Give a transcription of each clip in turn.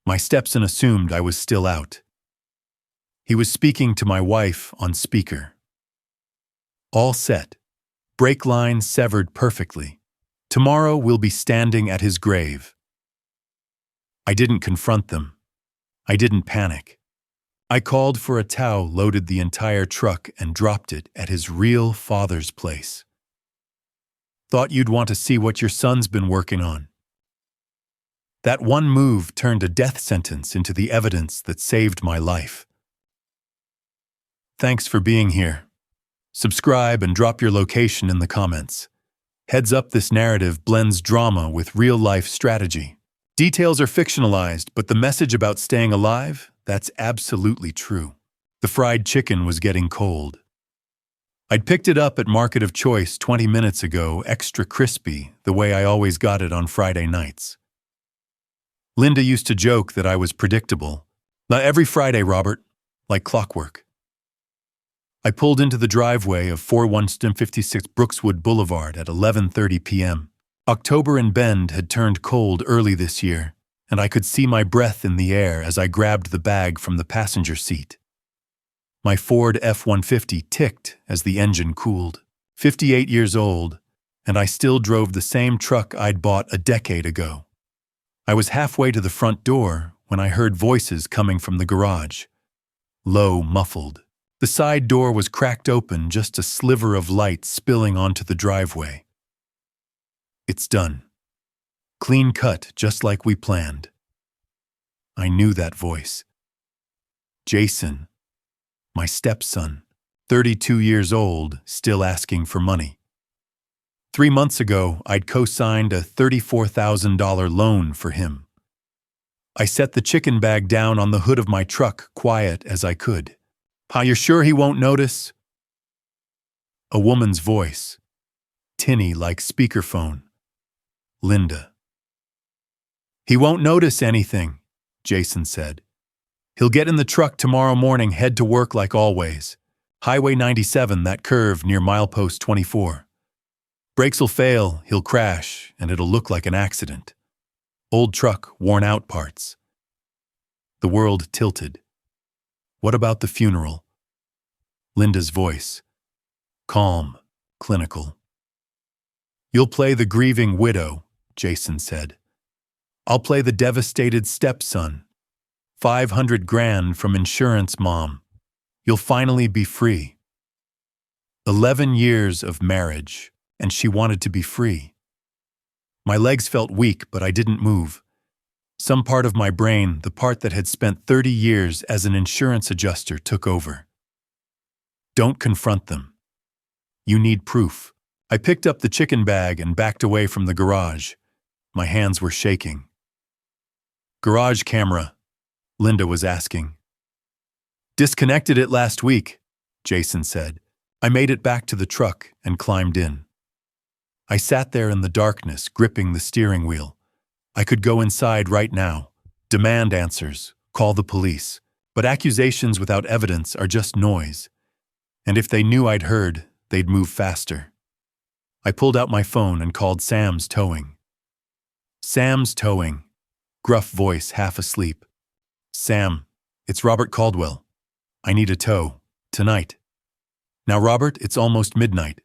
My Stepson assumed I was still out. He was speaking to my wife on speaker. All set. Brake line severed perfectly. Tomorrow we'll be standing at his grave. I didn't confront them. I didn't panic. I called for a tow, loaded the entire truck, and dropped it at his real father's place. Thought you'd want to see what your son's been working on. That one move turned a death sentence into the evidence that saved my life. Thanks for being here. Subscribe and drop your location in the comments. Heads up, this narrative blends drama with real-life strategy. Details are fictionalized, but the message about staying alive, that's absolutely true. The fried chicken was getting cold. I'd picked it up at Market of Choice 20 minutes ago, extra crispy, the way I always got it on Friday nights. Linda used to joke that I was predictable. Every Friday, Robert, like clockwork. I pulled into the driveway of 4156 Brookswood Boulevard at 11:30 p.m. October in Bend had turned cold early this year, and I could see my breath in the air as I grabbed the bag from the passenger seat. My Ford F-150 ticked as the engine cooled. 58 years old, and I still drove the same truck I'd bought a decade ago. I was halfway to the front door when I heard voices coming from the garage. Low, muffled. The side door was cracked open, just a sliver of light spilling onto the driveway. It's done. Clean cut, just like we planned. I knew that voice. Jason, my stepson, 32 years old, still asking for money. 3 months ago, I'd co-signed a $34,000 loan for him. I set the chicken bag down on the hood of my truck, quiet as I could. "Pa, you're sure he won't notice?" A woman's voice, tinny like speakerphone. Linda. "He won't notice anything," Jason said. "He'll get in the truck tomorrow morning, head to work like always. Highway 97, that curve near milepost 24. Brakes'll fail, he'll crash, and it'll look like an accident. Old truck, worn out parts." The world tilted. What about the funeral? Linda's voice. Calm, clinical. "You'll play the grieving widow," Jason said. "I'll play the devastated stepson. 500 grand from insurance, Mom. You'll finally be free." 11 years of marriage, and she wanted to be free. My legs felt weak, but I didn't move. Some part of my brain, the part that had spent 30 years as an insurance adjuster, took over. Don't confront them. You need proof. I picked up the chicken bag and backed away from the garage. My hands were shaking. "Garage camera," Linda was asking. "Disconnected it last week," Jason said. I made it back to the truck and climbed in. I sat there in the darkness, gripping the steering wheel. I could go inside right now, demand answers, call the police, but accusations without evidence are just noise. And if they knew I'd heard, they'd move faster. I pulled out my phone and called Sam's Towing. "Sam's Towing," gruff voice, half asleep. "Sam, it's Robert Caldwell. I need a tow, tonight." "Now, Robert, it's almost midnight.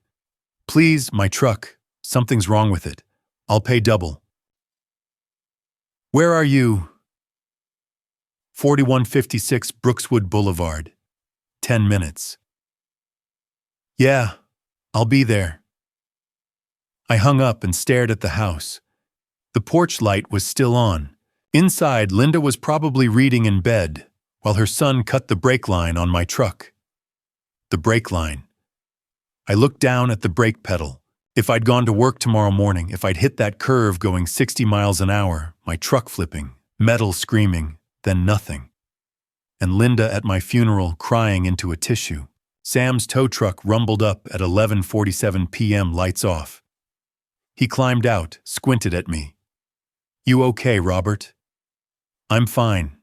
Please, my truck, something's wrong with it. I'll pay double." "Where are you?" 4156 Brookswood Boulevard. 10 minutes. "Yeah, I'll be there." I hung up and stared at the house. The porch light was still on. Inside, Linda was probably reading in bed, while her son cut the brake line on my truck. The brake line. I looked down at the brake pedal. If I'd gone to work tomorrow morning, if I'd hit that curve going 60 miles an hour, my truck flipping, metal screaming, then nothing. And Linda at my funeral crying into a tissue. Sam's tow truck rumbled up at 11:47 p.m., lights off. He climbed out, squinted at me. "You okay, Robert?" "I'm fine."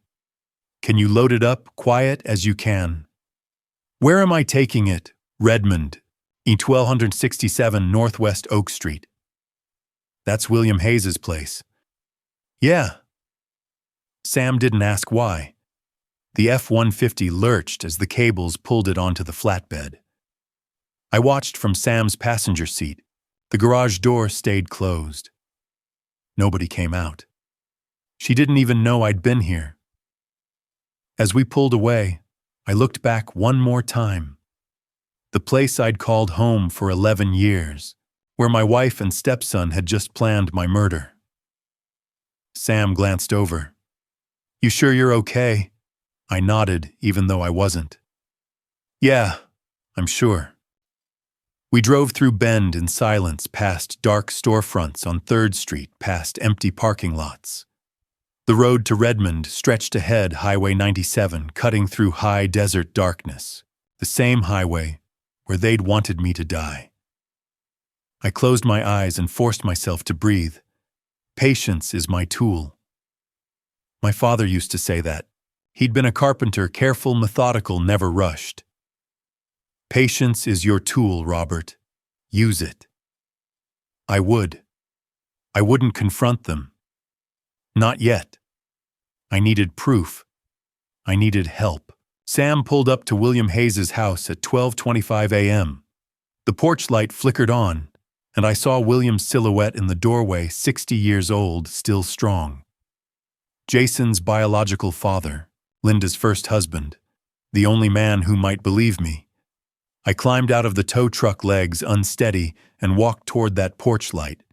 "Can you load it up, quiet as you can?" "Where am I taking it?" "Redmond, E1267 Northwest Oak Street." "That's William Hayes's place." "Yeah." Sam didn't ask why. The F-150 lurched as the cables pulled it onto the flatbed. I watched from Sam's passenger seat. The garage door stayed closed. Nobody came out. She didn't even know I'd been here. As we pulled away, I looked back one more time. The place I'd called home for 11 years, where my wife and stepson had just planned my murder. Sam glanced over. "You sure you're okay?" I nodded, even though I wasn't. "Yeah, I'm sure." We drove through Bend in silence, past dark storefronts on 3rd Street, past empty parking lots. The road to Redmond stretched ahead Highway 97, cutting through high desert darkness, the same highway where they'd wanted me to die. I closed my eyes and forced myself to breathe. Patience is my tool. My father used to say that. He'd been a carpenter, careful, methodical, never rushed. Patience is your tool, Robert. Use it. I would. I wouldn't confront them. Not yet. I needed proof. I needed help. Sam pulled up to William Hayes's house at 12:25 a.m. The porch light flickered on, and I saw William's silhouette in the doorway, 60 years old, still strong. Jason's biological father, Linda's first husband, the only man who might believe me. I climbed out of the tow truck legs unsteady and walked toward that porch light.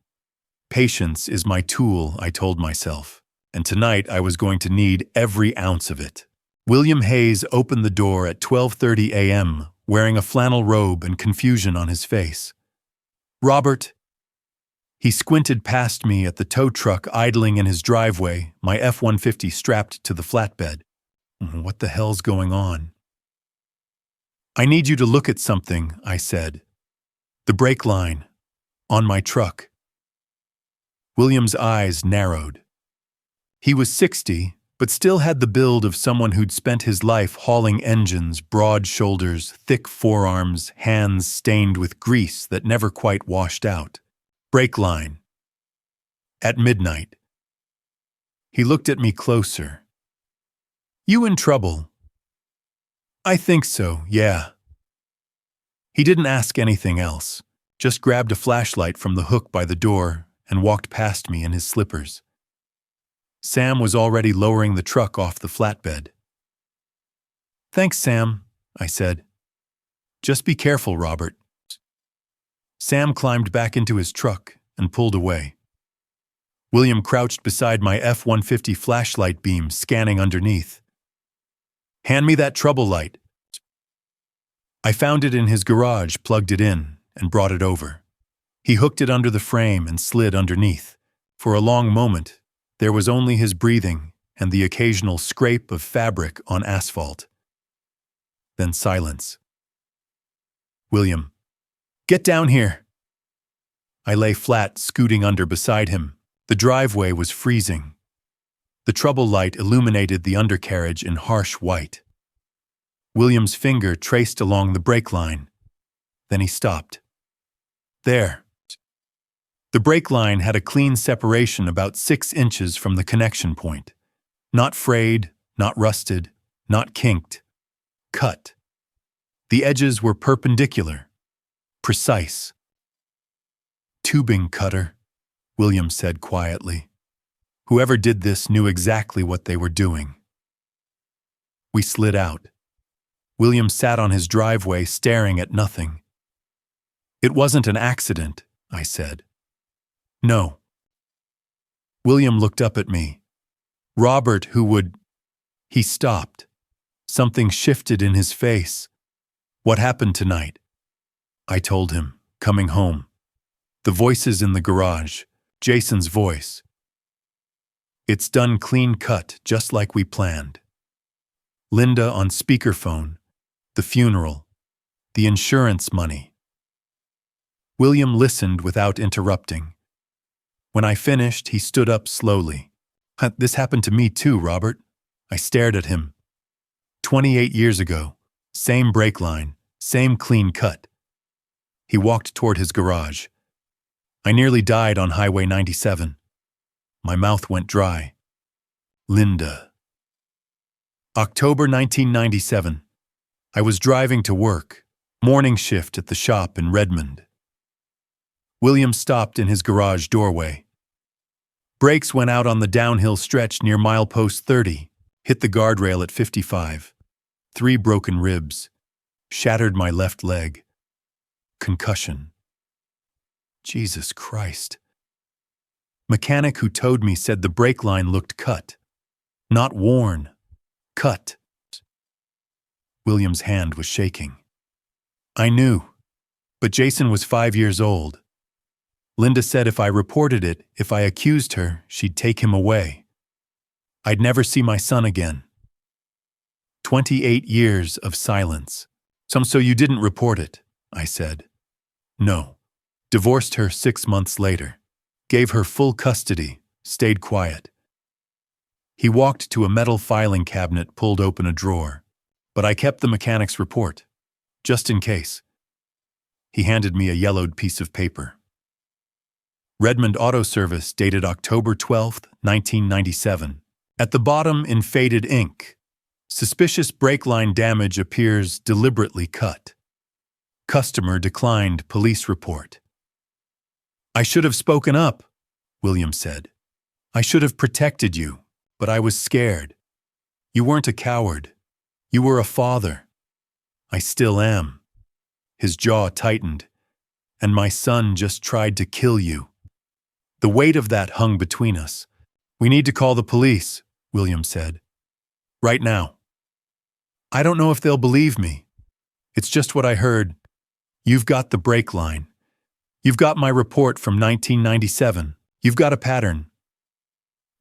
Patience is my tool, I told myself, and tonight I was going to need every ounce of it. William Hayes opened the door at 12:30 a.m., wearing a flannel robe and confusion on his face. "Robert." He squinted past me at the tow truck idling in his driveway, my F-150 strapped to the flatbed. What the hell's going on? "I need you to look at something," I said. "The brake line. On my truck." William's eyes narrowed. He was 60, but still had the build of someone who'd spent his life hauling engines, broad shoulders, thick forearms, hands stained with grease that never quite washed out. Brake line. At midnight. He looked at me closer. "You in trouble?" "I think so, yeah." He didn't ask anything else, just grabbed a flashlight from the hook by the door and walked past me in his slippers. Sam was already lowering the truck off the flatbed. "Thanks, Sam," I said. "Just be careful, Robert." Sam climbed back into his truck and pulled away. William crouched beside my F-150 flashlight beam, scanning underneath. "Hand me that trouble light." I found it in his garage, plugged it in, and brought it over. He hooked it under the frame and slid underneath. For a long moment, there was only his breathing and the occasional scrape of fabric on asphalt. Then silence. "William, get down here." I lay flat, scooting under beside him. The driveway was freezing. The trouble light illuminated the undercarriage in harsh white. William's finger traced along the brake line. Then he stopped. There. The brake line had a clean separation about 6 inches from the connection point. Not frayed, not rusted, not kinked. Cut. The edges were perpendicular. Precise. "Tubing cutter," William said quietly. Whoever did this knew exactly what they were doing. We slid out. William sat on his driveway, staring at nothing. "It wasn't an accident," I said. "No." William looked up at me. "Robert, who would—" He stopped. Something shifted in his face. "What happened tonight?" I told him, coming home. The voices in the garage, Jason's voice. "It's done clean cut, just like we planned." Linda on speakerphone. The funeral. The insurance money. William listened without interrupting. When I finished, he stood up slowly. "This happened to me too, Robert." I stared at him. 28 years ago. Same brake line. Same clean cut. He walked toward his garage. "I nearly died on Highway 97. My mouth went dry. Linda. October 1997. I was driving to work, morning shift at the shop in Redmond. William stopped in his garage doorway. Brakes went out on the downhill stretch near milepost 30, hit the guardrail at 55. 3 broken ribs, shattered my left leg. Concussion. Jesus Christ. Mechanic who towed me said the brake line looked cut. Not worn. Cut. William's hand was shaking. I knew, but Jason was 5 years old. Linda said if I reported it, if I accused her, she'd take him away. I'd never see my son again. 28 years of silence. So you didn't report it, I said. No. Divorced her 6 months later. Gave her full custody, stayed quiet. He walked to a metal filing cabinet, pulled open a drawer. But I kept the mechanic's report, just in case. He handed me a yellowed piece of paper. Redmond Auto Service, dated October 12, 1997. At the bottom, in faded ink, suspicious brake line damage appears deliberately cut. Customer declined police report. I should have spoken up, William said. I should have protected you, but I was scared. You weren't a coward. You were a father. I still am. His jaw tightened. And my son just tried to kill you. The weight of that hung between us. We need to call the police, William said. Right now. I don't know if they'll believe me. It's just what I heard. You've got the brake line. You've got my report from 1997. You've got a pattern.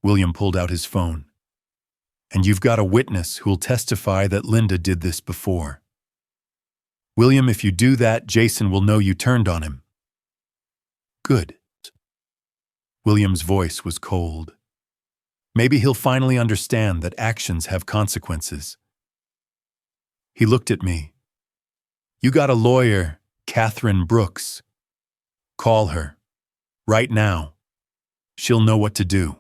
William pulled out his phone. And you've got a witness who'll testify that Linda did this before. William, if you do that, Jason will know you turned on him. Good. William's voice was cold. Maybe he'll finally understand that actions have consequences. He looked at me. You got a lawyer, Catherine Brooks. Call her. Right now. She'll know what to do.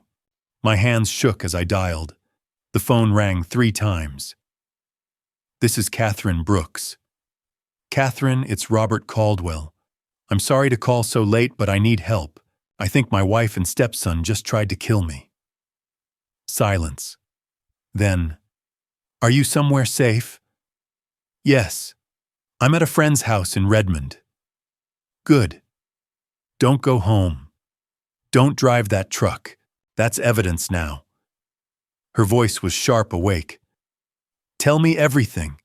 My hands shook as I dialed. The phone rang 3 times. This is Catherine Brooks. Catherine, it's Robert Caldwell. I'm sorry to call so late, but I need help. I think my wife and stepson just tried to kill me. Silence. Then, are you somewhere safe? Yes. I'm at a friend's house in Redmond. Good. Don't go home. Don't drive that truck. That's evidence now. Her voice was sharp awake. Tell me everything.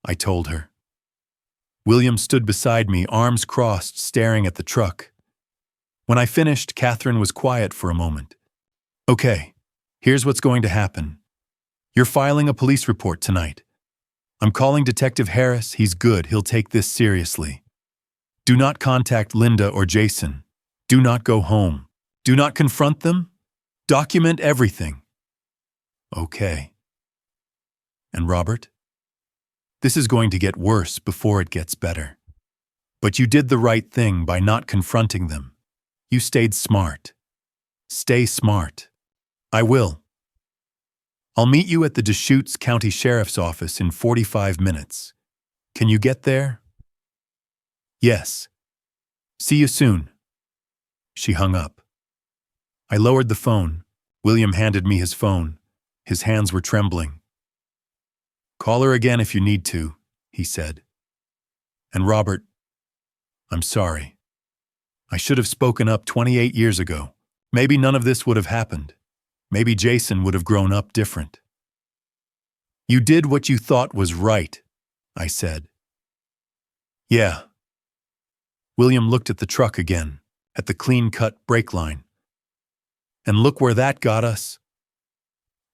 I told her. William stood beside me, arms crossed, staring at the truck. When I finished, Catherine was quiet for a moment. Okay, here's what's going to happen. You're filing a police report tonight. I'm calling Detective Harris. He's good. He'll take this seriously. Do not contact Linda or Jason. Do not go home. Do not confront them. Document everything. Okay. And Robert? This is going to get worse before it gets better. But you did the right thing by not confronting them. You stayed smart. Stay smart. I will. I'll meet you at the Deschutes County Sheriff's Office in 45 minutes. Can you get there? Yes. See you soon. She hung up. I lowered the phone. William handed me his phone. His hands were trembling. Call her again if you need to, he said. And Robert, I'm sorry. I should have spoken up 28 years ago. Maybe none of this would have happened. Maybe Jason would have grown up different. You did what you thought was right, I said. Yeah. William looked at the truck again, at the clean-cut brake line. And look where that got us.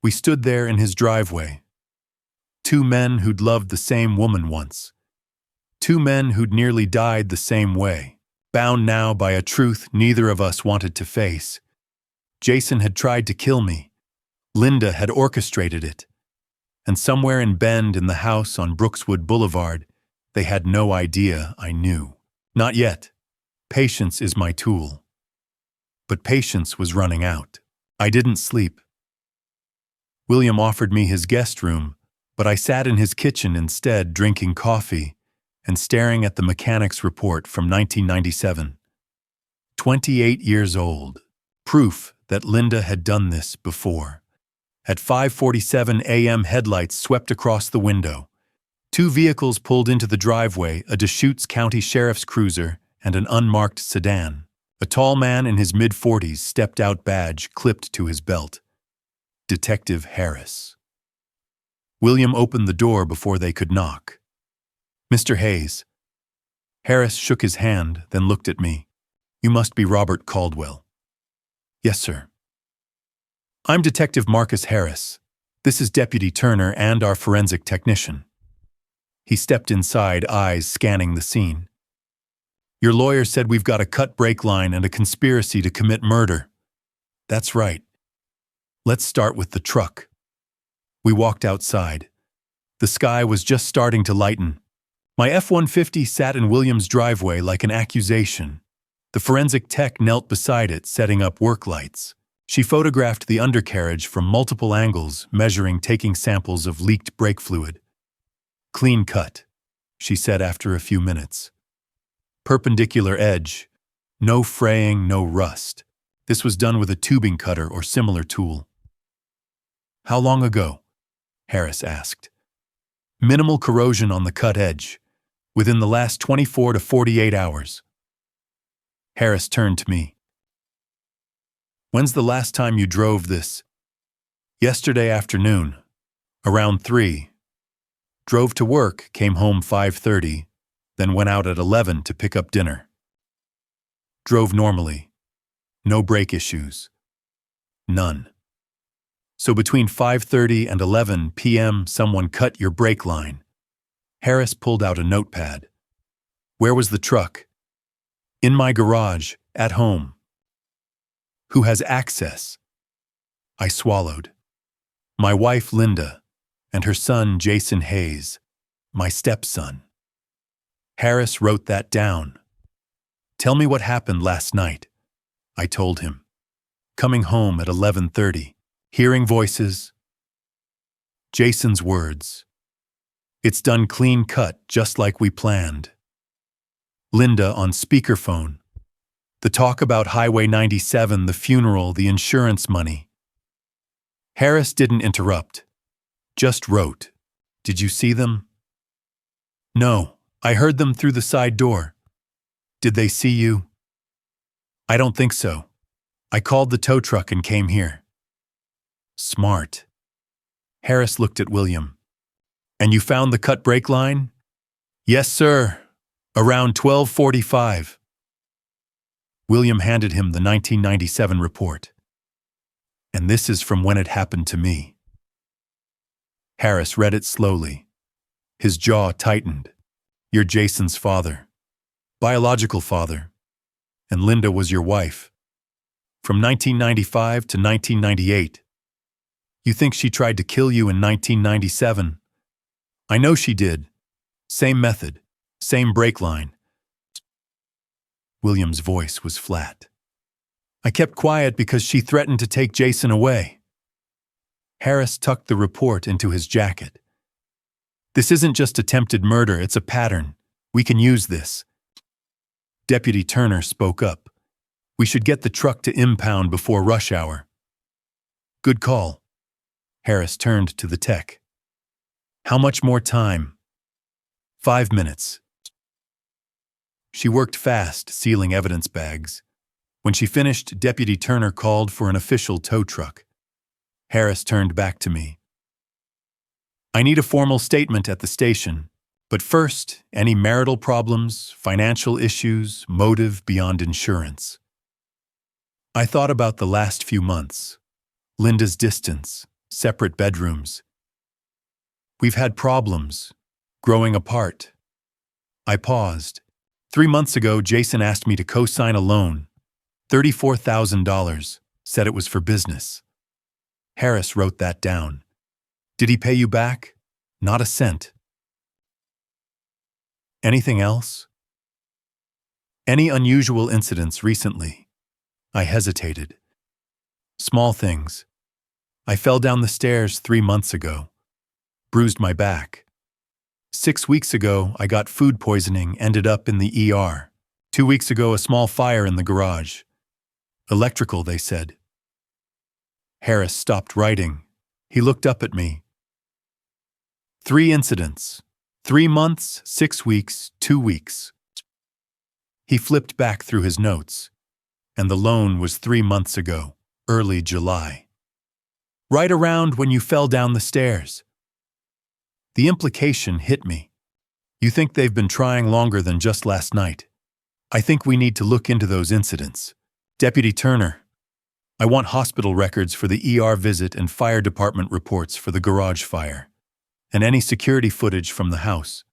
We stood there in his driveway. 2 men who'd loved the same woman once. 2 men who'd nearly died the same way. Bound now by a truth neither of us wanted to face. Jason had tried to kill me. Linda had orchestrated it. And somewhere in Bend, in the house on Brookswood Boulevard, they had no idea I knew. Not yet. Patience is my tool. But patience was running out. I didn't sleep. William offered me his guest room, but I sat in his kitchen instead, drinking coffee and staring at the mechanic's report from 1997. 28 years old. Proof that Linda had done this before. At 5:47 a.m., headlights swept across the window. Two vehicles pulled into the driveway, a Deschutes County Sheriff's cruiser and an unmarked sedan. A tall man in his mid-40s stepped out, badge clipped to his belt. Detective Harris. William opened the door before they could knock. "Mr. Hayes." Harris shook his hand, then looked at me. "You must be Robert Caldwell." "Yes, sir." "I'm Detective Marcus Harris. This is Deputy Turner and our forensic technician." He stepped inside, eyes scanning the scene. "Your lawyer said we've got a cut brake line and a conspiracy to commit murder." "That's right. Let's start with the truck." We walked outside. The sky was just starting to lighten. My F-150 sat in William's driveway like an accusation. The forensic tech knelt beside it, setting up work lights. She photographed the undercarriage from multiple angles, measuring, taking samples of leaked brake fluid. "Clean cut," she said after a few minutes. "Perpendicular edge. No fraying, no rust. This was done with a tubing cutter or similar tool." "How long ago?" Harris asked. "Minimal corrosion on the cut edge. Within the last 24 to 48 hours. Harris turned to me. "When's the last time you drove this?" "Yesterday afternoon. Around 3. Drove to work, came home 5:30, then went out at 11 to pick up dinner. Drove normally. No brake issues. None. So between 5:30 and 11 p.m. someone cut your brake line." Harris pulled out a notepad. "Where was the truck?" "In my garage, at home." "Who has access?" I swallowed. "My wife, Linda, and her son, Jason Hayes, my stepson." Harris wrote that down. "Tell me what happened last night," I told him. "Coming home at 11:30, hearing voices." Jason's words. "It's done clean cut, just like we planned." Linda on speakerphone. The talk about Highway 97, the funeral, the insurance money. Harris didn't interrupt. Just wrote. "Did you see them?" "No, I heard them through the side door." "Did they see you?" "I don't think so. I called the tow truck and came here." Smart. Harris looked at William. "And you found the cut brake line?" "Yes, sir. Around 12:45. William handed him the 1997 report. "And this is from when it happened to me." Harris read it slowly. His jaw tightened. "You're Jason's father. Biological father. And Linda was your wife. From 1995 to 1998. You think she tried to kill you in 1997? I know she did. Same method. Same brake line." William's voice was flat. "I kept quiet because she threatened to take Jason away." Harris tucked the report into his jacket. "This isn't just attempted murder, it's a pattern. We can use this." Deputy Turner spoke up. "We should get the truck to impound before rush hour." "Good call." Harris turned to the tech. "How much more time?" 5 minutes. She worked fast, sealing evidence bags. When she finished, Deputy Turner called for an official tow truck. Harris turned back to me. "I need a formal statement at the station. But first, any marital problems, financial issues, motive beyond insurance." I thought about the last few months. Linda's distance, separate bedrooms. We've had problems, growing apart. I paused. 3 months ago, Jason asked me to co-sign a loan. $34,000, said it was for business. Harris wrote that down. "Did he pay you back?" "Not a cent." "Anything else?" "Any unusual incidents recently?" I hesitated. "Small things. I fell down the stairs 3 months ago. Bruised my back. 6 weeks ago, I got food poisoning, ended up in the ER. 2 weeks ago, a small fire in the garage. Electrical, they said. Harris stopped writing. He looked up at me. 3 incidents. 3 months, 6 weeks, 2 weeks. He flipped back through his notes, and the loan was 3 months ago, early July. Right around when you fell down the stairs. The implication hit me. You think they've been trying longer than just last night. I think we need to look into those incidents. Deputy Turner, I want hospital records for the ER visit and fire department reports for the garage fire, and any security footage from the house.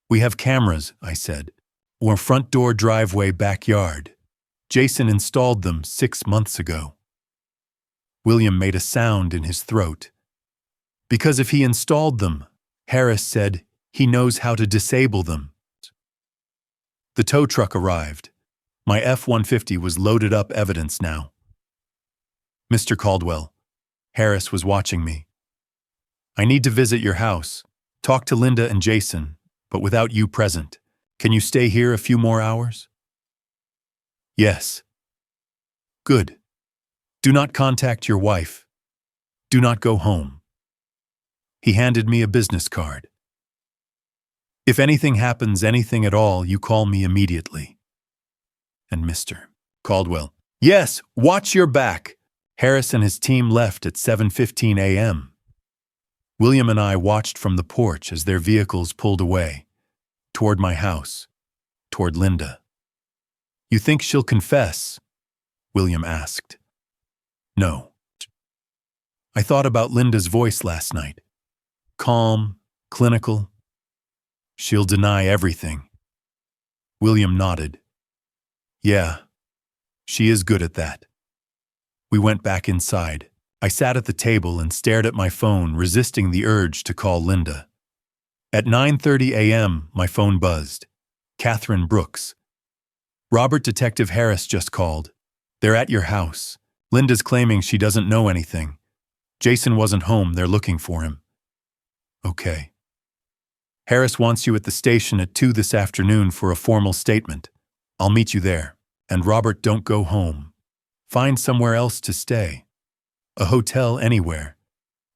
We have cameras, I said, or front door, driveway, backyard. Jason installed them 6 months ago. William made a sound in his throat. Because if he installed them, Harris said, he knows how to disable them. The tow truck arrived. My F-150 was loaded up evidence now. Mr. Caldwell, Harris was watching me. I need to visit your house, talk to Linda and Jason, but without you present. Can you stay here a few more hours? Yes. Good. Do not contact your wife. Do not go home. He handed me a business card. If anything happens, anything at all, you call me immediately. And Mr. Caldwell, yes, watch your back. Harris and his team left at 7:15 a.m. William and I watched from the porch as their vehicles pulled away, toward my house, toward Linda. You think she'll confess? William asked. No. I thought about Linda's voice last night. Calm, clinical. She'll deny everything. William nodded. Yeah, she is good at that. We went back inside. I sat at the table and stared at my phone, resisting the urge to call Linda. At 9:30 a.m., my phone buzzed. Catherine Brooks. Robert, Detective Harris just called. They're at your house. Linda's claiming she doesn't know anything. Jason wasn't home. They're looking for him. Okay. Harris wants you at the station at 2 this afternoon for a formal statement. I'll meet you there. And Robert, don't go home. Find somewhere else to stay. A hotel anywhere.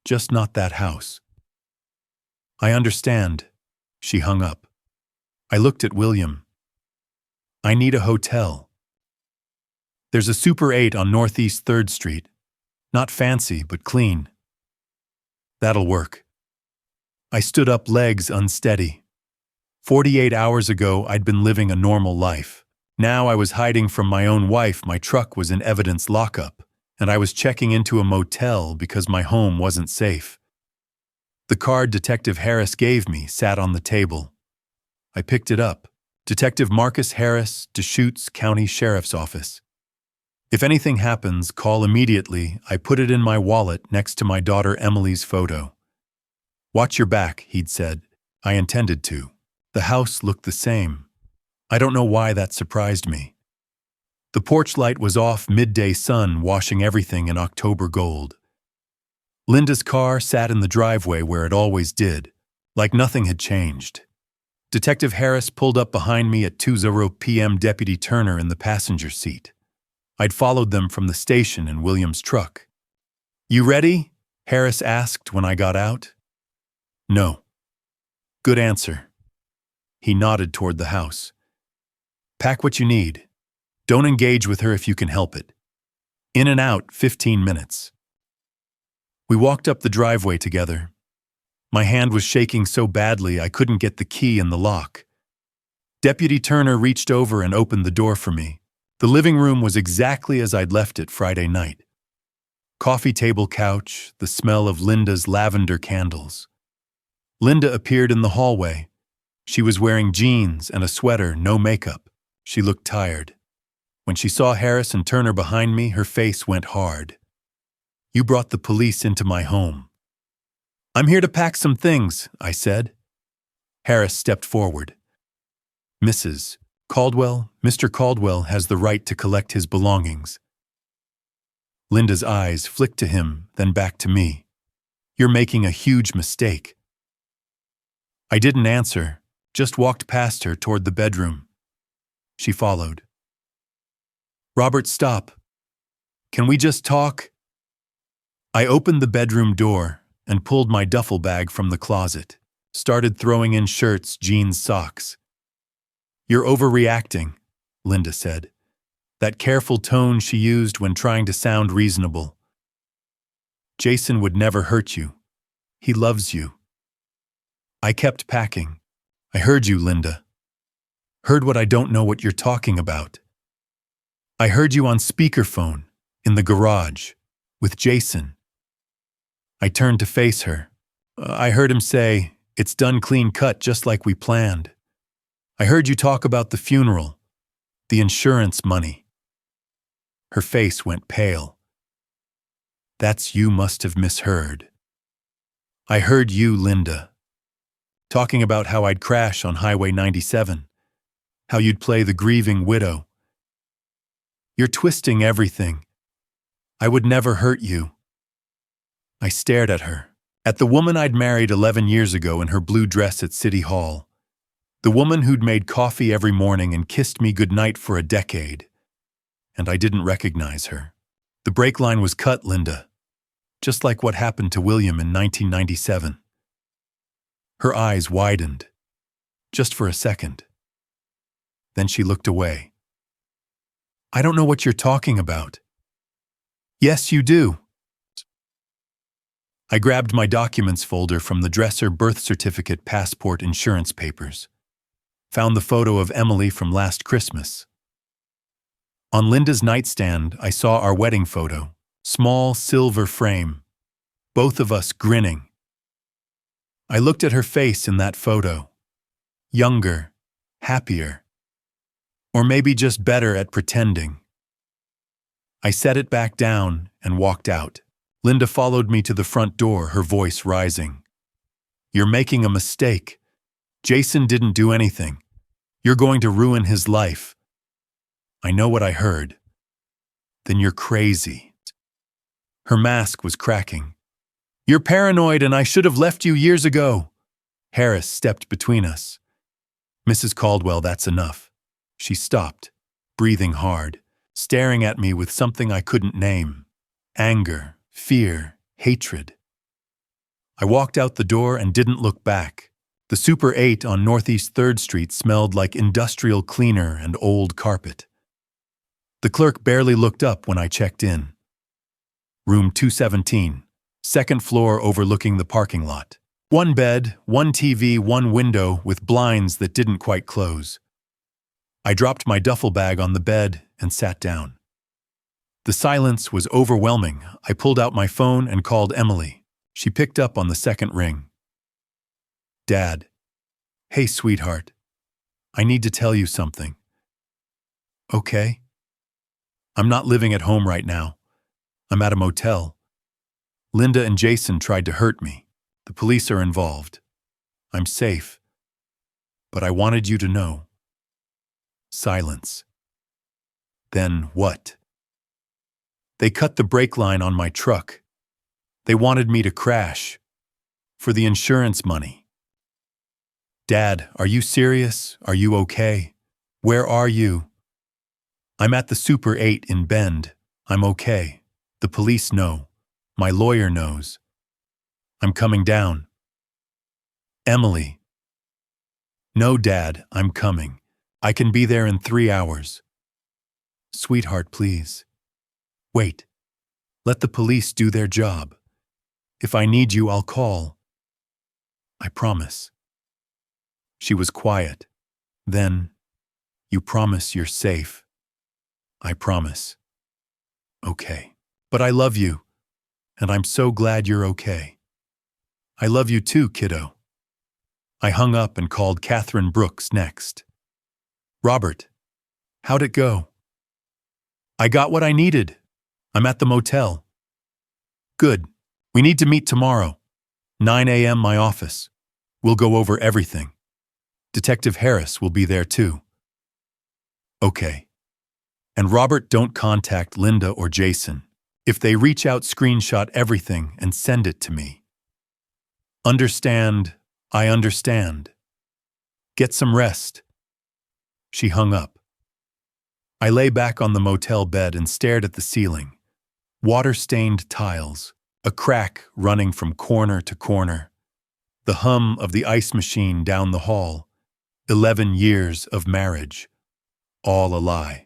Just not that house. I understand. She hung up. I looked at William. I need a hotel. There's a Super 8 on Northeast 3rd Street. Not fancy, but clean. That'll work. I stood up, legs unsteady. 48 hours ago, I'd been living a normal life. Now I was hiding from my own wife. My truck was in evidence lockup, and I was checking into a motel because my home wasn't safe. The card Detective Harris gave me sat on the table. I picked it up. Detective Marcus Harris, Deschutes County Sheriff's Office. If anything happens, call immediately. I put it in my wallet next to my daughter Emily's photo. Watch your back, he'd said. I intended to. The house looked the same. I don't know why that surprised me. The porch light was off, midday sun washing everything in October gold. Linda's car sat in the driveway where it always did, like nothing had changed. Detective Harris pulled up behind me at 2:00 p.m. Deputy Turner in the passenger seat. I'd followed them from the station in William's truck. You ready? Harris asked when I got out. No. Good answer. He nodded toward the house. Pack what you need. Don't engage with her if you can help it. In and out, 15 minutes. We walked up the driveway together. My hand was shaking so badly I couldn't get the key in the lock. Deputy Turner reached over and opened the door for me. The living room was exactly as I'd left it Friday night. Coffee table couch, the smell of Linda's lavender candles. Linda appeared in the hallway. She was wearing jeans and a sweater, no makeup. She looked tired. When she saw Harris and Turner behind me, her face went hard. You brought the police into my home. I'm here to pack some things, I said. Harris stepped forward. Mrs. Caldwell, Mr. Caldwell has the right to collect his belongings. Linda's eyes flicked to him, then back to me. You're making a huge mistake. I didn't answer, just walked past her toward the bedroom. She followed. Robert, stop. Can we just talk? I opened the bedroom door and pulled my duffel bag from the closet, started throwing in shirts, jeans, socks. You're overreacting, Linda said, that careful tone she used when trying to sound reasonable. Jason would never hurt you. He loves you. I kept packing. I heard you, Linda. Heard what I don't know what you're talking about. I heard you on speakerphone, in the garage, with Jason. I turned to face her. I heard him say, it's done clean cut just like we planned. I heard you talk about the funeral, the insurance money. Her face went pale. That's you must have misheard. I heard you, Linda, talking about how I'd crash on Highway 97, how you'd play the grieving widow. You're twisting everything. I would never hurt you. I stared at her, at the woman I'd married 11 years ago in her blue dress at City Hall, the woman who'd made coffee every morning and kissed me goodnight for a decade. And I didn't recognize her. The brake line was cut, Linda, just like what happened to William in 1997. Her eyes widened, just for a second. Then she looked away. I don't know what you're talking about. Yes, you do. I grabbed my documents folder from the dresser, birth certificate, passport, insurance papers. Found the photo of Emily from last Christmas. On Linda's nightstand, I saw our wedding photo, small silver frame, both of us grinning. I looked at her face in that photo. Younger, happier, or maybe just better at pretending. I set it back down and walked out. Linda followed me to the front door, her voice rising. You're making a mistake. Jason didn't do anything. You're going to ruin his life. I know what I heard. Then you're crazy. Her mask was cracking. You're paranoid and I should have left you years ago. Harris stepped between us. Mrs. Caldwell, that's enough. She stopped, breathing hard, staring at me with something I couldn't name. Anger, fear, hatred. I walked out the door and didn't look back. The Super 8 on Northeast 3rd Street smelled like industrial cleaner and old carpet. The clerk barely looked up when I checked in. Room 217, second floor overlooking the parking lot. One bed, one TV, one window with blinds that didn't quite close. I dropped my duffel bag on the bed and sat down. The silence was overwhelming. I pulled out my phone and called Emily. She picked up on the second ring. Dad. Hey, sweetheart. I need to tell you something. Okay. I'm not living at home right now. I'm at a motel. Linda and Jason tried to hurt me. The police are involved. I'm safe. But I wanted you to know. Silence. Then what? They cut the brake line on my truck. They wanted me to crash. For the insurance money. Dad, are you serious? Are you okay? Where are you? I'm at the Super 8 in Bend. I'm okay. The police know. My lawyer knows. I'm coming down. Emily. No, Dad, I'm coming. I can be there in 3 hours. Sweetheart, please. Wait. Let the police do their job. If I need you, I'll call. I promise. She was quiet. Then, you promise you're safe. I promise. Okay. But I love you, and I'm so glad you're okay. I love you too, kiddo. I hung up and called Catherine Brooks next. Robert, how'd it go? I got what I needed. I'm at the motel. Good. We need to meet tomorrow. 9 a.m. my office. We'll go over everything. Detective Harris will be there too. Okay. And Robert, don't contact Linda or Jason. If they reach out, screenshot everything and send it to me. Understand, I understand. Get some rest. She hung up. I lay back on the motel bed and stared at the ceiling. Water-stained tiles, a crack running from corner to corner, the hum of the ice machine down the hall, 11 years of marriage, all a lie.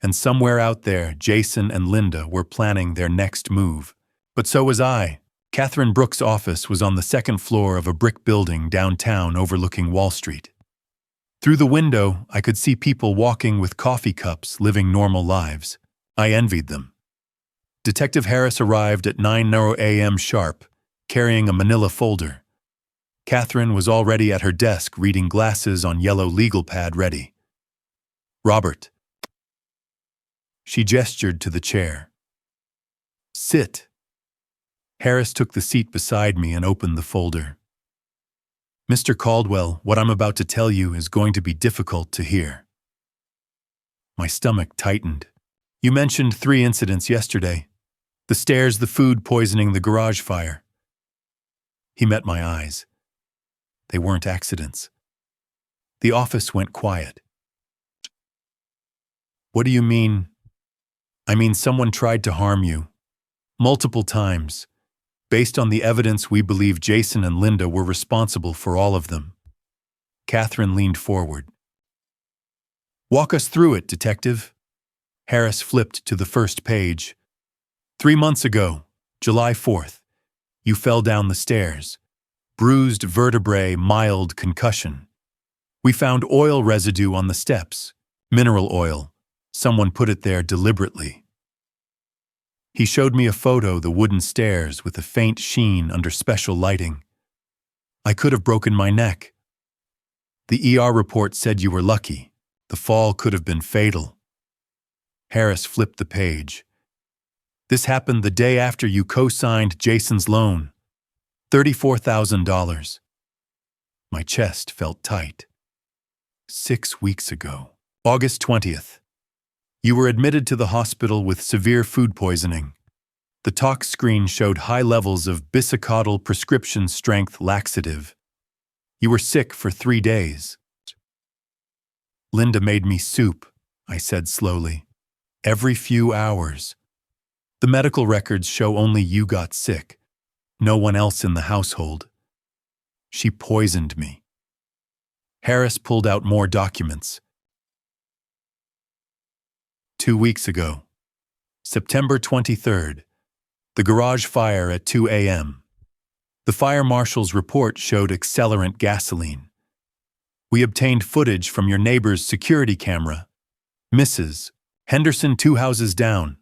And somewhere out there, Jason and Linda were planning their next move. But so was I. Catherine Brooks' office was on the second floor of a brick building downtown overlooking Wall Street. Through the window, I could see people walking with coffee cups, living normal lives. I envied them. Detective Harris arrived at 9 a.m. sharp, carrying a manila folder. Catherine was already at her desk reading, glasses on yellow legal pad ready. Robert. She gestured to the chair. Sit. Harris took the seat beside me and opened the folder. Mr. Caldwell, what I'm about to tell you is going to be difficult to hear. My stomach tightened. You mentioned 3 incidents yesterday. The stairs, the food poisoning, the garage fire. He met my eyes. They weren't accidents. The office went quiet. What do you mean? I mean, someone tried to harm you. Multiple times. Based on the evidence, we believe Jason and Linda were responsible for all of them. Catherine leaned forward. Walk us through it, Detective. Harris flipped to the first page. 3 months ago, July 4th, you fell down the stairs. Bruised vertebrae, mild concussion. We found oil residue on the steps. Mineral oil. Someone put it there deliberately. He showed me a photo, the wooden stairs with a faint sheen under special lighting. I could have broken my neck. The ER report said you were lucky. The fall could have been fatal. Harris flipped the page. This happened the day after you co-signed Jason's loan. $34,000. My chest felt tight. 6 weeks ago, August 20th. You were admitted to the hospital with severe food poisoning. The tox screen showed high levels of bisacodyl prescription strength laxative. You were sick for 3 days. Linda made me soup, I said slowly. Every few hours. The medical records show only you got sick. No one else in the household. She poisoned me. Harris pulled out more documents. 2 weeks ago, September 23rd, the garage fire at 2 a.m. The fire marshal's report showed accelerant gasoline. We obtained footage from your neighbor's security camera. Mrs. Henderson, 2 houses down.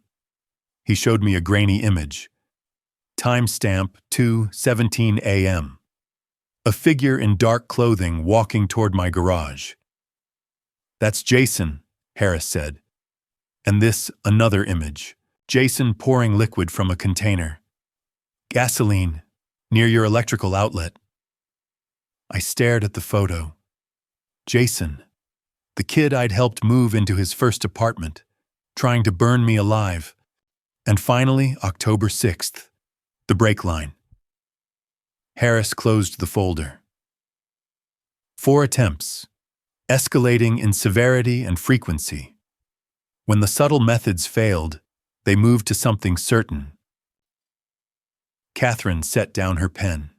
He showed me a grainy image. Timestamp 2:17 a.m. A figure in dark clothing walking toward my garage. That's Jason, Harris said. And this, another image. Jason pouring liquid from a container. Gasoline, near your electrical outlet. I stared at the photo. Jason, the kid I'd helped move into his first apartment, trying to burn me alive. And finally, October 6th, the brake line. Harris closed the folder. 4 attempts, escalating in severity and frequency. When the subtle methods failed, they moved to something certain. Catherine set down her pen.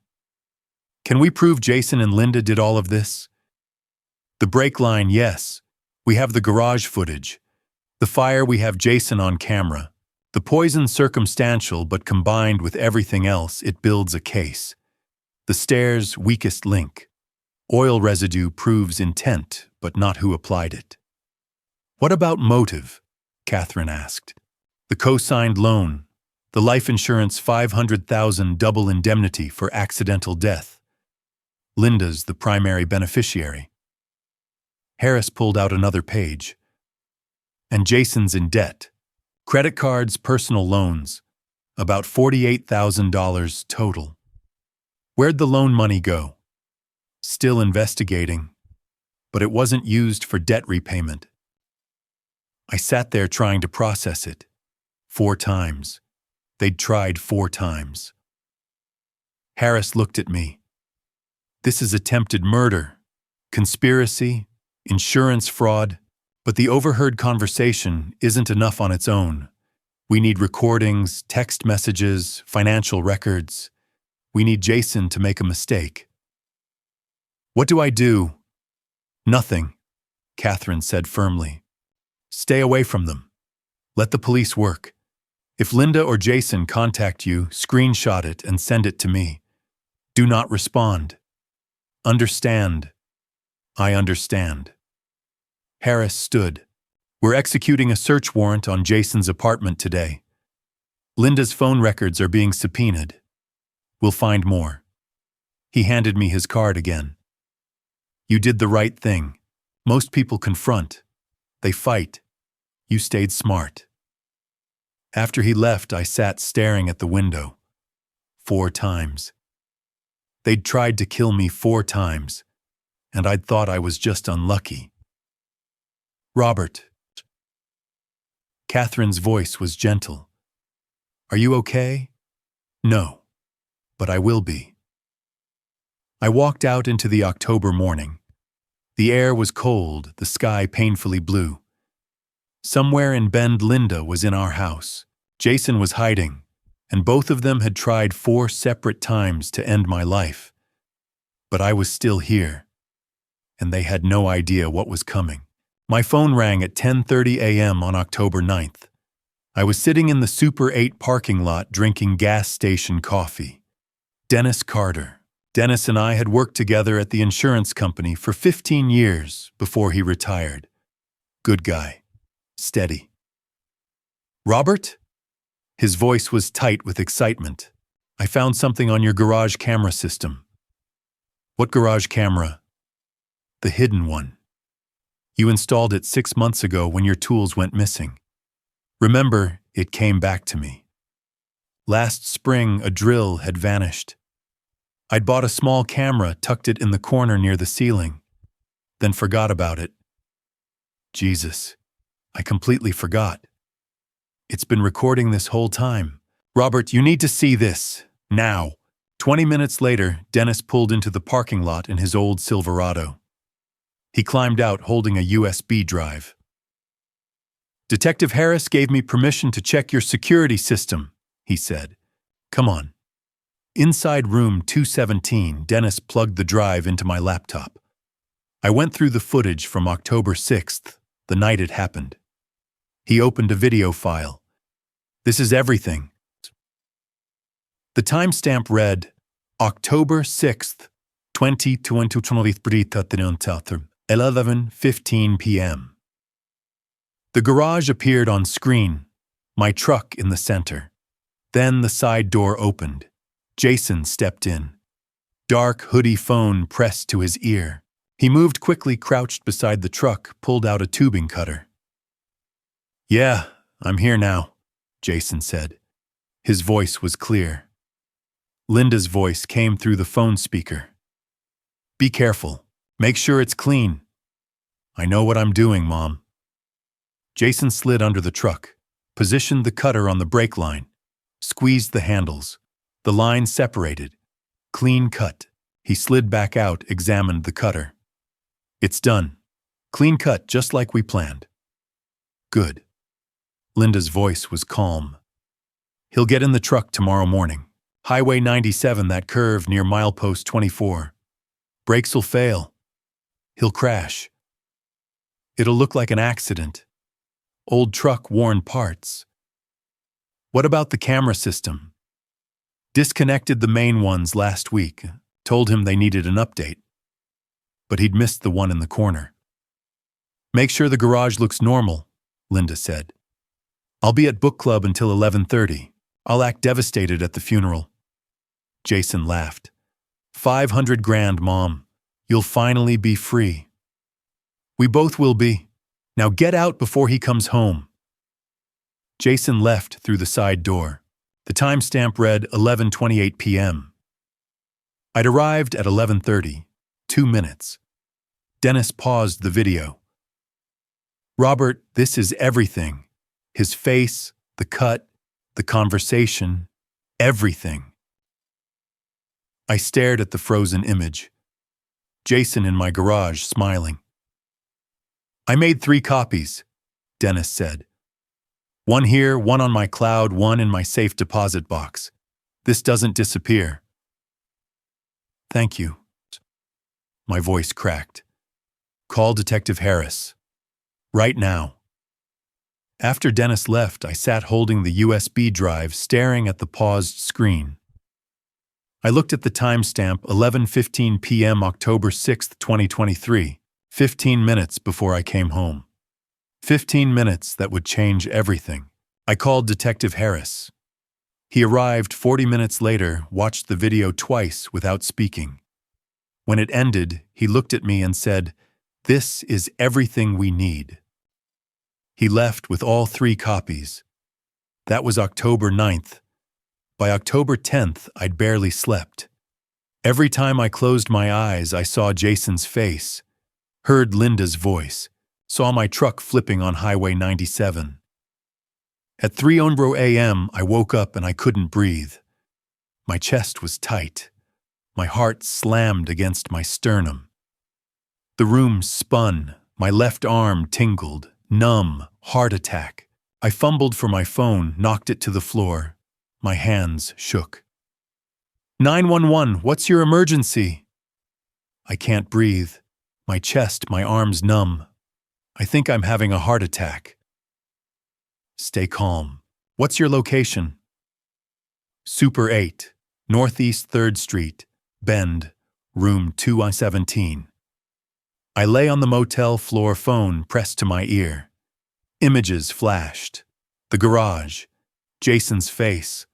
Can we prove Jason and Linda did all of this? The brake line, yes. We have the garage footage. The fire, we have Jason on camera. The poison, circumstantial, but combined with everything else, it builds a case. The stairs, weakest link. Oil residue proves intent, but not who applied it. What about motive? Catherine asked. The co-signed loan, the life insurance $500,000 double indemnity for accidental death. Linda's the primary beneficiary. Harris pulled out another page. And Jason's in debt. Credit cards, personal loans, about $48,000 total. Where'd the loan money go? Still investigating, but it wasn't used for debt repayment. I sat there trying to process it. 4 times. They'd tried 4 times. Harris looked at me. This is attempted murder, conspiracy, insurance fraud, but the overheard conversation isn't enough on its own. We need recordings, text messages, financial records. We need Jason to make a mistake. What do I do? Nothing, Catherine said firmly. Stay away from them. Let the police work. If Linda or Jason contact you, screenshot it and send it to me. Do not respond. Understand. I understand. Harris stood. We're executing a search warrant on Jason's apartment today. Linda's phone records are being subpoenaed. We'll find more. He handed me his card again. You did the right thing. Most people confront. They fight. You stayed smart. After he left, I sat staring at the window. 4 times. They'd tried to kill me 4 times, and I'd thought I was just unlucky. Robert. Catherine's voice was gentle. Are you okay? No, but I will be. I walked out into the October morning. The air was cold, the sky painfully blue. Somewhere in Bend, Linda was in our house. Jason was hiding, and both of them had tried 4 separate times to end my life. But I was still here, and they had no idea what was coming. My phone rang at 10:30 a.m. on October 9th. I was sitting in the Super 8 parking lot drinking gas station coffee. Dennis Carter. Dennis and I had worked together at the insurance company for 15 years before he retired. Good guy. Steady. Robert? His voice was tight with excitement. I found something on your garage camera system. What garage camera? The hidden one. You installed it 6 months ago when your tools went missing. Remember, it came back to me. Last spring, a drill had vanished. I'd bought a small camera, tucked it in the corner near the ceiling, then forgot about it. Jesus, I completely forgot. It's been recording this whole time. Robert, you need to see this, now. 20 minutes later, Dennis pulled into the parking lot in his old Silverado. He climbed out holding a USB drive. Detective Harris gave me permission to check your security system, he said. Come on. Inside room 217, Dennis plugged the drive into my laptop. I went through the footage from October 6th, the night it happened. He opened a video file. This is everything. The timestamp read, October 6th, 2023, 11:15 p.m. The garage appeared on screen, my truck in the center. Then the side door opened. Jason stepped in. Dark hoodie phone pressed to his ear. He moved quickly, crouched beside the truck, pulled out a tubing cutter. Yeah, I'm here now, Jason said. His voice was clear. Linda's voice came through the phone speaker. Be careful. Make sure it's clean. I know what I'm doing, Mom. Jason slid under the truck, positioned the cutter on the brake line, squeezed the handles. The line separated. Clean cut. He slid back out, examined the cutter. It's done. Clean cut, just like we planned. Good. Linda's voice was calm. He'll get in the truck tomorrow morning. Highway 97, that curve near milepost 24. Brakes will fail. He'll crash. It'll look like an accident. Old truck, worn parts. What about the camera system? Disconnected the main ones last week. Told him they needed an update. But he'd missed the one in the corner. Make sure the garage looks normal, Linda said. I'll be at book club until 11:30. I'll act devastated at the funeral. Jason laughed. 500 grand, Mom. You'll finally be free. We both will be. Now get out before he comes home. Jason left through the side door. The timestamp read 11:28 p.m. I'd arrived at 11:30, 2 minutes. Dennis paused the video. Robert, this is everything. His face, The cut, the conversation, everything. I stared at the frozen image. Jason in my garage, smiling. "I made 3 copies," Dennis said. "One here, one on my cloud, one in my safe deposit box. This doesn't disappear." "Thank you." My voice cracked. "Call Detective Harris. Right now." After Dennis left, I sat holding the USB drive, staring at the paused screen. I looked at the timestamp, 11:15 p.m. October 6, 2023, 15 minutes before I came home. 15 minutes that would change everything. I called Detective Harris. He arrived 40 minutes later, watched the video twice without speaking. When it ended, he looked at me and said, "This is everything we need." He left with all 3 copies. That was October 9th. By October 10th, I'd barely slept. Every time I closed my eyes, I saw Jason's face, heard Linda's voice, saw my truck flipping on Highway 97. At 3:00 a.m., I woke up and I couldn't breathe. My chest was tight. My heart slammed against my sternum. The room spun. My left arm tingled. Numb, heart attack. I fumbled for my phone, knocked it to the floor. My hands shook. 911, what's your emergency? I can't breathe. My chest, my arms numb. I think I'm having a heart attack. Stay calm. What's your location? Super 8, Northeast 3rd Street, Bend, room 217. I lay on the motel floor, phone pressed to my ear. Images flashed. The garage, Jason's face,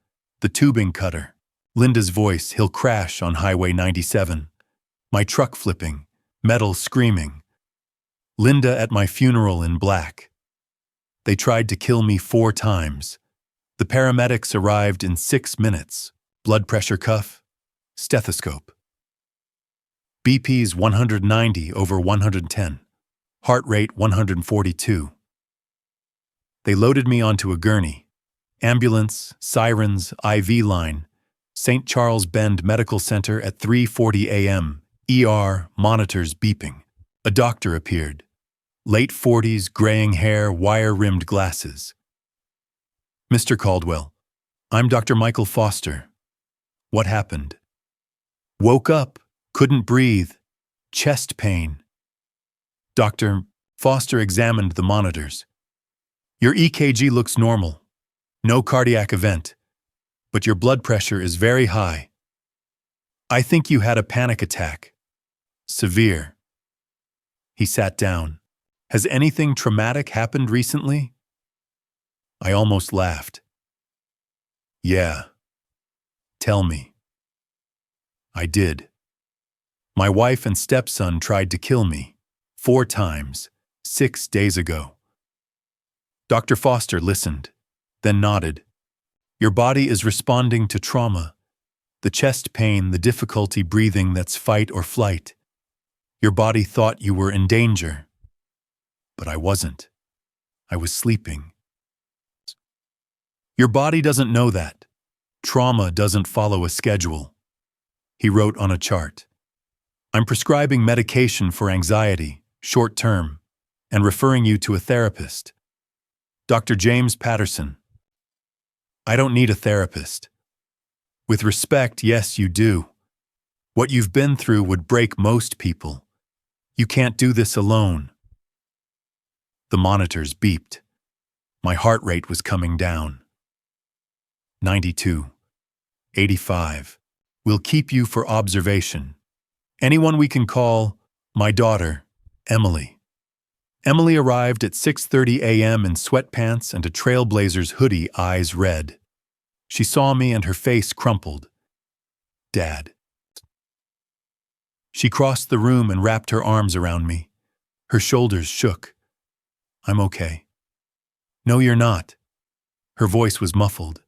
the tubing cutter, Linda's voice, "He'll crash on Highway 97. My truck flipping, metal screaming. Linda at my funeral in black. They tried to kill me 4 times. The paramedics arrived in 6 minutes. Blood pressure cuff, stethoscope. BP's 190/110. Heart rate 142. They loaded me onto a gurney. Ambulance, sirens, IV line. St. Charles Bend Medical Center at 3:40 a.m. ER, monitors beeping. A doctor appeared. Late 40s, graying hair, wire-rimmed glasses. "Mr. Caldwell, I'm Dr. Michael Foster. What happened?" "Woke up, couldn't breathe, chest pain." Dr. Foster examined the monitors. "Your EKG looks normal. No cardiac event. But your blood pressure is very high. I think you had a panic attack. Severe." He sat down. "Has anything traumatic happened recently?" I almost laughed. "Yeah. Tell me." I did. My wife and stepson tried to kill me 4 times, 6 days ago. Dr. Foster listened, then nodded. "Your body is responding to trauma. The chest pain, the difficulty breathing, that's fight or flight. Your body thought you were in danger. But I wasn't. I was sleeping. Your body doesn't know that. Trauma doesn't follow a schedule." He wrote on a chart. "I'm prescribing medication for anxiety, short term, and referring you to a therapist. Dr. James Patterson." "I don't need a therapist." "With respect, yes, you do. What you've been through would break most people. You can't do this alone." The monitors beeped. My heart rate was coming down. 92. 85. "We'll keep you for observation. Anyone we can call?" "My daughter, Emily." Emily arrived at 6:30 a.m. in sweatpants and a Trailblazers hoodie, eyes red. She saw me and her face crumpled. "Dad." She crossed the room and wrapped her arms around me. Her shoulders shook. "I'm okay." "No, you're not." Her voice was muffled.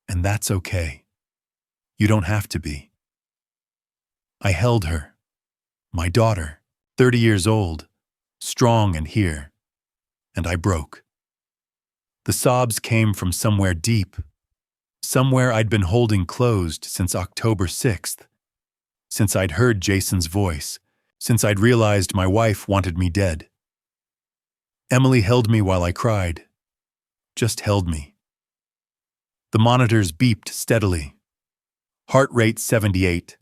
"And that's okay. You don't have to be." I held her. My daughter, 30 years old, strong and here. And I broke. The sobs came from somewhere deep, somewhere I'd been holding closed since October 6th, since I'd heard Jason's voice, since I'd realized my wife wanted me dead. Emily held me while I cried, just held me. The monitors beeped steadily. Heart rate 78.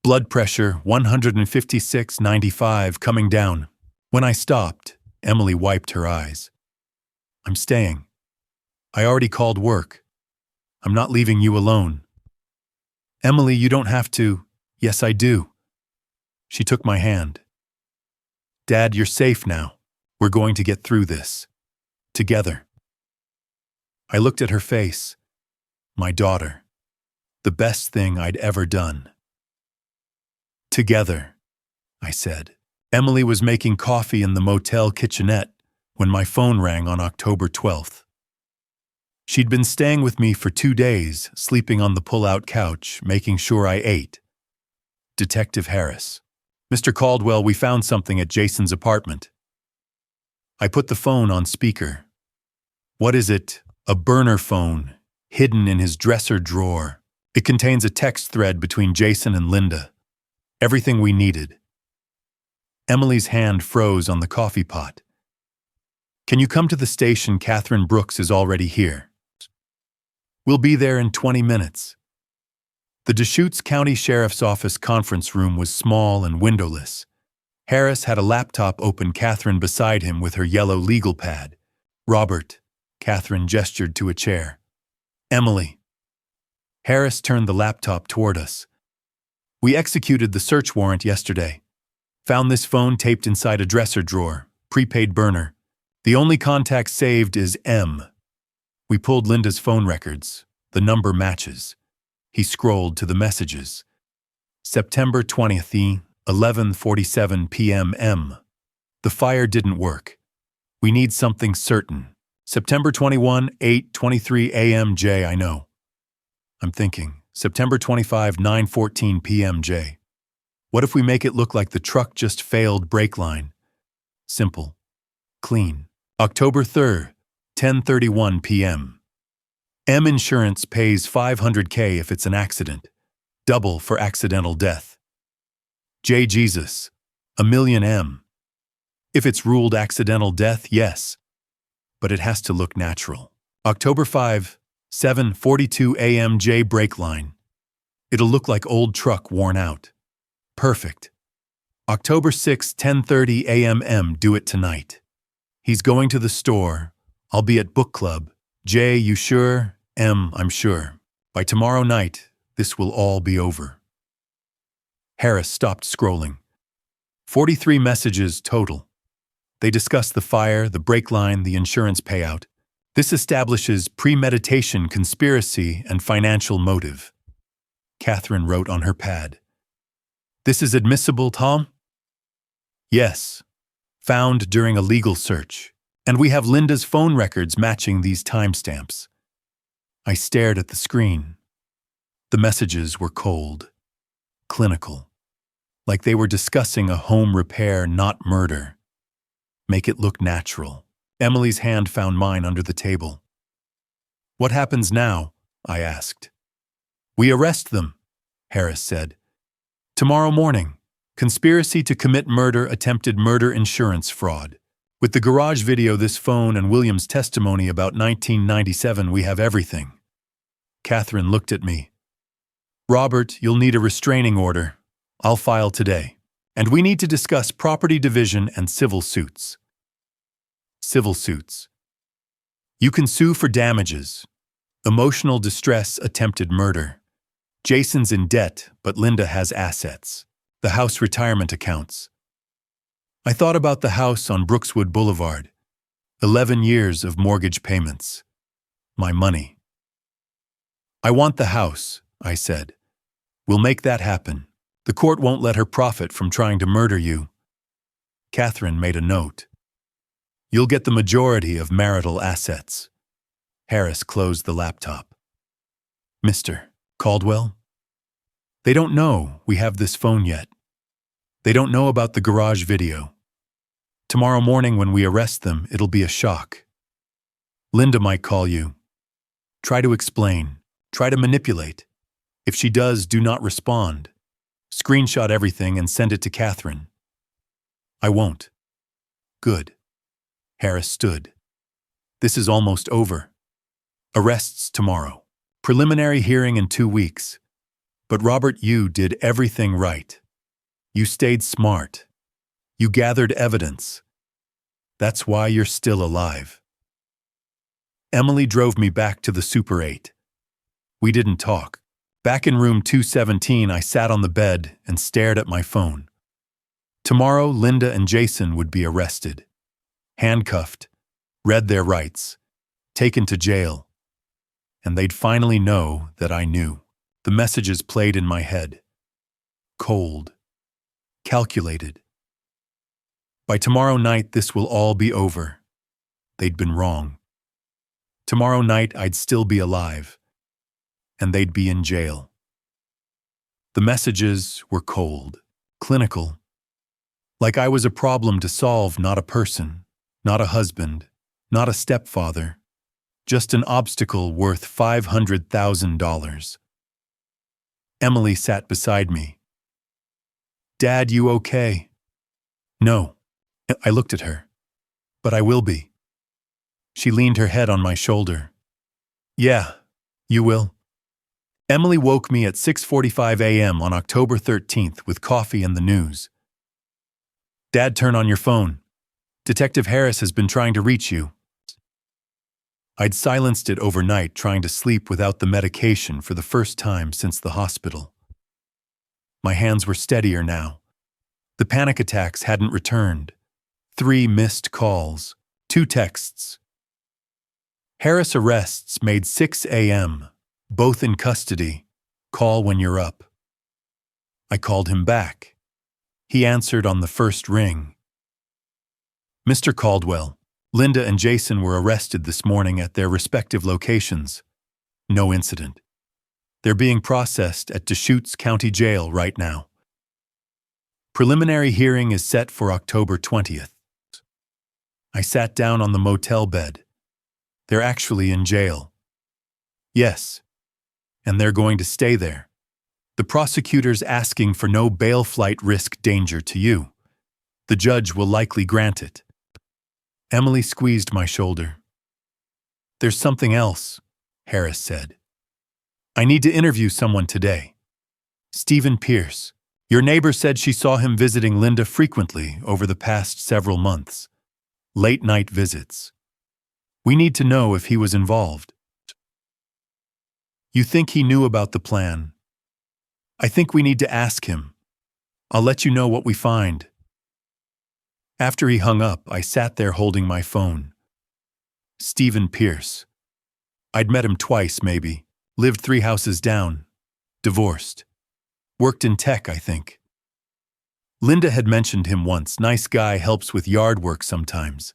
Blood pressure 156/95 coming down. When I stopped, Emily wiped her eyes. I'm staying. I already called work. I'm not leaving you alone. Emily, you don't have to. Yes, I do. She took my hand. Dad, you're safe now. We're going to get through this. Together. I looked at her face. My daughter. The best thing I'd ever done. Together, I said. Emily was making coffee in the motel kitchenette when my phone rang on October 12th. She'd been staying with me for 2 days, sleeping on the pull-out couch, making sure I ate. Detective Harris. Mr. Caldwell, we found something at Jason's apartment. I put the phone on speaker. What is it? A burner phone, hidden in his dresser drawer. It contains a text thread between Jason and Linda. Everything we needed. Emily's hand froze on the coffee pot. Can you come to the station? Catherine Brooks is already here. We'll be there in 20 minutes. The Deschutes County Sheriff's Office conference room was small and windowless. Harris had a laptop open, Catherine beside him with her yellow legal pad. Robert, Catherine gestured to a chair. Emily. Harris turned the laptop toward us. We executed the search warrant yesterday. Found this phone taped inside a dresser drawer, prepaid burner. The only contact saved is M. We pulled Linda's phone records. The number matches. He scrolled to the messages. September 20th, 11:47 p.m. M. The fire didn't work. We need something certain. September 21, 8:23 a.m. J. I know. I'm thinking. September 25, 9:14 p.m. J. What if we make it look like the truck just failed brake line? Simple. Clean. October 3rd, 10:31 p.m. M Insurance pays $500K if it's an accident. Double for accidental death. J Jesus. $1 million M. If it's ruled accidental death, yes. But it has to look natural. October 5, 7:42 a.m. J brake line. It'll look like old truck worn out. Perfect. October 6, 10:30 a.m. M. Do it tonight. He's going to the store. I'll be at book club. J, you sure? M, I'm sure. By tomorrow night, this will all be over. Harris stopped scrolling. 43 messages total. They discuss the fire, the brake line, the insurance payout. This establishes premeditation, conspiracy, and financial motive. Catherine wrote on her pad. This is admissible, Tom? Yes. Found during a legal search. And we have Linda's phone records matching these timestamps. I stared at the screen. The messages were cold, clinical, like they were discussing a home repair, not murder. Make it look natural. Emily's hand found mine under the table. What happens now? I asked. We arrest them, Harris said. Tomorrow morning, conspiracy to commit murder, attempted murder, insurance fraud. With the garage video, this phone, and William's testimony about 1997, we have everything. Catherine looked at me. Robert, you'll need a restraining order. I'll file today. And we need to discuss property division and civil suits. Civil suits. You can sue for damages. Emotional distress, attempted murder. Jason's in debt, but Linda has assets. The house retirement accounts. I thought about the house on Brookswood Boulevard. 11 years of mortgage payments. My money. I want the house, I said. We'll make that happen. The court won't let her profit from trying to murder you. Catherine made a note. You'll get the majority of marital assets. Harris closed the laptop. Mr. Caldwell? They don't know we have this phone yet. They don't know about the garage video. Tomorrow morning when we arrest them, it'll be a shock. Linda might call you. Try to explain. Try to manipulate. If she does, do not respond. Screenshot everything and send it to Catherine. I won't. Good. Harris stood. This is almost over. Arrests tomorrow. Preliminary hearing in 2 weeks. But Robert, you did everything right. You stayed smart. You gathered evidence. That's why you're still alive. Emily drove me back to the Super 8. We didn't talk. Back in room 217, I sat on the bed and stared at my phone. Tomorrow, Linda and Jason would be arrested, handcuffed, read their rights, taken to jail, and they'd finally know that I knew. The messages played in my head. Cold. Calculated. By tomorrow night, this will all be over. They'd been wrong. Tomorrow night, I'd still be alive, and they'd be in jail. The messages were cold, clinical, like I was a problem to solve, not a person, not a husband, not a stepfather, just an obstacle worth $500,000. Emily sat beside me. Dad, you okay? No. I looked at her. But I will be. She leaned her head on my shoulder. Yeah, you will. Emily woke me at 6:45 a.m. on October 13th with coffee and the news. Dad, turn on your phone. Detective Harris has been trying to reach you. I'd silenced it overnight, trying to sleep without the medication for the first time since the hospital. My hands were steadier now. The panic attacks hadn't returned. 3 missed calls, 2 texts. Harris arrests made 6 a.m., both in custody. Call when you're up. I called him back. He answered on the first ring. Mr. Caldwell, Linda and Jason were arrested this morning at their respective locations. No incident. They're being processed at Deschutes County Jail right now. Preliminary hearing is set for October 20th. I sat down on the motel bed. They're actually in jail. Yes, and they're going to stay there. The prosecutor's asking for no bail flight risk danger to you. The judge will likely grant it. Emily squeezed my shoulder. There's something else, Harris said. I need to interview someone today. Stephen Pierce. Your neighbor said she saw him visiting Linda frequently over the past several months. Late-night visits. We need to know if he was involved. You think he knew about the plan? I think we need to ask him. I'll let you know what we find. After he hung up, I sat there holding my phone. Stephen Pierce. I'd met him twice, maybe. Lived 3 houses down. Divorced. Worked in tech, I think. Linda had mentioned him once. Nice guy, helps with yard work sometimes.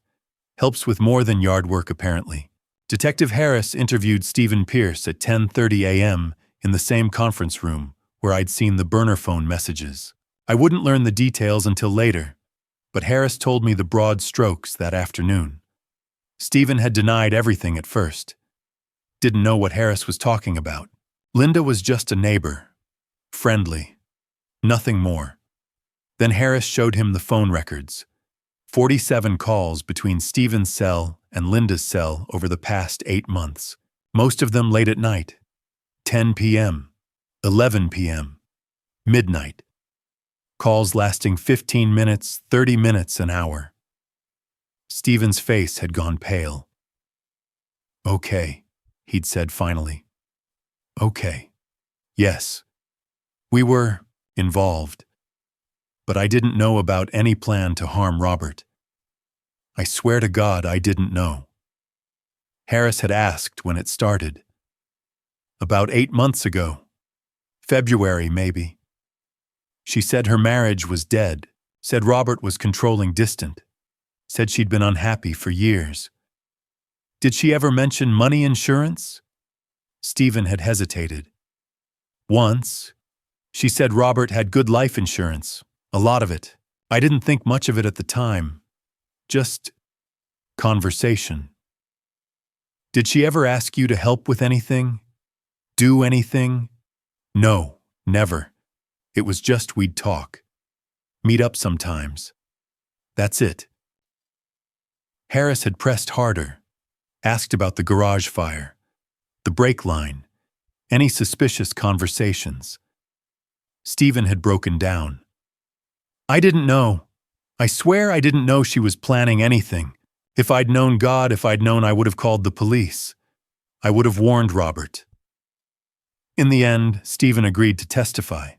Helps with more than yard work, apparently. Detective Harris interviewed Stephen Pierce at 10:30 a.m. in the same conference room where I'd seen the burner phone messages. I wouldn't learn the details until later, but Harris told me the broad strokes that afternoon. Stephen had denied everything at first. Didn't know what Harris was talking about. Linda was just a neighbor. Friendly. Nothing more. Then Harris showed him the phone records. 47 calls between Stephen's cell and Linda's cell over the past 8 months. Most of them late at night. 10 p.m., 11 p.m., midnight. Calls lasting 15 minutes, 30 minutes, an hour. Stephen's face had gone pale. Okay, he'd said finally. Okay. Yes. We were involved. But I didn't know about any plan to harm Robert. I swear to God I didn't know. Harris had asked when it started. About 8 months ago. February, maybe. She said her marriage was dead, said Robert was controlling, distant, said she'd been unhappy for years. Did she ever mention money insurance? Stephen had hesitated. Once, she said Robert had good life insurance, a lot of it. I didn't think much of it at the time. Just conversation. Did she ever ask you to help with anything? Do anything? No, never. It was just we'd talk. Meet up sometimes. That's it. Harris had pressed harder, asked about the garage fire, the brake line, any suspicious conversations. Stephen had broken down. I didn't know. I swear I didn't know she was planning anything. If I'd known God, if I'd known, I would have called the police. I would have warned Robert. In the end, Stephen agreed to testify.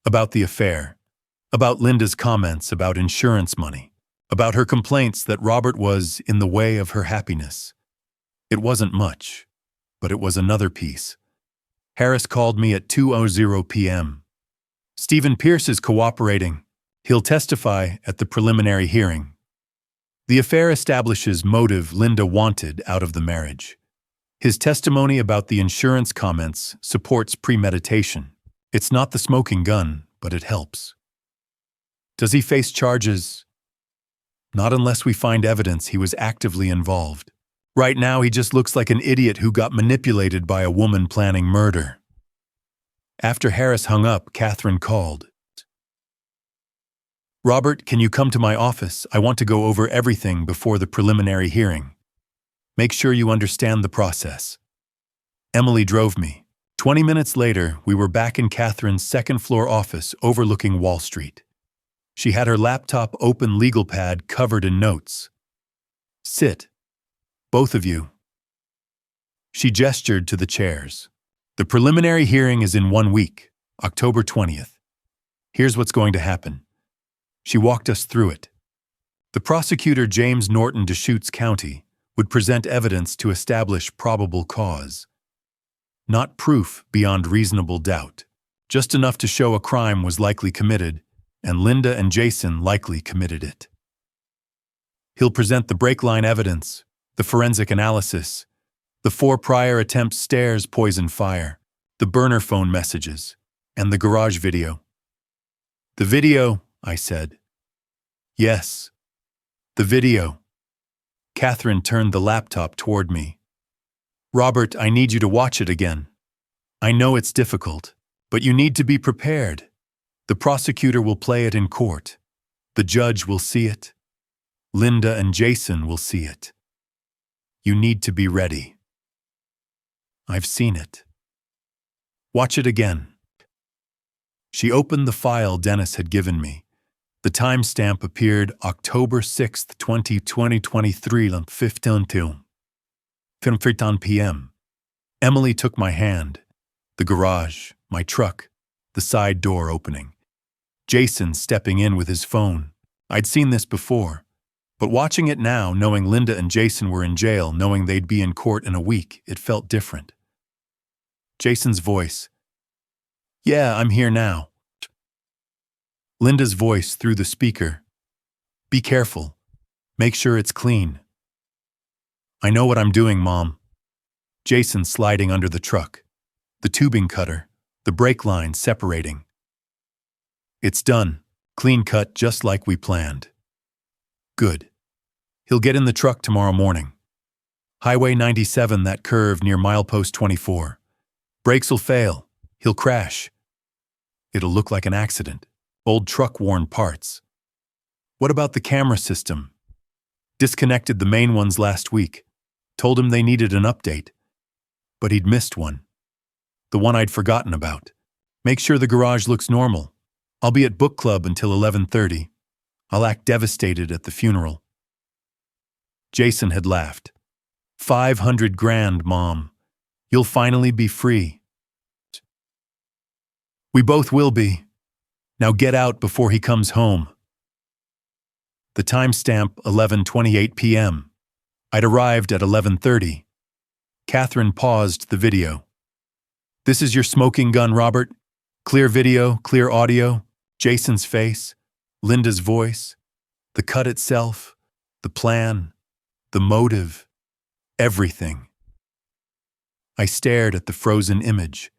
About the affair. About Linda's comments about insurance money. About her complaints that Robert was in the way of her happiness. It wasn't much, but it was another piece. Harris called me at 2:00 p.m. Stephen Pierce is cooperating. He'll testify at the preliminary hearing. The affair establishes motive Linda wanted out of the marriage. His testimony about the insurance comments supports premeditation. It's not the smoking gun, but it helps. Does he face charges? Not unless we find evidence he was actively involved. Right now, he just looks like an idiot who got manipulated by a woman planning murder. After Harris hung up, Catherine called. Robert, can you come to my office? I want to go over everything before the preliminary hearing. Make sure you understand the process. Emily drove me. 20 minutes later, we were back in Catherine's second-floor office overlooking Wall Street. She had her laptop open, legal pad covered in notes. Sit. Both of you. She gestured to the chairs. The preliminary hearing is in 1 week, October 20th. Here's what's going to happen. She walked us through it. The prosecutor, James Norton, Deschutes County, would present evidence to establish probable cause. Not proof beyond reasonable doubt, just enough to show a crime was likely committed, and Linda and Jason likely committed it. He'll present the brake line evidence, the forensic analysis, the 4 prior attempts stairs poison fire, the burner phone messages, and the garage video. The video, I said. Yes, the video. Catherine turned the laptop toward me. Robert, I need you to watch it again. I know it's difficult, but you need to be prepared. The prosecutor will play it in court. The judge will see it. Linda and Jason will see it. You need to be ready. I've seen it. Watch it again. She opened the file Dennis had given me. The timestamp appeared October 6, 2023, 15:15 p.m. Emily took my hand. The garage, my truck, the side door opening. Jason stepping in with his phone. I'd seen this before, but watching it now, knowing Linda and Jason were in jail, knowing they'd be in court in a week, it felt different. Jason's voice. Yeah, I'm here now. Linda's voice through the speaker. Be careful. Make sure it's clean. I know what I'm doing, Mom. Jason sliding under the truck. The tubing cutter. The brake line separating. It's done. Clean cut just like we planned. Good. He'll get in the truck tomorrow morning. Highway 97, that curve near milepost 24. Brakes'll fail. He'll crash. It'll look like an accident. Old truck-worn parts. What about the camera system? Disconnected the main ones last week. Told him they needed an update. But he'd missed one. The one I'd forgotten about. Make sure the garage looks normal. I'll be at book club until 11:30. I'll act devastated at the funeral. Jason had laughed. 500 grand, Mom. You'll finally be free. We both will be. Now get out before he comes home. The timestamp 11:28 p.m. I'd arrived at 11:30. Catherine paused the video. This is your smoking gun, Robert. Clear video, clear audio, Jason's face, Linda's voice, the cut itself, the plan, the motive, everything. I stared at the frozen image.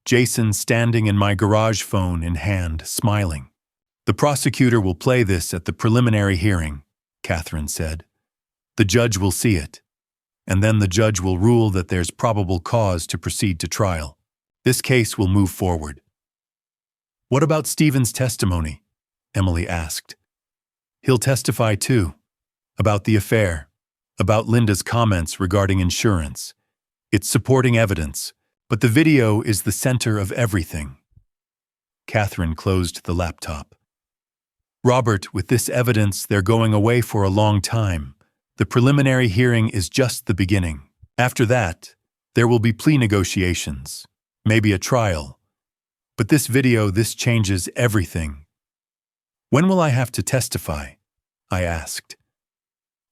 Jason standing in my garage, phone in hand, smiling. The prosecutor will play this at the preliminary hearing, Catherine said. The judge will see it. and then the judge will rule that there's probable cause to proceed to trial. This case will move forward. What about Stephen's testimony? Emily asked. He'll testify too, about the affair, about Linda's comments regarding insurance. It's supporting evidence, but the video is the center of everything. Catherine closed the laptop. Robert, with this evidence, they're going away for a long time. The preliminary hearing is just the beginning. After that, there will be plea negotiations, maybe a trial. But this video, this changes everything. When will I have to testify? I asked.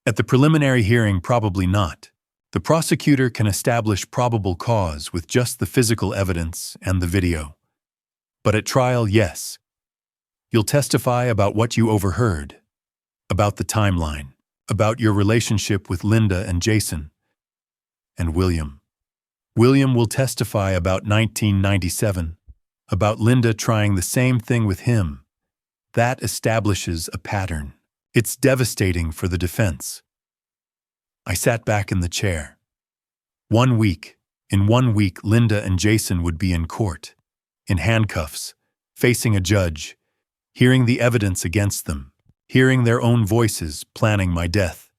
At the preliminary hearing, probably not. The prosecutor can establish probable cause with just the physical evidence and the video. But at trial, yes. You'll testify about what you overheard, about the timeline, about your relationship with Linda and Jason, and William. William will testify about 1997, about Linda trying the same thing with him. That establishes a pattern. It's devastating for the defense. I sat back in the chair. In 1 week, Linda and Jason would be in court, in handcuffs, facing a judge, hearing the evidence against them, hearing their own voices planning my death.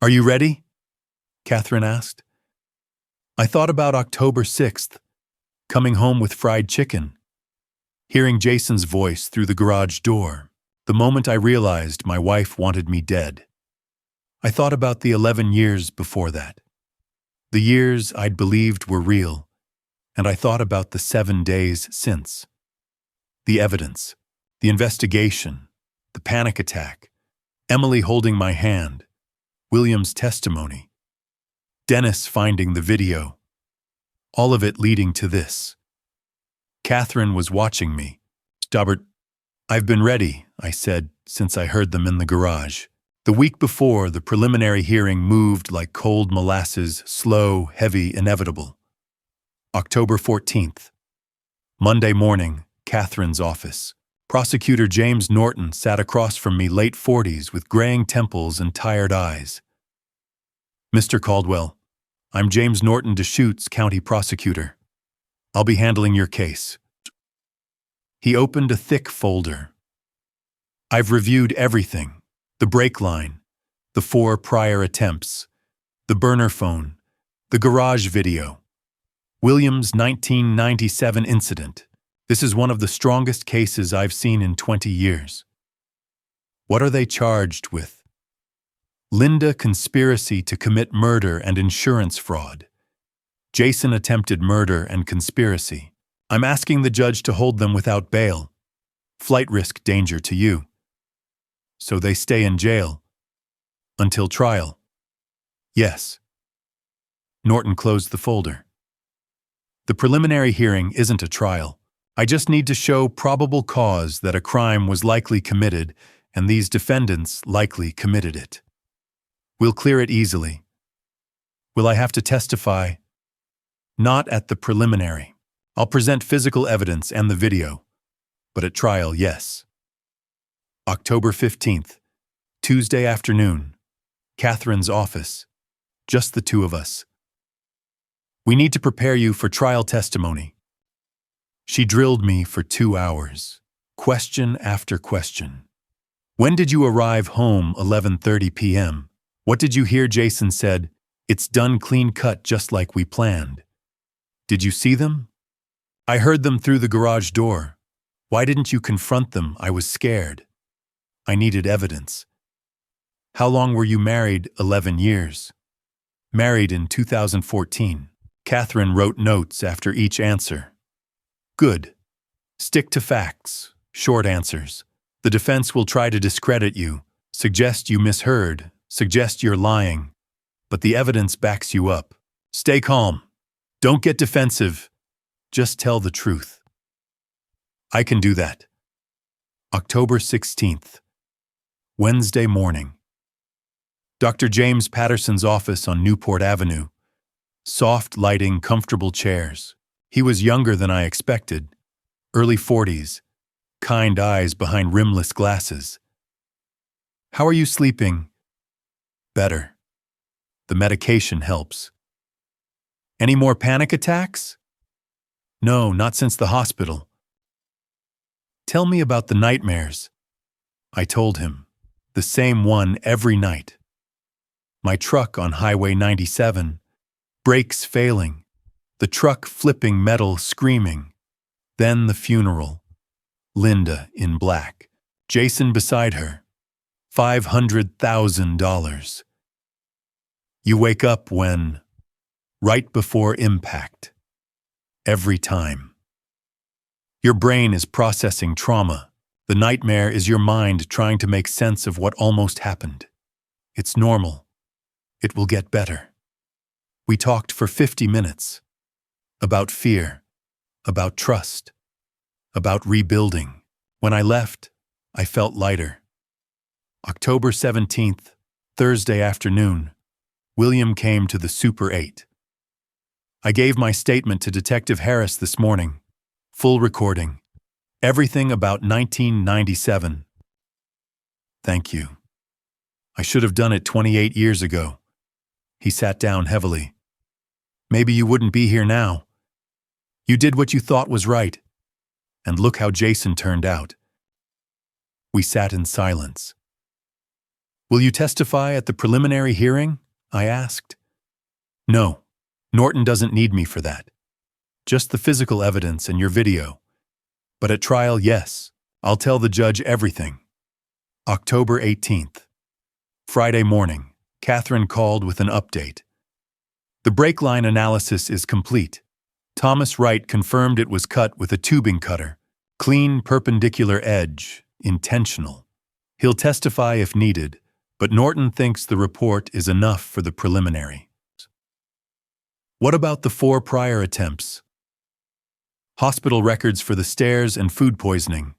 Are you ready? Catherine asked. I thought about October 6th, coming home with fried chicken, hearing Jason's voice through the garage door, the moment I realized my wife wanted me dead. I thought about the 11 years before that, the years I'd believed were real, and I thought about the 7 days since. The evidence, the investigation, the panic attack, Emily holding my hand, William's testimony, Dennis finding the video, all of it leading to this. Catherine was watching me. Robert, I've been ready, I said, since I heard them in the garage. The week before, the preliminary hearing moved like cold molasses, slow, heavy, inevitable. October 14th. Monday morning, Catherine's office. Prosecutor James Norton sat across from me, late 40s, with graying temples and tired eyes. Mr. Caldwell, I'm James Norton, Deschutes County Prosecutor. I'll be handling your case. He opened a thick folder. I've reviewed everything. The brake line, the 4 prior attempts, the burner phone, the garage video, William's 1997 incident. This is one of the strongest cases I've seen in 20 years. What are they charged with? Linda, conspiracy to commit murder and insurance fraud. Jason, attempted murder and conspiracy. I'm asking the judge to hold them without bail. Flight risk, danger to you. So they stay in jail. Until trial. Yes. Norton closed the folder. The preliminary hearing isn't a trial. I just need to show probable cause that a crime was likely committed, and these defendants likely committed it. We'll clear it easily. Will I have to testify? Not at the preliminary. I'll present physical evidence and the video. But at trial, yes. October 15th, Tuesday afternoon, Catherine's office, just the two of us. We need to prepare you for trial testimony. She drilled me for 2 hours, question after question. When did you arrive home? 11:30 p.m. What did you hear? Jason said, it's done, clean cut, just like we planned. Did you see them? I heard them through the garage door. Why didn't you confront them? I was scared. I needed evidence. How long were you married? 11 years. Married in 2014. Catherine wrote notes after each answer. Good. Stick to facts, short answers. The defense will try to discredit you, suggest you misheard, suggest you're lying. But the evidence backs you up. Stay calm. Don't get defensive. Just tell the truth. I can do that. October 16th. Wednesday morning. Dr. James Patterson's office on Newport Avenue. Soft lighting, comfortable chairs. He was younger than I expected. Early 40s. Kind eyes behind rimless glasses. How are you sleeping? Better. The medication helps. Any more panic attacks? No, not since the hospital. Tell me about the nightmares. I told him. The same one every night. My truck on Highway 97, brakes failing, the truck flipping metal screaming. Then the funeral. Linda in black, Jason beside her. $500,000. You wake up when? Right before impact. Every time. Your brain is processing trauma. The nightmare is your mind trying to make sense of what almost happened. It's normal. It will get better. We talked for 50 minutes. About fear. About trust. About rebuilding. When I left, I felt lighter. October 17th, Thursday afternoon, William came to the Super 8. I gave my statement to Detective Harris this morning. Full recording. Everything about 1997. Thank you. I should have done it 28 years ago. He sat down heavily. Maybe you wouldn't be here now. You did what you thought was right. And look how Jason turned out. We sat in silence. Will you testify at the preliminary hearing? I asked. No, Norton doesn't need me for that. Just the physical evidence and your video. But at trial, yes, I'll tell the judge everything. October 18th. Friday morning, Catherine called with an update. The brake line analysis is complete. Thomas Wright confirmed it was cut with a tubing cutter. Clean perpendicular edge, intentional. He'll testify if needed, but Norton thinks the report is enough for the preliminary. What about the 4 prior attempts? Hospital records for the stairs and food poisoning.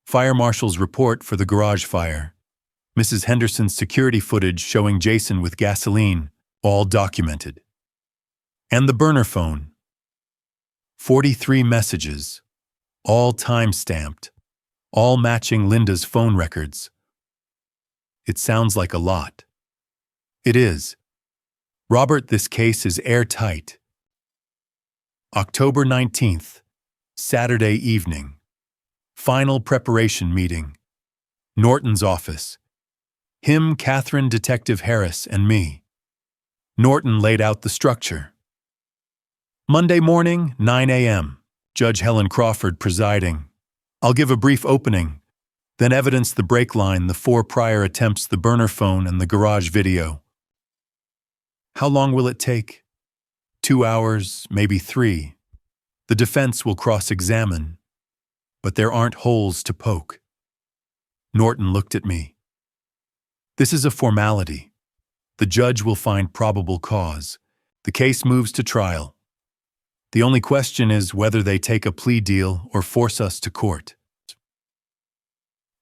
Fire marshal's report for the garage fire. Mrs. Henderson's security footage showing Jason with gasoline, all documented. And the burner phone. 43 messages, all time-stamped, all matching Linda's phone records. It sounds like a lot. It is. Robert, this case is airtight. October 19th, Saturday evening. Final preparation meeting. Norton's office. Him, Catherine, Detective Harris, and me. Norton laid out the structure. Monday morning, 9 a.m., Judge Helen Crawford presiding. I'll give a brief opening, then evidence the brake line, the 4 prior attempts, the burner phone, and the garage video. How long will it take? 2 hours, maybe 3. The defense will cross-examine, but there aren't holes to poke. Norton looked at me. This is a formality. The judge will find probable cause. The case moves to trial. The only question is whether they take a plea deal or force us to court.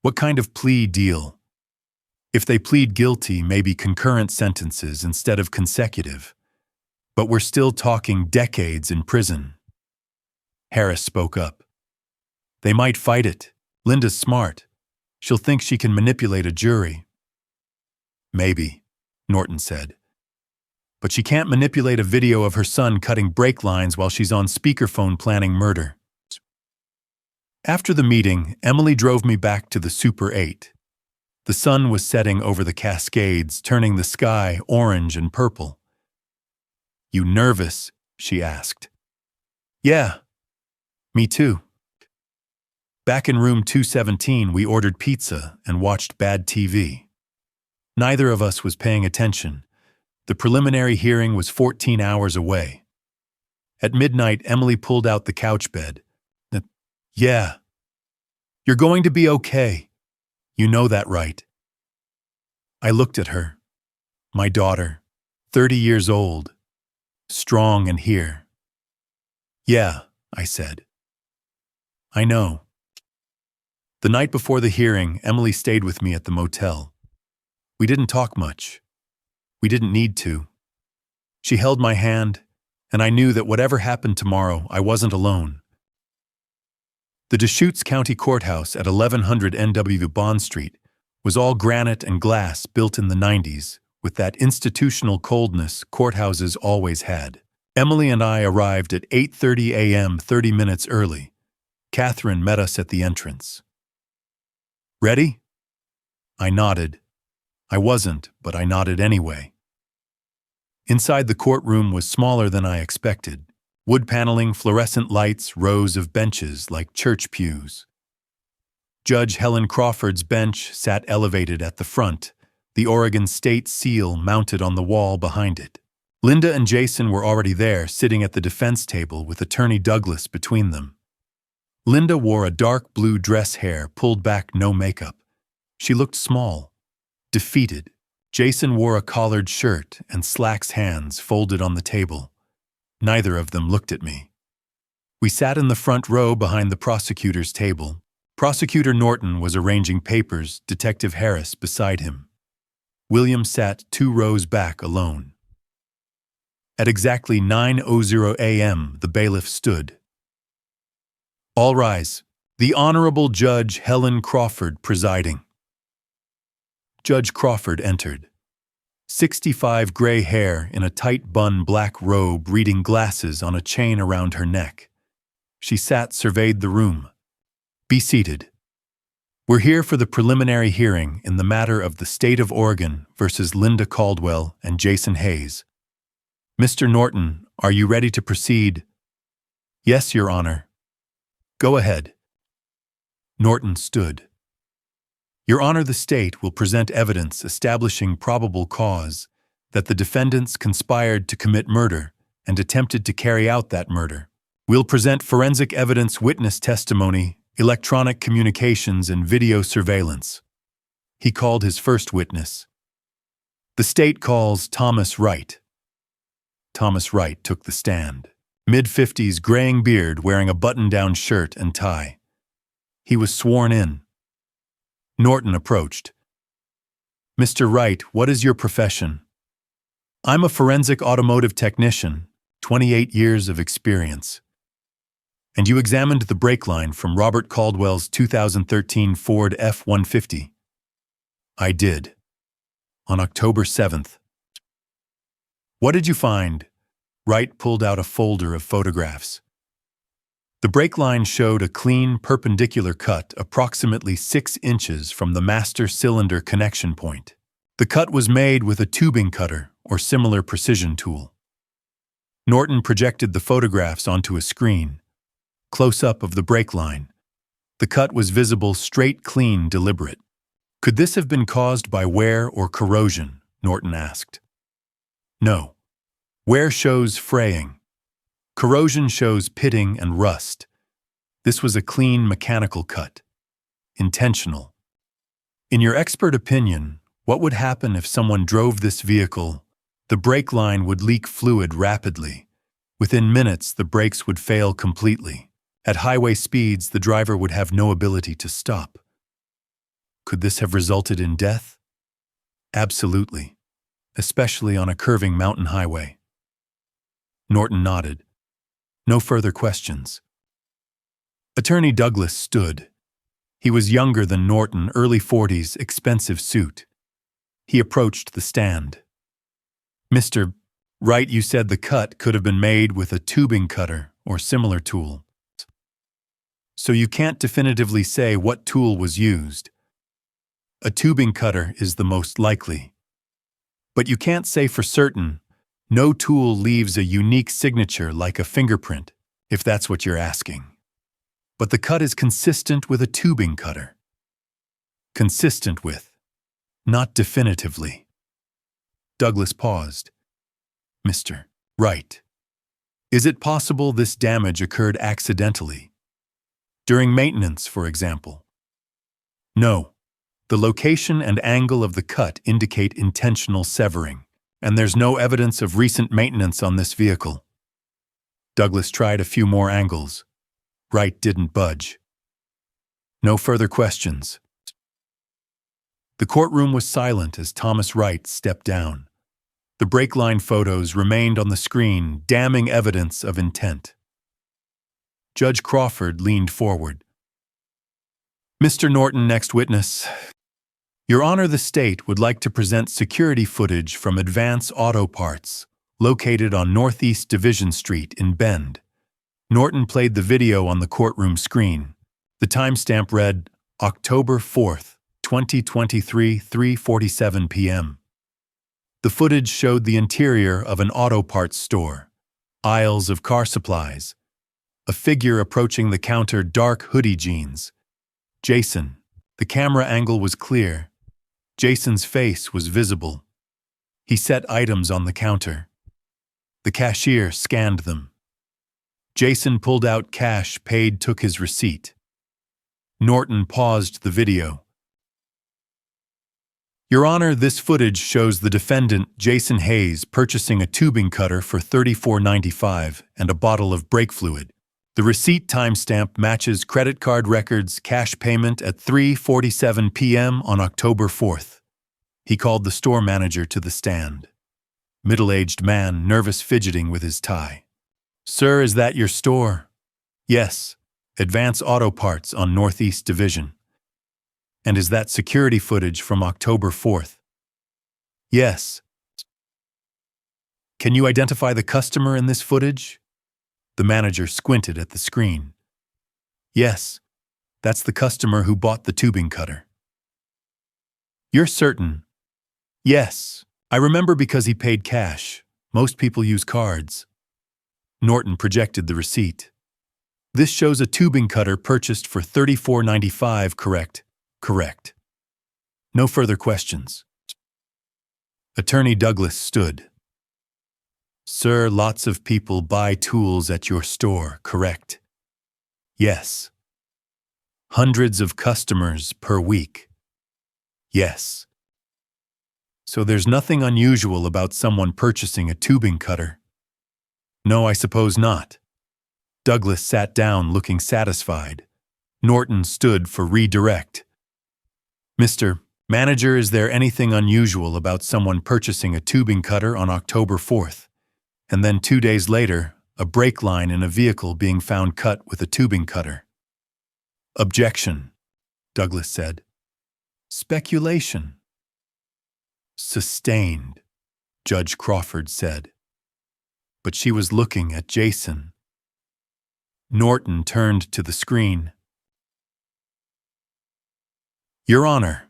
What kind of plea deal? If they plead guilty, maybe concurrent sentences instead of consecutive. But we're still talking decades in prison. Harris spoke up. They might fight it. Linda's smart. She'll think she can manipulate a jury. Maybe, Norton said. But she can't manipulate a video of her son cutting brake lines while she's on speakerphone planning murder. After the meeting, Emily drove me back to the Super 8. The sun was setting over the Cascades, turning the sky orange and purple. You nervous? She asked. Yeah, me too. Back in room 217, we ordered pizza and watched bad TV. Neither of us was paying attention. The preliminary hearing was 14 hours away. At midnight, Emily pulled out the couch bed. Yeah. You're going to be okay. You know that, right? I looked at her. My daughter, 30 years old, strong and here. Yeah, I said. I know. The night before the hearing, Emily stayed with me at the motel. We didn't talk much. We didn't need to. She held my hand, and I knew that whatever happened tomorrow, I wasn't alone. The Deschutes County Courthouse at 1100 NW Bond Street was all granite and glass built in the 90s with that institutional coldness courthouses always had. Emily and I arrived at 8:30 a.m., 30 minutes early. Catherine met us at the entrance. "Ready?" I nodded. I wasn't, but I nodded anyway. Inside the courtroom was smaller than I expected. Wood paneling, fluorescent lights, rows of benches like church pews. Judge Helen Crawford's bench sat elevated at the front, the Oregon State seal mounted on the wall behind it. Linda and Jason were already there, sitting at the defense table with Attorney Douglas between them. Linda wore a dark blue dress, hair pulled back, no makeup. She looked small, defeated. Jason wore a collared shirt and slacks, hands folded on the table. Neither of them looked at me. We sat in the front row behind the prosecutor's table. Prosecutor Norton was arranging papers, Detective Harris beside him. William sat 2 rows back alone. At exactly 9:00 a.m., the bailiff stood. "All rise. The Honorable Judge Helen Crawford presiding." Judge Crawford entered. 65, gray hair in a tight bun, black robe, reading glasses on a chain around her neck. She sat, surveyed the room. "Be seated. We're here for the preliminary hearing in the matter of the State of Oregon versus Linda Caldwell and Jason Hayes. Mr. Norton, are you ready to proceed?" "Yes, Your Honor." "Go ahead." Norton stood. "Your Honor, the state will present evidence establishing probable cause that the defendants conspired to commit murder and attempted to carry out that murder. We'll present forensic evidence, witness testimony, electronic communications, and video surveillance." He called his first witness. "The state calls Thomas Wright." Thomas Wright took the stand. Mid-50s, graying beard, wearing a button-down shirt and tie. He was sworn in. Norton approached. "Mr. Wright, what is your profession?" "I'm a forensic automotive technician, 28 years of experience." "And you examined the brake line from Robert Caldwell's 2013 Ford F-150? "I did. On October 7th. "What did you find?" Wright pulled out a folder of photographs. The brake line showed a clean, perpendicular cut approximately 6 inches from the master cylinder connection point. The cut was made with a tubing cutter or similar precision tool. Norton projected the photographs onto a screen. Close-up of the brake line. The cut was visible, straight, clean, deliberate. "Could this have been caused by wear or corrosion?" Norton asked. "No. Wear shows fraying. Corrosion shows pitting and rust. This was a clean mechanical cut. Intentional. In your expert opinion, what would happen if someone drove this vehicle? The brake line would leak fluid rapidly. Within minutes, the brakes would fail completely. At highway speeds, the driver would have no ability to stop. Could this have resulted in death? Absolutely, especially on a curving mountain highway. Norton nodded. No further questions. Attorney Douglas stood. He was younger than Norton, early 40s, expensive suit. He approached the stand. "Mr. Wright, you said the cut could have been made with a tubing cutter or similar tool. So you can't definitively say what tool was used. A tubing cutter is the most likely. But you can't say for certain. No tool leaves a unique signature like a fingerprint, if that's what you're asking. But the cut is consistent with a tubing cutter." Consistent with, not definitively. Douglas paused. "Mr. Wright, is it possible this damage occurred accidentally? During maintenance, for example?" "No. The location and angle of the cut indicate intentional severing. And there's no evidence of recent maintenance on this vehicle." Douglas tried a few more angles. Wright didn't budge. No further questions. The courtroom was silent as Thomas Wright stepped down. The brake line photos remained on the screen, damning evidence of intent. Judge Crawford leaned forward. "Mr. Norton, next witness." Your Honor, the state would like to present security footage from Advance Auto Parts, located on Northeast Division Street in Bend. Norton played the video on the courtroom screen. The timestamp read, October 4th, 2023, 3:47 p.m. The footage showed the interior of an auto parts store, aisles of car supplies, a figure approaching the counter, dark hoodie jeans. Jason. The camera angle was clear. Jason's face was visible. He set items on the counter. The cashier scanned them. Jason pulled out cash, paid, took his receipt. Norton paused the video. Your Honor, this footage shows the defendant, Jason Hayes, purchasing a tubing cutter for $34.95 and a bottle of brake fluid. The receipt timestamp matches credit card records, cash payment at 3:47 p.m. on October 4th. He called the store manager to the stand. Middle-aged man, nervous, fidgeting with his tie. Sir, is that your store? Yes. Advance Auto Parts on Northeast Division. And is that security footage from October 4th? Yes. Can you identify the customer in this footage? The manager squinted at the screen. Yes, that's the customer who bought the tubing cutter. You're certain? Yes, I remember because he paid cash. Most people use cards. Norton projected the receipt. This shows a tubing cutter purchased for $34.95, correct? Correct. No further questions. Attorney Douglas stood. Sir, lots of people buy tools at your store, correct? Yes. Hundreds of customers per week. Yes. So there's nothing unusual about someone purchasing a tubing cutter? No, I suppose not. Douglas sat down looking satisfied. Norton stood for redirect. Mr. Manager, is there anything unusual about someone purchasing a tubing cutter on October 4th? And then 2 days later, a brake line in a vehicle being found cut with a tubing cutter. Objection, Douglas said. Speculation. Sustained, Judge Crawford said. But she was looking at Jason. Norton turned to the screen. Your Honor,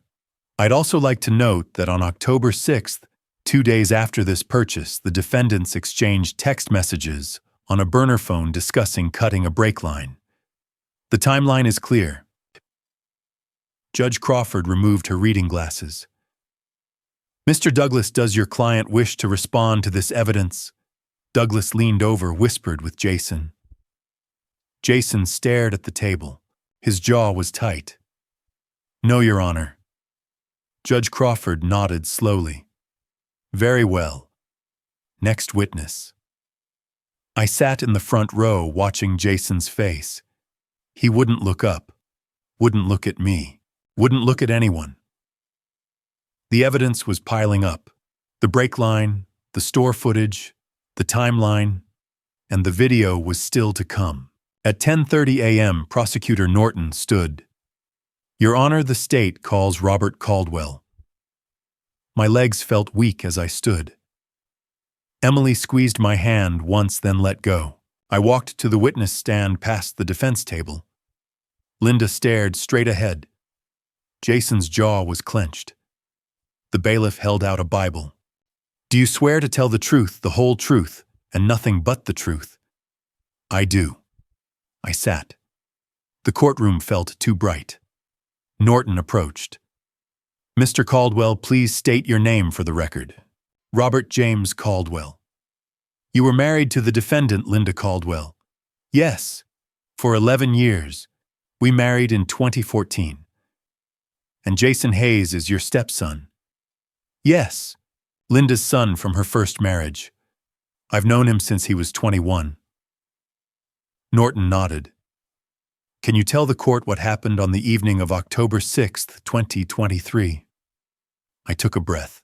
I'd also like to note that on October 6th, 2 days after this purchase, the defendants exchanged text messages on a burner phone discussing cutting a brake line. The timeline is clear. Judge Crawford removed her reading glasses. Mr. Douglas, does your client wish to respond to this evidence? Douglas leaned over, whispered with Jason. Jason stared at the table. His jaw was tight. No, Your Honor. Judge Crawford nodded slowly. Very well. Next witness. I sat in the front row watching Jason's face. He wouldn't look up, wouldn't look at me, wouldn't look at anyone. The evidence was piling up. The brake line, the store footage, the timeline, and the video was still to come. At 10:30 a.m., Prosecutor Norton stood. Your Honor, the state calls Robert Caldwell. My legs felt weak as I stood. Emily squeezed my hand once, then let go. I walked to the witness stand past the defense table. Linda stared straight ahead. Jason's jaw was clenched. The bailiff held out a Bible. Do you swear to tell the truth, the whole truth, and nothing but the truth? I do. I sat. The courtroom felt too bright. Norton approached. Mr. Caldwell, please state your name for the record. Robert James Caldwell. You were married to the defendant, Linda Caldwell. Yes, for 11 years. We married in 2014. And Jason Hayes is your stepson. Yes, Linda's son from her first marriage. I've known him since he was 21. Norton nodded. Can you tell the court what happened on the evening of October 6th, 2023? I took a breath.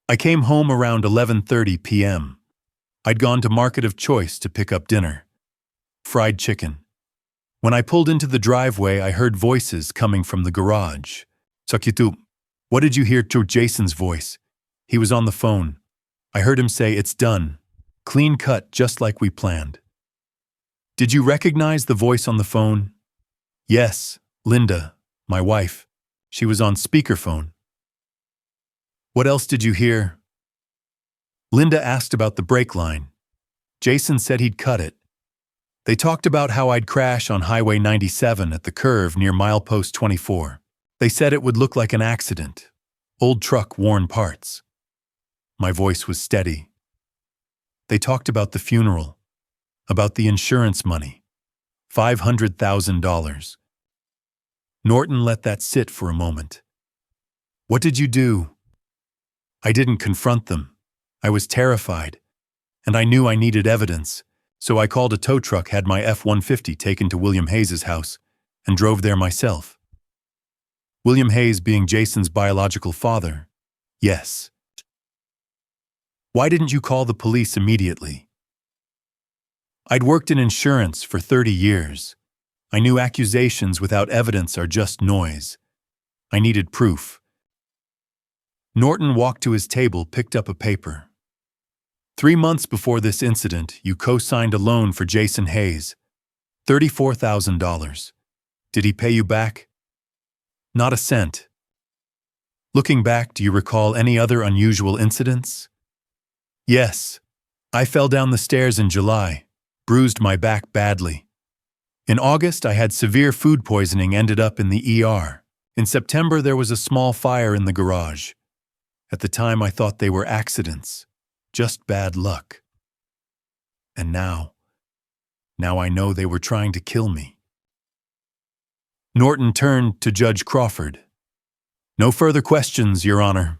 I came home around 11:30 p.m. I'd gone to Market of Choice to pick up dinner. Fried chicken. When I pulled into the driveway, I heard voices coming from the garage. Sakitu. What did you hear to Jason's voice? He was on the phone. I heard him say, "It's done." Clean cut, just like we planned. Did you recognize the voice on the phone? Yes, Linda, my wife. She was on speakerphone. What else did you hear? Linda asked about the brake line. Jason said he'd cut it. They talked about how I'd crash on Highway 97 at the curve near milepost 24. They said it would look like an accident. Old truck, worn parts. My voice was steady. They talked about the funeral, about the insurance money. $500,000. Norton let that sit for a moment. What did you do? I didn't confront them. I was terrified, and I knew I needed evidence, so I called a tow truck, had my F-150 taken to William Hayes' house, and drove there myself. William Hayes being Jason's biological father. Yes. Why didn't you call the police immediately? I'd worked in insurance for 30 years. I knew accusations without evidence are just noise. I needed proof. Norton walked to his table, picked up a paper. 3 months before this incident, you co-signed a loan for Jason Hayes. $34,000. Did he pay you back? Not a cent. Looking back, do you recall any other unusual incidents? Yes. I fell down the stairs in July, bruised my back badly. In August, I had severe food poisoning, ended up in the ER. In September, there was a small fire in the garage. At the time, I thought they were accidents, just bad luck. And now I know they were trying to kill me. Norton turned to Judge Crawford. No further questions, Your Honor.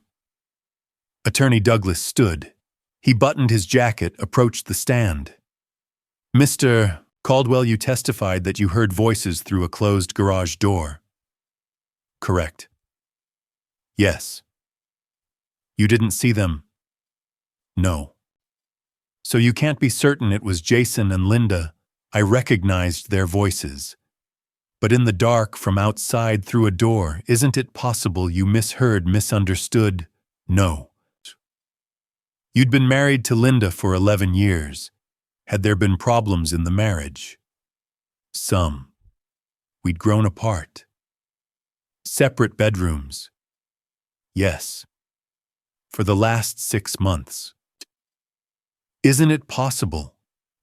Attorney Douglas stood. He buttoned his jacket, approached the stand. Mr. Caldwell, you testified that you heard voices through a closed garage door. Correct. Yes. You didn't see them? No. So you can't be certain it was Jason and Linda. I recognized their voices. But in the dark, from outside through a door, isn't it possible you misheard, misunderstood? No. You'd been married to Linda for 11 years. Had there been problems in the marriage? Some. We'd grown apart. Separate bedrooms? Yes. For the last 6 months. Isn't it possible,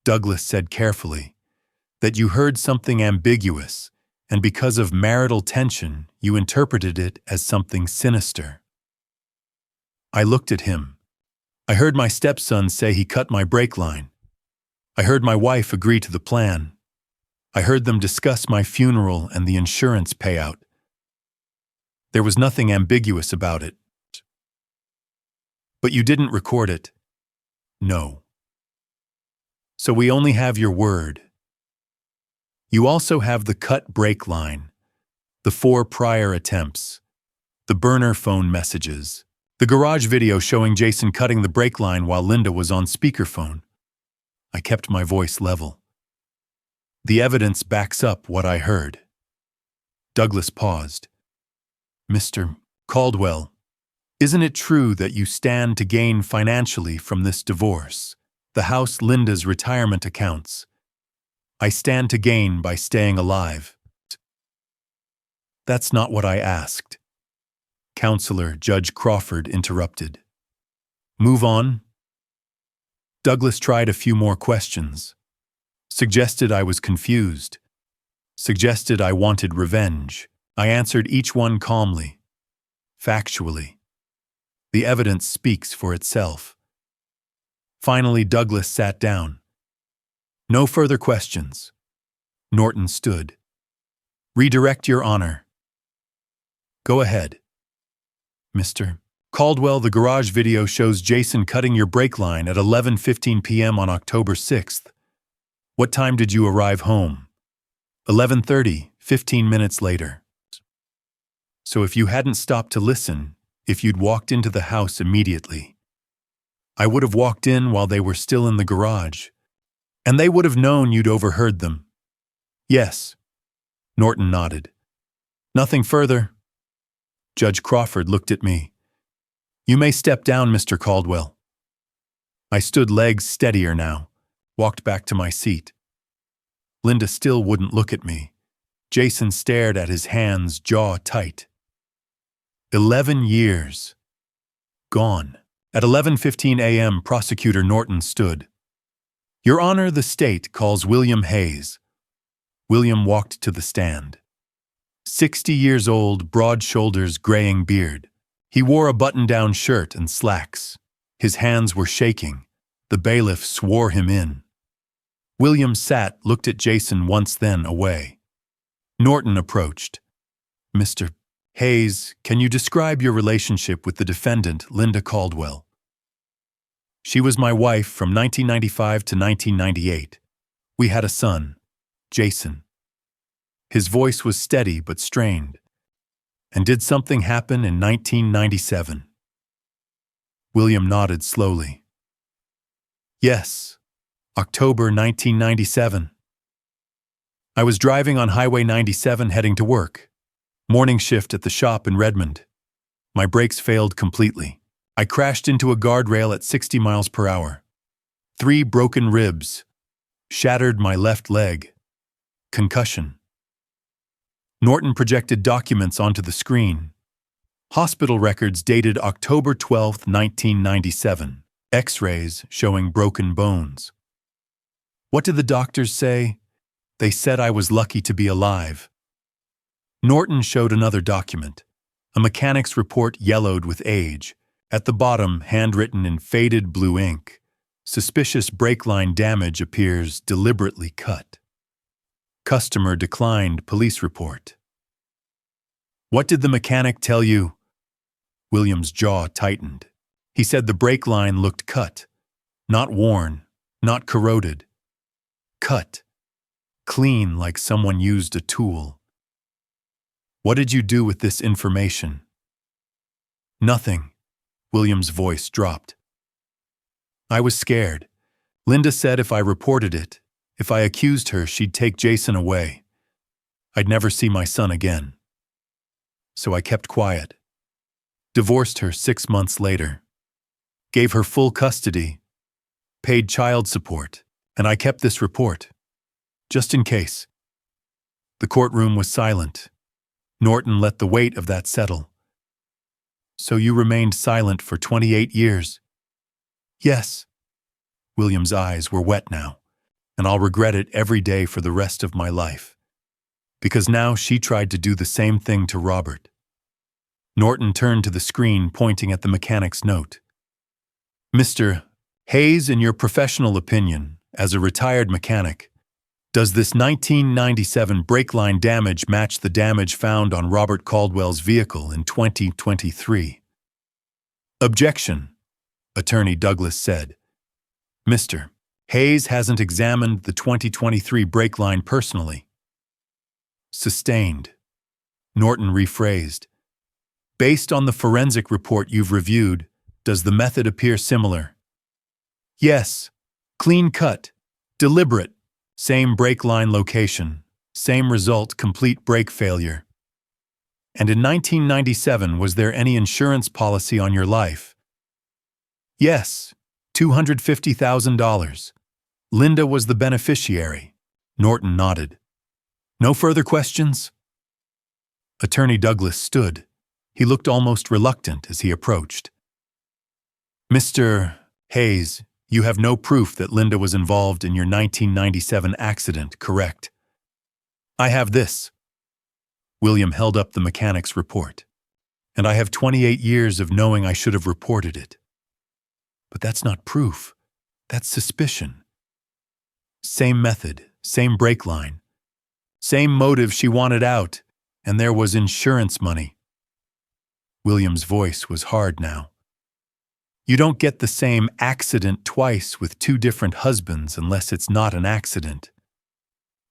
Douglas said carefully, that you heard something ambiguous, and because of marital tension, you interpreted it as something sinister? I looked at him. I heard my stepson say he cut my brake line. I heard my wife agree to the plan. I heard them discuss my funeral and the insurance payout. There was nothing ambiguous about it. But you didn't record it. No. So we only have your word. You also have the cut brake line, the 4 prior attempts, the burner phone messages, the garage video showing Jason cutting the brake line while Linda was on speakerphone. I kept my voice level. The evidence backs up what I heard. Douglas paused. Mr. Caldwell, isn't it true that you stand to gain financially from this divorce? The house, Linda's retirement accounts. I stand to gain by staying alive. That's not what I asked. Counselor Judge Crawford interrupted. Move on. Douglas tried a few more questions. Suggested I was confused. Suggested I wanted revenge. I answered each one calmly, factually. The evidence speaks for itself. Finally, Douglas sat down. No further questions. Norton stood. Redirect, Your Honor. Go ahead. Mr. Caldwell, the garage video shows Jason cutting your brake line at 11:15 p.m. on October 6th. What time did you arrive home? 11:30, 15 minutes later. So if you hadn't stopped to listen, if you'd walked into the house immediately, I would have walked in while they were still in the garage, and they would have known you'd overheard them. Yes. Norton nodded. Nothing further? Judge Crawford looked at me. "You may step down, Mr. Caldwell." I stood legs steadier now, walked back to my seat. Linda still wouldn't look at me. Jason stared at his hands, jaw tight. 11 years. Gone. At 11:15 a.m., Prosecutor Norton stood. "Your Honor, the state calls William Hayes." William walked to the stand. 60 years old, broad shoulders, graying beard. He wore a button-down shirt and slacks. His hands were shaking. The bailiff swore him in. William sat, looked at Jason once, then away. Norton approached. "Mr. Hayes, can you describe your relationship with the defendant, Linda Caldwell?" "She was my wife from 1995 to 1998. We had a son, Jason." His voice was steady but strained. "And did something happen in 1997? William nodded slowly. "Yes, October 1997. I was driving on Highway 97 heading to work. Morning shift at the shop in Redmond. My brakes failed completely. I crashed into a guardrail at 60 miles per hour. 3 broken ribs. Shattered my left leg. Concussion." Norton projected documents onto the screen. Hospital records dated October 12, 1997. X-rays showing broken bones. "What did the doctors say?" "They said I was lucky to be alive." Norton showed another document. A mechanic's report yellowed with age. At the bottom, handwritten in faded blue ink, "Suspicious brake line damage appears deliberately cut. Customer declined police report." "What did the mechanic tell you?" William's jaw tightened. "He said the brake line looked cut. Not worn, not corroded. Cut. Clean, like someone used a tool." "What did you do with this information?" "Nothing." William's voice dropped. "I was scared. Linda said if I reported it, if I accused her, she'd take Jason away. I'd never see my son again. So I kept quiet. Divorced her 6 months later. Gave her full custody. Paid child support. And I kept this report. Just in case." The courtroom was silent. Norton let the weight of that settle. "So you remained silent for 28 years?" "Yes." William's eyes were wet now, "and I'll regret it every day for the rest of my life. Because now she tried to do the same thing to Robert." Norton turned to the screen, pointing at the mechanic's note. "Mr. Hayes, in your professional opinion, as a retired mechanic, does this 1997 brake line damage match the damage found on Robert Caldwell's vehicle in 2023? "Objection," Attorney Douglas said. "Mr. Hayes hasn't examined the 2023 brake line personally." "Sustained." Norton rephrased. "Based on the forensic report you've reviewed, does the method appear similar?" "Yes. Clean cut. Deliberate. Same brake line location. Same result, complete brake failure." "And in 1997, was there any insurance policy on your life?" "Yes. $250,000. Linda was the beneficiary." Norton nodded. "No further questions?" Attorney Douglas stood. He looked almost reluctant as he approached. "Mr. Hayes, you have no proof that Linda was involved in your 1997 accident, correct?" "I have this." William held up the mechanic's report. "And I have 28 years of knowing I should have reported it." "But that's not proof. That's suspicion." "Same method, same brake line. Same motive, she wanted out, and there was insurance money." William's voice was hard now. "You don't get the same accident twice with 2 different husbands unless it's not an accident.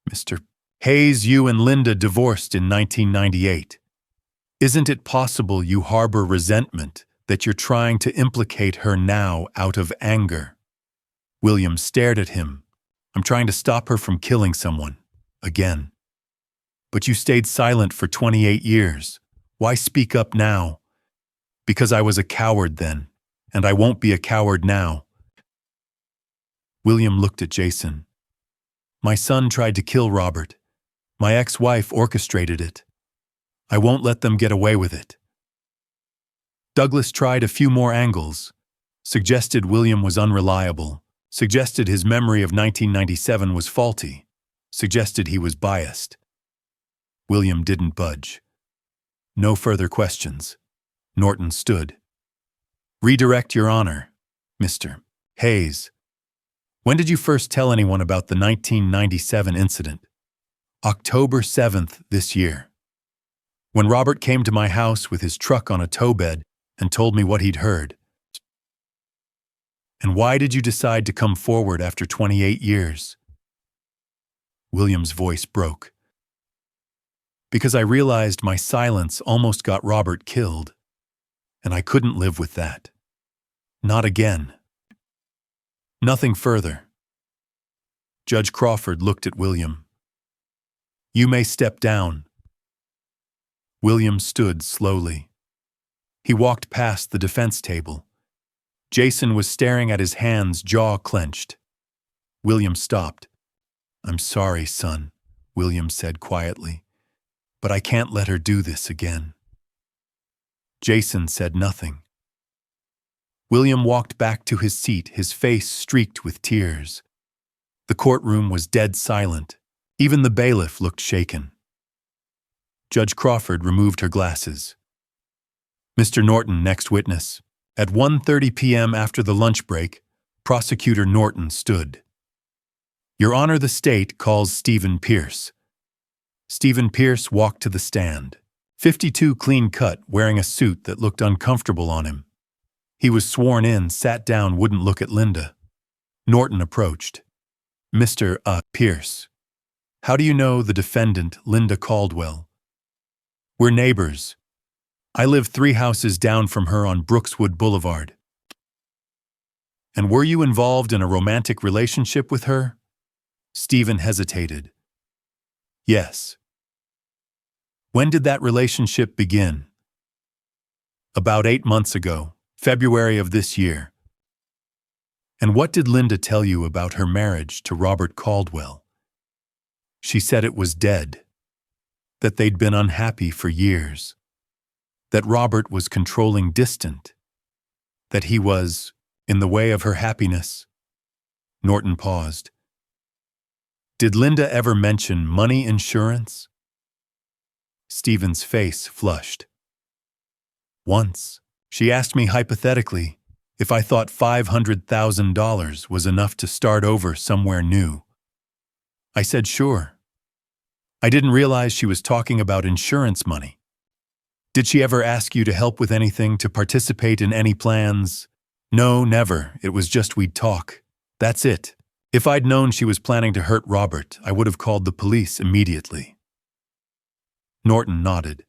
Mr. Hayes, you and Linda divorced in 1998. Isn't it possible you harbor resentment, that you're trying to implicate her now out of anger?" William stared at him. "I'm trying to stop her from killing someone. Again. But you stayed silent for 28 years. Why speak up now? Because I was a coward then, and I won't be a coward now. William looked at Jason. My son tried to kill Robert. My ex-wife orchestrated it. I won't let them get away with it. Douglas tried a few more angles, suggested William was unreliable, suggested his memory of 1997 was faulty, suggested he was biased. William didn't budge. No further questions. Norton stood. Redirect, Your Honor, Mr. Hayes. When did you first tell anyone about the 1997 incident? October 7th this year. When Robert came to my house with his truck on a tow bed and told me what he'd heard. And why did you decide to come forward after 28 years? William's voice broke. Because I realized my silence almost got Robert killed, and I couldn't live with that. Not again. Nothing further. Judge Crawford looked at William. You may step down. William stood slowly. He walked past the defense table. Jason was staring at his hands, jaw clenched. William stopped. I'm sorry, son, William said quietly, but I can't let her do this again. Jason said nothing. William walked back to his seat, his face streaked with tears. The courtroom was dead silent. Even the bailiff looked shaken. Judge Crawford removed her glasses. Mr. Norton, next witness. At 1:30 p.m. after the lunch break, Prosecutor Norton stood. Your Honor, the state calls Stephen Pierce. Stephen Pierce walked to the stand. 52, clean cut, wearing a suit that looked uncomfortable on him. He was sworn in, sat down, wouldn't look at Linda. Norton approached. Mr. Pierce, how do you know the defendant, Linda Caldwell? We're neighbors. I live 3 houses down from her on Brookswood Boulevard. And were you involved in a romantic relationship with her? Stephen hesitated. Yes. When did that relationship begin? About 8 months ago, February of this year. And what did Linda tell you about her marriage to Robert Caldwell? She said it was dead, that they'd been unhappy for years, that Robert was controlling, distant, that he was in the way of her happiness. Norton paused. Did Linda ever mention money insurance? Stephen's face flushed. Once, she asked me hypothetically if I thought $500,000 was enough to start over somewhere new. I said sure. I didn't realize she was talking about insurance money. Did she ever ask you to help with anything, to participate in any plans? No, never. It was just we'd talk. That's it. If I'd known she was planning to hurt Robert, I would have called the police immediately. Norton nodded.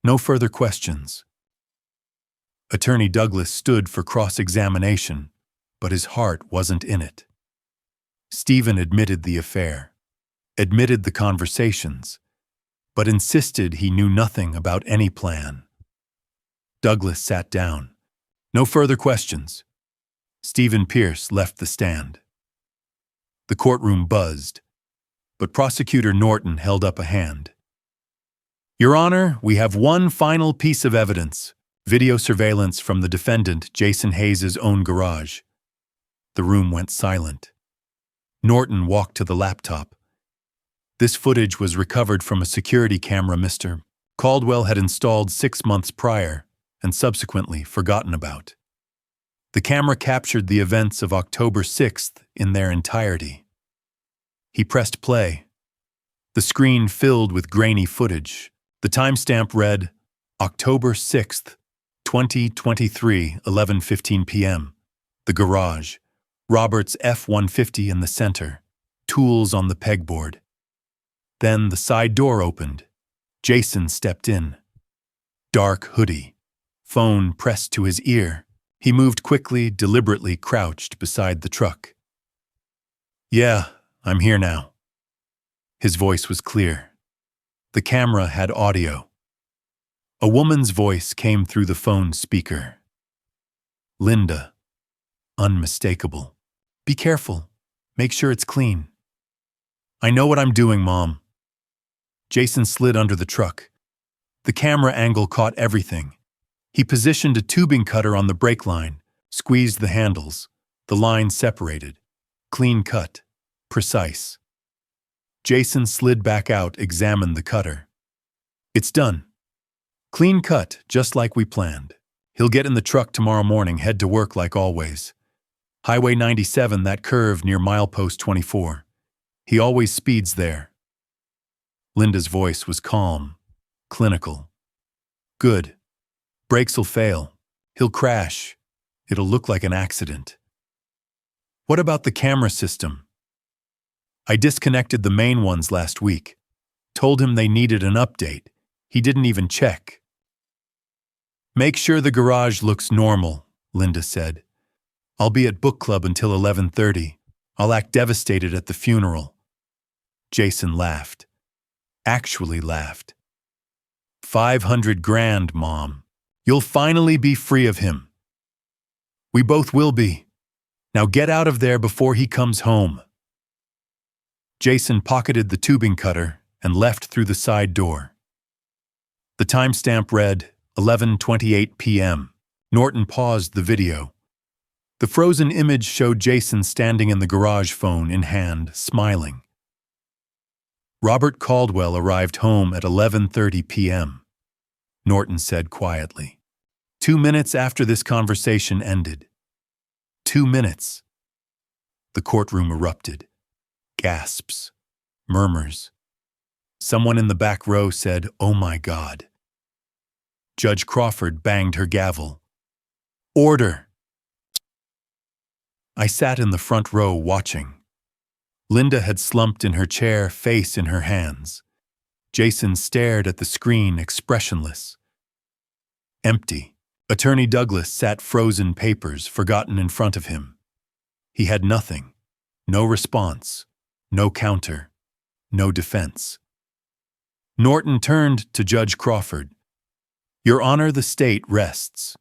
No further questions. Attorney Douglas stood for cross-examination, but his heart wasn't in it. Stephen admitted the affair, admitted the conversations, but insisted he knew nothing about any plan. Douglas sat down. No further questions. Stephen Pierce left the stand. The courtroom buzzed, but Prosecutor Norton held up a hand. Your Honor, we have one final piece of evidence. Video surveillance from the defendant, Jason Hayes' own garage. The room went silent. Norton walked to the laptop. This footage was recovered from a security camera Mr. Caldwell had installed 6 months prior and subsequently forgotten about. The camera captured the events of October 6th in their entirety. He pressed play. The screen filled with grainy footage. The timestamp read, October 6th, 2023, 11:15 p.m. The garage. Robert's F-150 in the center. Tools on the pegboard. Then the side door opened. Jason stepped in. Dark hoodie. Phone pressed to his ear. He moved quickly, deliberately crouched beside the truck. Yeah, I'm here now. His voice was clear. The camera had audio. A woman's voice came through the phone speaker. Linda. Unmistakable. Be careful. Make sure it's clean. I know what I'm doing, Mom. Jason slid under the truck. The camera angle caught everything. He positioned a tubing cutter on the brake line, squeezed the handles. The lines separated. Clean cut. Precise. Jason slid back out, examined the cutter. It's done. Clean cut, just like we planned. He'll get in the truck tomorrow morning, head to work like always. Highway 97, that curve near milepost 24. He always speeds there. Linda's voice was calm, clinical. Good. Brakes'll fail. He'll crash. It'll look like an accident. What about the camera system? I disconnected the main ones last week. Told him they needed an update. He didn't even check. Make sure the garage looks normal, Linda said. I'll be at book club until 11:30. I'll act devastated at the funeral. Jason laughed. Actually laughed. 500 grand, Mom. You'll finally be free of him. We both will be. Now get out of there before he comes home. Jason pocketed the tubing cutter and left through the side door. The timestamp read 11:28 p.m. Norton paused the video. The frozen image showed Jason standing in the garage, phone in hand, smiling. Robert Caldwell arrived home at 11:30 p.m., Norton said quietly. 2 minutes after this conversation ended. 2 minutes. The courtroom erupted. Gasps. Murmurs. Someone in the back row said, "Oh my God." Judge Crawford banged her gavel. Order! I sat in the front row watching. Linda had slumped in her chair, face in her hands. Jason stared at the screen, expressionless. Empty. Attorney Douglas sat, frozen papers forgotten in front of him. He had nothing. No response. No counter. No defense. Norton turned to Judge Crawford. Your Honor, the state rests.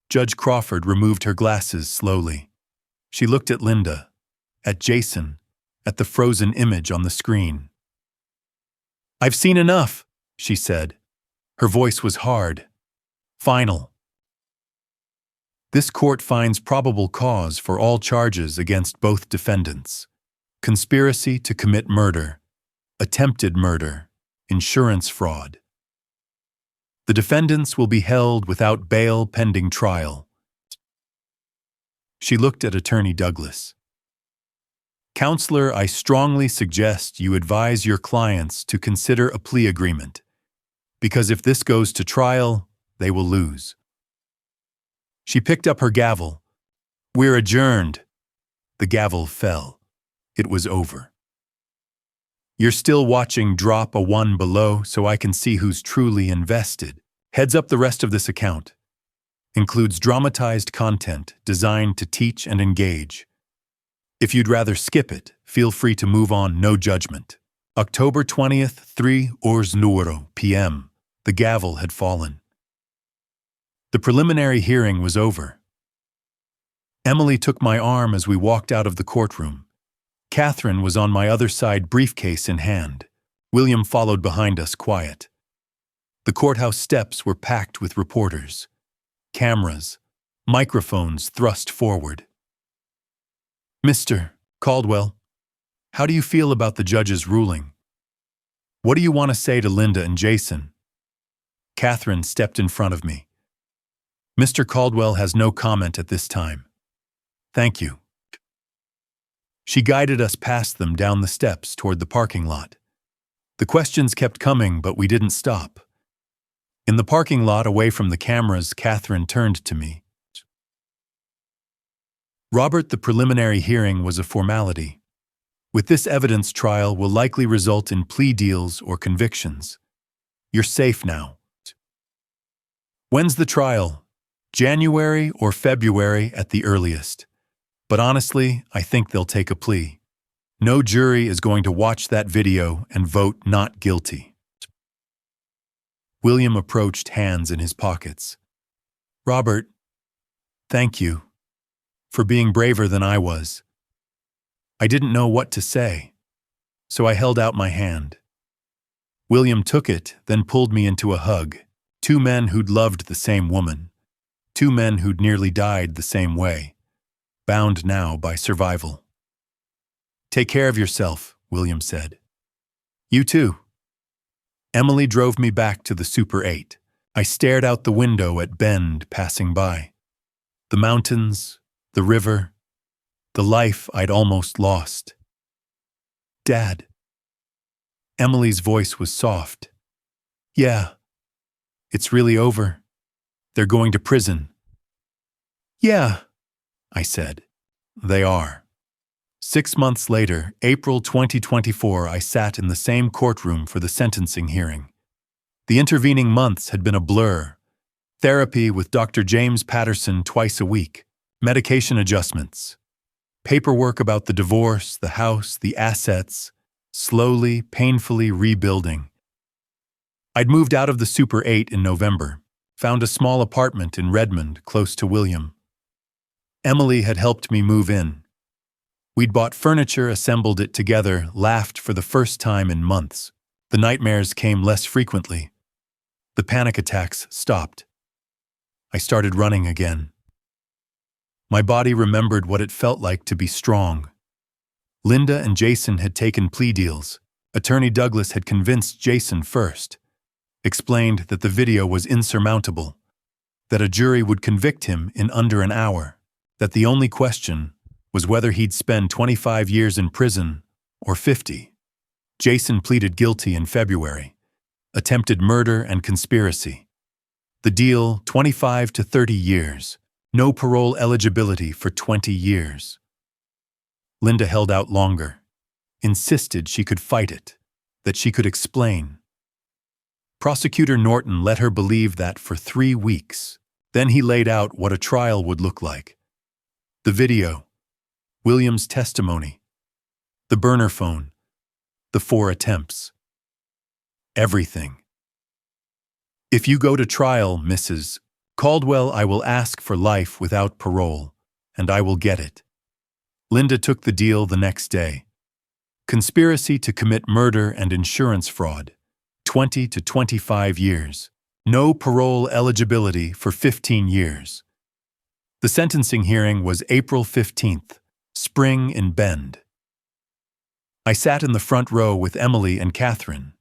Judge Crawford removed her glasses slowly. She looked at Linda, at Jason, at the frozen image on the screen. I've seen enough, she said. Her voice was hard. Final. This court finds probable cause for all charges against both defendants. Conspiracy to commit murder, attempted murder, insurance fraud. The defendants will be held without bail pending trial. She looked at Attorney Douglas. Counselor, I strongly suggest you advise your clients to consider a plea agreement, because if this goes to trial, they will lose. She picked up her gavel. We're adjourned. The gavel fell. It was over. You're still watching. Drop a 1 below so I can see who's truly invested. Heads up, the rest of this account includes dramatized content designed to teach and engage. If you'd rather skip it, feel free to move on, no judgment. October 20th, 3:00 p.m. The gavel had fallen. The preliminary hearing was over. Emily took my arm as we walked out of the courtroom. Catherine was on my other side, briefcase in hand. William followed behind us, quiet. The courthouse steps were packed with reporters. Cameras, microphones thrust forward. Mr. Caldwell, how do you feel about the judge's ruling? What do you want to say to Linda and Jason? Catherine stepped in front of me. Mr. Caldwell has no comment at this time. Thank you. She guided us past them down the steps toward the parking lot. The questions kept coming, but we didn't stop. In the parking lot, away from the cameras, Catherine turned to me. Robert, the preliminary hearing was a formality. With this evidence, trial will likely result in plea deals or convictions. You're safe now. When's the trial? January or February at the earliest. But honestly, I think they'll take a plea. No jury is going to watch that video and vote not guilty. William approached, hands in his pockets. Robert, thank you for being braver than I was. I didn't know what to say, so I held out my hand. William took it, then pulled me into a hug. Two men who'd loved the same woman. Two men who'd nearly died the same way, bound now by survival. Take care of yourself, William said. You too. Emily drove me back to the Super 8. I stared out the window at Bend passing by. The mountains, the river, the life I'd almost lost. Dad. Emily's voice was soft. Yeah. It's really over. They're going to prison. Yeah, I said. They are. 6 months later, April 2024, I sat in the same courtroom for the sentencing hearing. The intervening months had been a blur. Therapy with Dr. James Patterson twice a week, medication adjustments, paperwork about the divorce, the house, the assets, slowly, painfully rebuilding. I'd moved out of the Super 8 in November, found a small apartment in Redmond close to William. Emily had helped me move in. We'd bought furniture, assembled it together, laughed for the first time in months. The nightmares came less frequently. The panic attacks stopped. I started running again. My body remembered what it felt like to be strong. Linda and Jason had taken plea deals. Attorney Douglas had convinced Jason first, explained that the video was insurmountable, that a jury would convict him in under an hour, that the only question was whether he'd spend 25 years in prison or 50. Jason pleaded guilty in February. Attempted murder and conspiracy. The deal, 25 to 30 years. No parole eligibility for 20 years. Linda held out longer, insisted she could fight it, that she could explain. Prosecutor Norton let her believe that for 3 weeks. Then he laid out what a trial would look like. The video, William's testimony, the burner phone, the 4 attempts. Everything. If you go to trial, Mrs. Caldwell, I will ask for life without parole, and I will get it. Linda took the deal the next day. Conspiracy to commit murder and insurance fraud, 20 to 25 years. No parole eligibility for 15 years. The sentencing hearing was April 15th, spring in Bend. I sat in the front row with Emily and Catherine.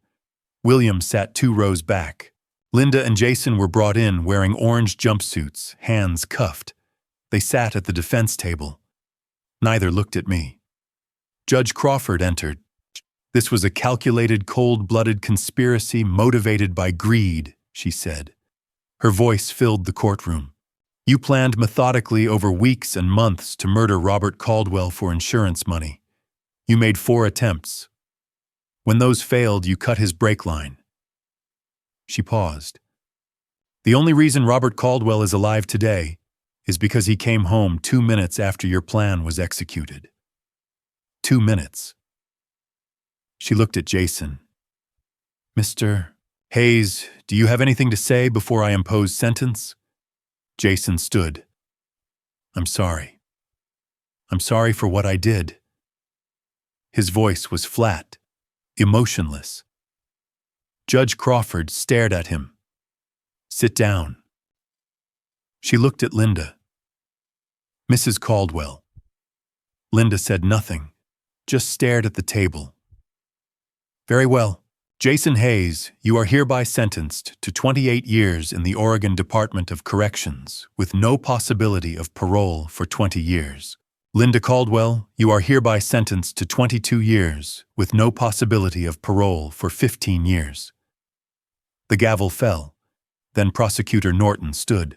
William sat 2 rows back. Linda and Jason were brought in wearing orange jumpsuits, hands cuffed. They sat at the defense table. Neither looked at me. Judge Crawford entered. This was a calculated, cold-blooded conspiracy motivated by greed, she said. Her voice filled the courtroom. You planned methodically over weeks and months to murder Robert Caldwell for insurance money. You made 4 attempts. When those failed, you cut his brake line. She paused. The only reason Robert Caldwell is alive today is because he came home 2 minutes after your plan was executed. 2 minutes. She looked at Jason. Mr. Hayes, do you have anything to say before I impose sentence? Jason stood. I'm sorry. I'm sorry for what I did. His voice was flat, emotionless. Judge Crawford stared at him. Sit down. She looked at Linda. Mrs. Caldwell. Linda said nothing, just stared at the table. Very well. Jason Hayes, you are hereby sentenced to 28 years in the Oregon Department of Corrections, with no possibility of parole for 20 years. Linda Caldwell, you are hereby sentenced to 22 years, with no possibility of parole for 15 years. The gavel fell. Then Prosecutor Norton stood.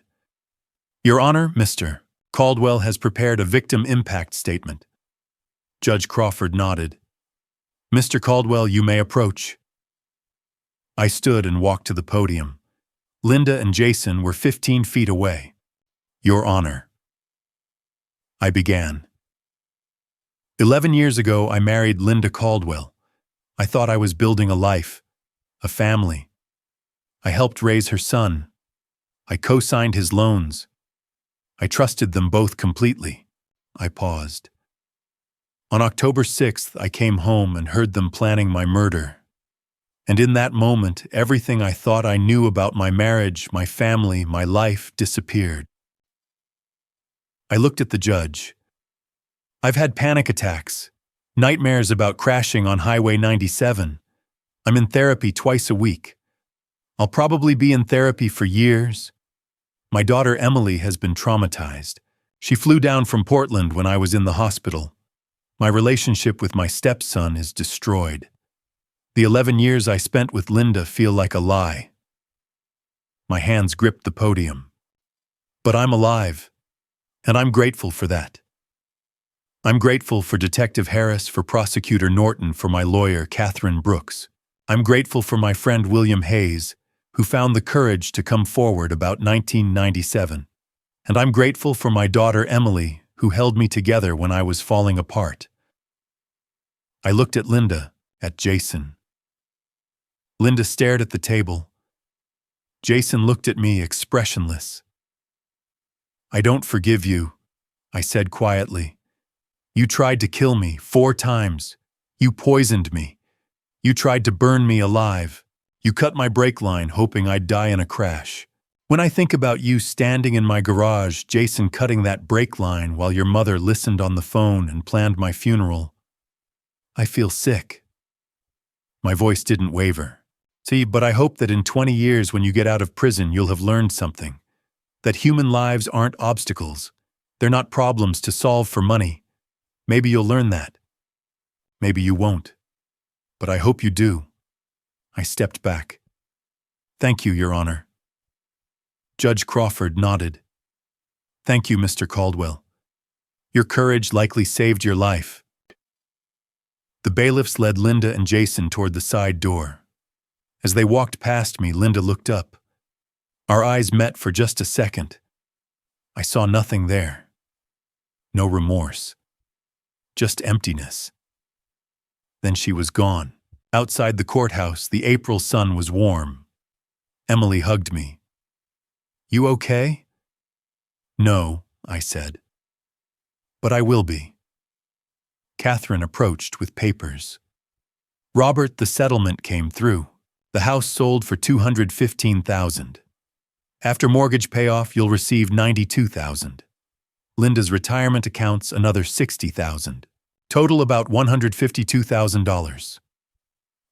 Your Honor, Mr. Caldwell has prepared a victim impact statement. Judge Crawford nodded. Mr. Caldwell, you may approach. I stood and walked to the podium. Linda and Jason were 15 feet away. Your Honor. I began. 11 years ago, I married Linda Caldwell. I thought I was building a life, a family. I helped raise her son. I co-signed his loans. I trusted them both completely. I paused. On October 6th, I came home and heard them planning my murder. And in that moment, everything I thought I knew about my marriage, my family, my life disappeared. I looked at the judge. I've had panic attacks, nightmares about crashing on Highway 97. I'm in therapy twice a week. I'll probably be in therapy for years. My daughter Emily has been traumatized. She flew down from Portland when I was in the hospital. My relationship with my stepson is destroyed. The 11 years I spent with Linda feel like a lie. My hands gripped the podium. But I'm alive, and I'm grateful for that. I'm grateful for Detective Harris, for Prosecutor Norton, for my lawyer, Catherine Brooks. I'm grateful for my friend William Hayes, who found the courage to come forward about 1997. And I'm grateful for my daughter Emily, who held me together when I was falling apart. I looked at Linda, at Jason. Linda stared at the table. Jason looked at me expressionless. I don't forgive you, I said quietly. You tried to kill me 4 times. You poisoned me. You tried to burn me alive. You cut my brake line hoping I'd die in a crash. When I think about you standing in my garage, Jason cutting that brake line while your mother listened on the phone and planned my funeral, I feel sick. My voice didn't waver. See, but I hope that in 20 years when you get out of prison, you'll have learned something. That human lives aren't obstacles. They're not problems to solve for money. Maybe you'll learn that. Maybe you won't. But I hope you do. I stepped back. Thank you, Your Honor. Judge Crawford nodded. Thank you, Mr. Caldwell. Your courage likely saved your life. The bailiffs led Linda and Jason toward the side door. As they walked past me, Linda looked up. Our eyes met for just a second. I saw nothing there. No remorse. Just emptiness. Then she was gone. Outside the courthouse, the April sun was warm. Emily hugged me. You okay? No, I said. But I will be. Catherine approached with papers. Robert, the settlement came through. The house sold for $215,000. After mortgage payoff, you'll receive $92,000. Linda's retirement accounts another $60,000. Total about $152,000.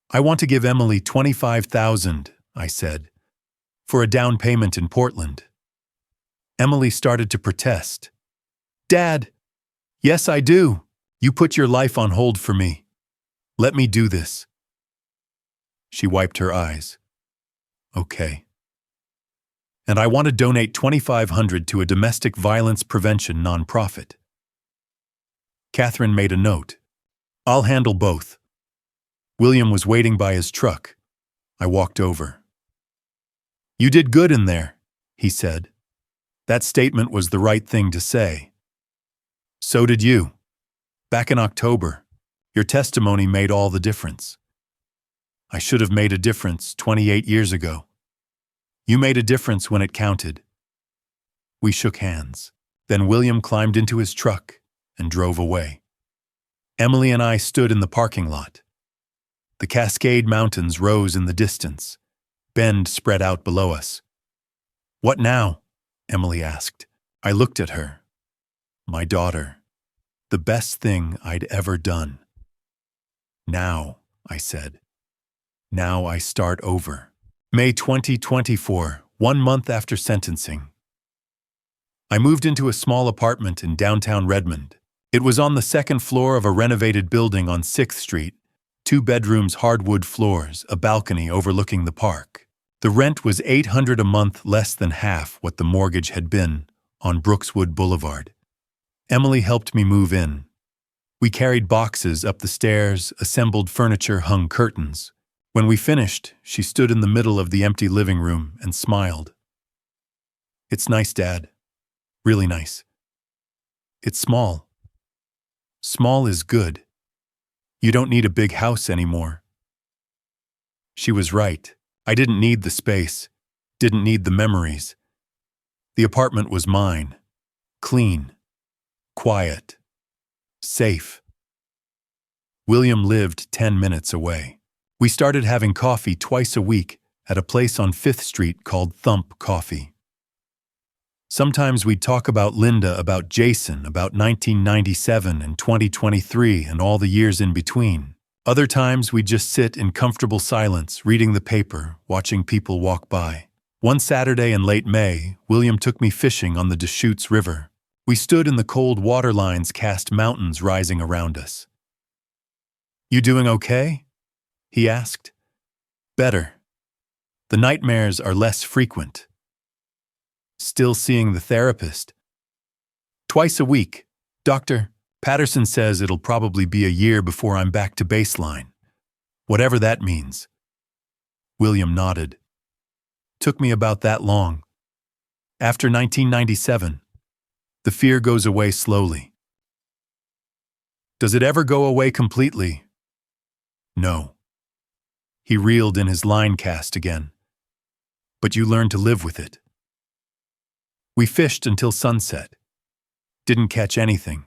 I want to give Emily $25,000, I said, for a down payment in Portland. Emily started to protest. Dad! Yes, I do. You put your life on hold for me. Let me do this. She wiped her eyes. Okay. And I want to donate $2,500 to a domestic violence prevention nonprofit. Catherine made a note. I'll handle both. William was waiting by his truck. I walked over. You did good in there, he said. That statement was the right thing to say. So did you. Back in October, your testimony made all the difference. I should have made a difference 28 years ago. You made a difference when it counted. We shook hands. Then William climbed into his truck and drove away. Emily and I stood in the parking lot. The Cascade Mountains rose in the distance. Bend spread out below us. What now? Emily asked. I looked at her. My daughter. The best thing I'd ever done. Now, I said. Now I start over. May 2024, 1 month after sentencing. I moved into a small apartment in downtown Redmond. It was on the 2nd floor of a renovated building on 6th Street, 2 bedrooms, hardwood floors, a balcony overlooking the park. The rent was $800 a month, less than half what the mortgage had been on Brookswood Boulevard. Emily helped me move in. We carried boxes up the stairs, assembled furniture, hung curtains. When we finished, she stood in the middle of the empty living room and smiled. It's nice, Dad. Really nice. It's small. Small is good. You don't need a big house anymore. She was right. I didn't need the space, didn't need the memories. The apartment was mine. Clean, quiet, safe. William lived 10 minutes away. We started having coffee twice a week at a place on 5th Street called Thump Coffee. Sometimes we'd talk about Linda, about Jason, about 1997 and 2023 and all the years in between. Other times we'd just sit in comfortable silence, reading the paper, watching people walk by. One Saturday in late May, William took me fishing on the Deschutes River. We stood in the cold water lines cast mountains rising around us. "You doing okay?" he asked. "Better. The nightmares are less frequent." "Still seeing the therapist?" "Twice a week. Dr. Patterson says it'll probably be a year before I'm back to baseline. Whatever that means." William nodded. "Took me about that long. After 1997, the fear goes away slowly." "Does it ever go away completely?" "No." He reeled in his line cast again. "But you learn to live with it." We fished until sunset. Didn't catch anything.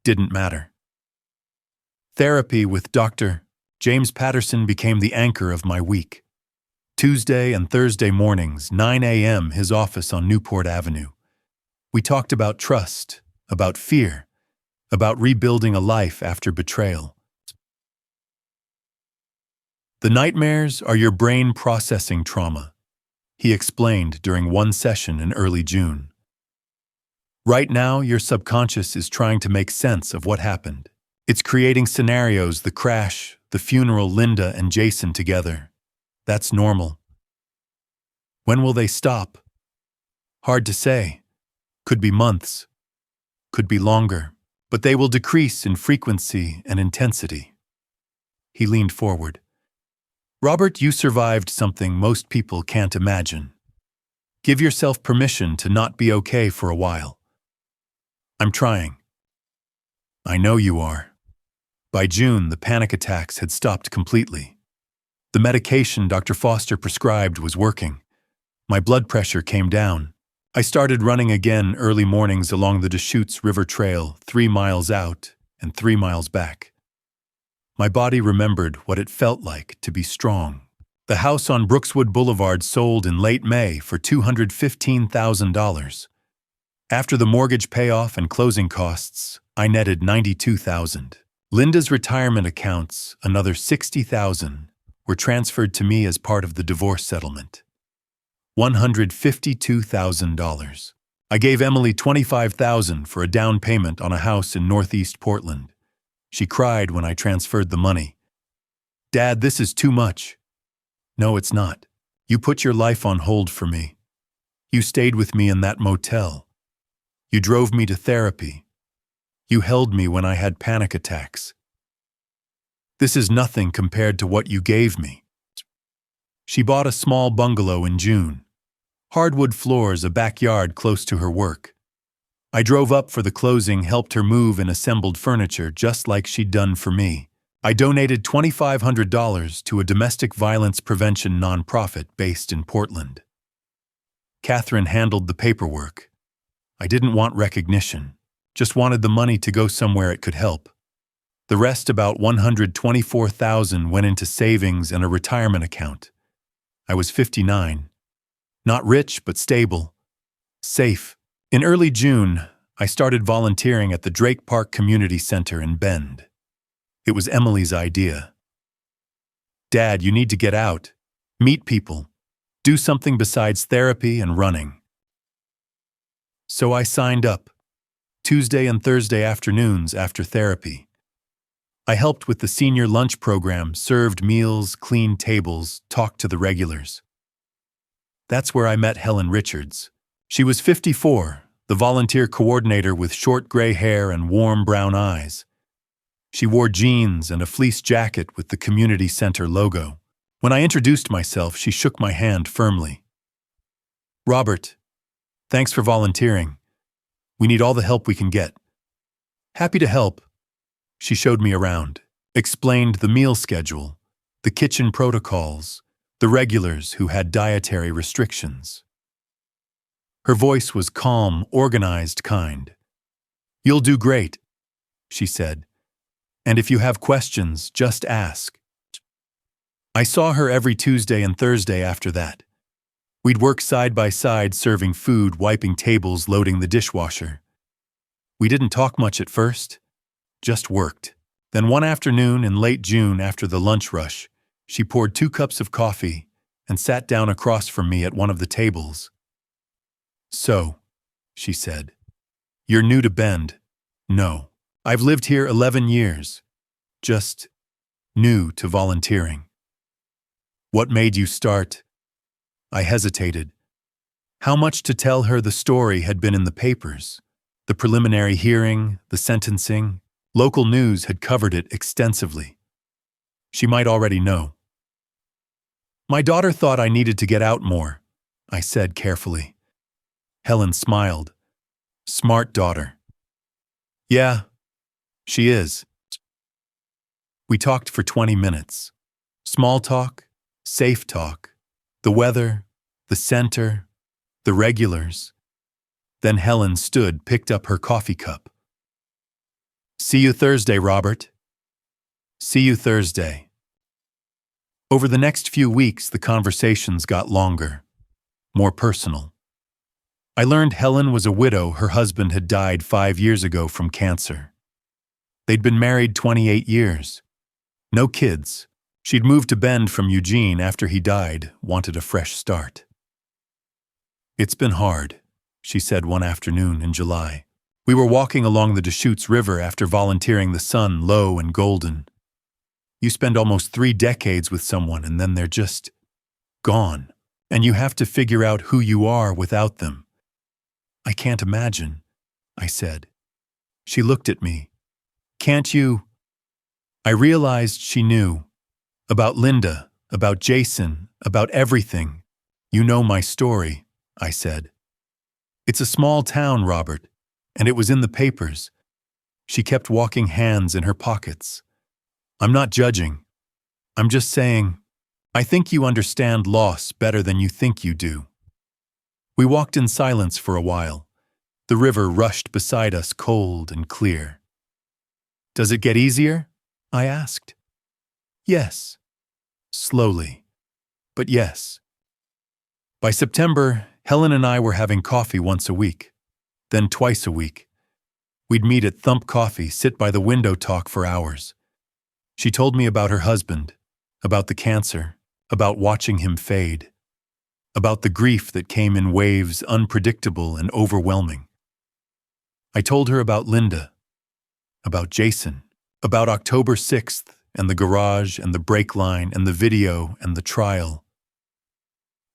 Didn't matter. Therapy with Dr. James Patterson became the anchor of my week. Tuesday and Thursday mornings, 9 a.m., his office on Newport Avenue. We talked about trust, about fear, about rebuilding a life after betrayal. "The nightmares are your brain processing trauma," he explained during one session in early June. "Right now, your subconscious is trying to make sense of what happened. It's creating scenarios, the crash, the funeral, Linda and Jason together. That's normal. When will they stop? Hard to say. Could be months. Could be longer. But they will decrease in frequency and intensity." He leaned forward. "Robert, you survived something most people can't imagine. Give yourself permission to not be okay for a while." "I'm trying." "I know you are." By June, the panic attacks had stopped completely. The medication Dr. Foster prescribed was working. My blood pressure came down. I started running again early mornings along the Deschutes River Trail, 3 miles out and 3 miles back. My body remembered what it felt like to be strong. The house on Brookswood Boulevard sold in late May for $215,000. After the mortgage payoff and closing costs, I netted $92,000. Linda's retirement accounts, another $60,000, were transferred to me as part of the divorce settlement. $152,000. I gave Emily $25,000 for a down payment on a house in Northeast Portland. She cried when I transferred the money. "Dad, this is too much." "No, it's not. You put your life on hold for me. You stayed with me in that motel. You drove me to therapy. You held me when I had panic attacks. This is nothing compared to what you gave me." She bought a small bungalow in June. Hardwood floors, a backyard close to her work. I drove up for the closing, helped her move and assembled furniture just like she'd done for me. I donated $2,500 to a domestic violence prevention nonprofit based in Portland. Catherine handled the paperwork. I didn't want recognition, just wanted the money to go somewhere it could help. The rest, about $124,000, went into savings and a retirement account. I was 59. Not rich, but stable. Safe. In early June, I started volunteering at the Drake Park Community Center in Bend. It was Emily's idea. "Dad, you need to get out. Meet people. Do something besides therapy and running." So I signed up. Tuesday and Thursday afternoons after therapy. I helped with the senior lunch program, served meals, cleaned tables, talked to the regulars. That's where I met Helen Richards. She was 54, the volunteer coordinator with short gray hair and warm brown eyes. She wore jeans and a fleece jacket with the community center logo. When I introduced myself, she shook my hand firmly. "Robert, thanks for volunteering. We need all the help we can get." "Happy to help." She showed me around, explained the meal schedule, the kitchen protocols, the regulars who had dietary restrictions. Her voice was calm, organized, kind. "You'll do great," she said. "And if you have questions, just ask." I saw her every Tuesday and Thursday after that. We'd work side by side serving food, wiping tables, loading the dishwasher. We didn't talk much at first, just worked. Then one afternoon in late June after the lunch rush, she poured 2 cups of coffee and sat down across from me at one of the tables. "So," she said, "you're new to Bend?" "No. I've lived here 11 years. Just new to volunteering." "What made you start?" I hesitated. How much to tell her the story had been in the papers. The preliminary hearing, the sentencing, local news had covered it extensively. She might already know. "My daughter thought I needed to get out more," I said carefully. Helen smiled. "Smart daughter." "Yeah, she is." We talked for 20 minutes. Small talk, safe talk, the weather, the center, the regulars. Then Helen stood, picked up her coffee cup. "See you Thursday, Robert." "See you Thursday." Over the next few weeks, the conversations got longer, more personal. I learned Helen was a widow. Her husband had died 5 years ago from cancer. They'd been married 28 years. No kids. She'd moved to Bend from Eugene after he died, wanted a fresh start. "It's been hard," she said one afternoon in July. We were walking along the Deschutes River after volunteering, the sun low and golden. You spend almost 3 decades with someone and then they're just gone, and you have to figure out who you are without them. "I can't imagine," I said. She looked at me. "Can't you?" I realized she knew. About Linda, about Jason, about everything. "You know my story," I said. "It's a small town, Robert, and it was in the papers." She kept walking, hands in her pockets. "I'm not judging. I'm just saying, I think you understand loss better than you think you do." We walked in silence for a while. The river rushed beside us, cold and clear. "Does it get easier?" I asked. "Yes." Slowly. But yes. By September, Helen and I were having coffee once a week, then twice a week. We'd meet at Thump Coffee, sit by the window, talk for hours. She told me about her husband, about the cancer, about watching him fade, about the grief that came in waves, unpredictable and overwhelming. I told her about Linda, about Jason, about October 6th and the garage and the brake line and the video and the trial.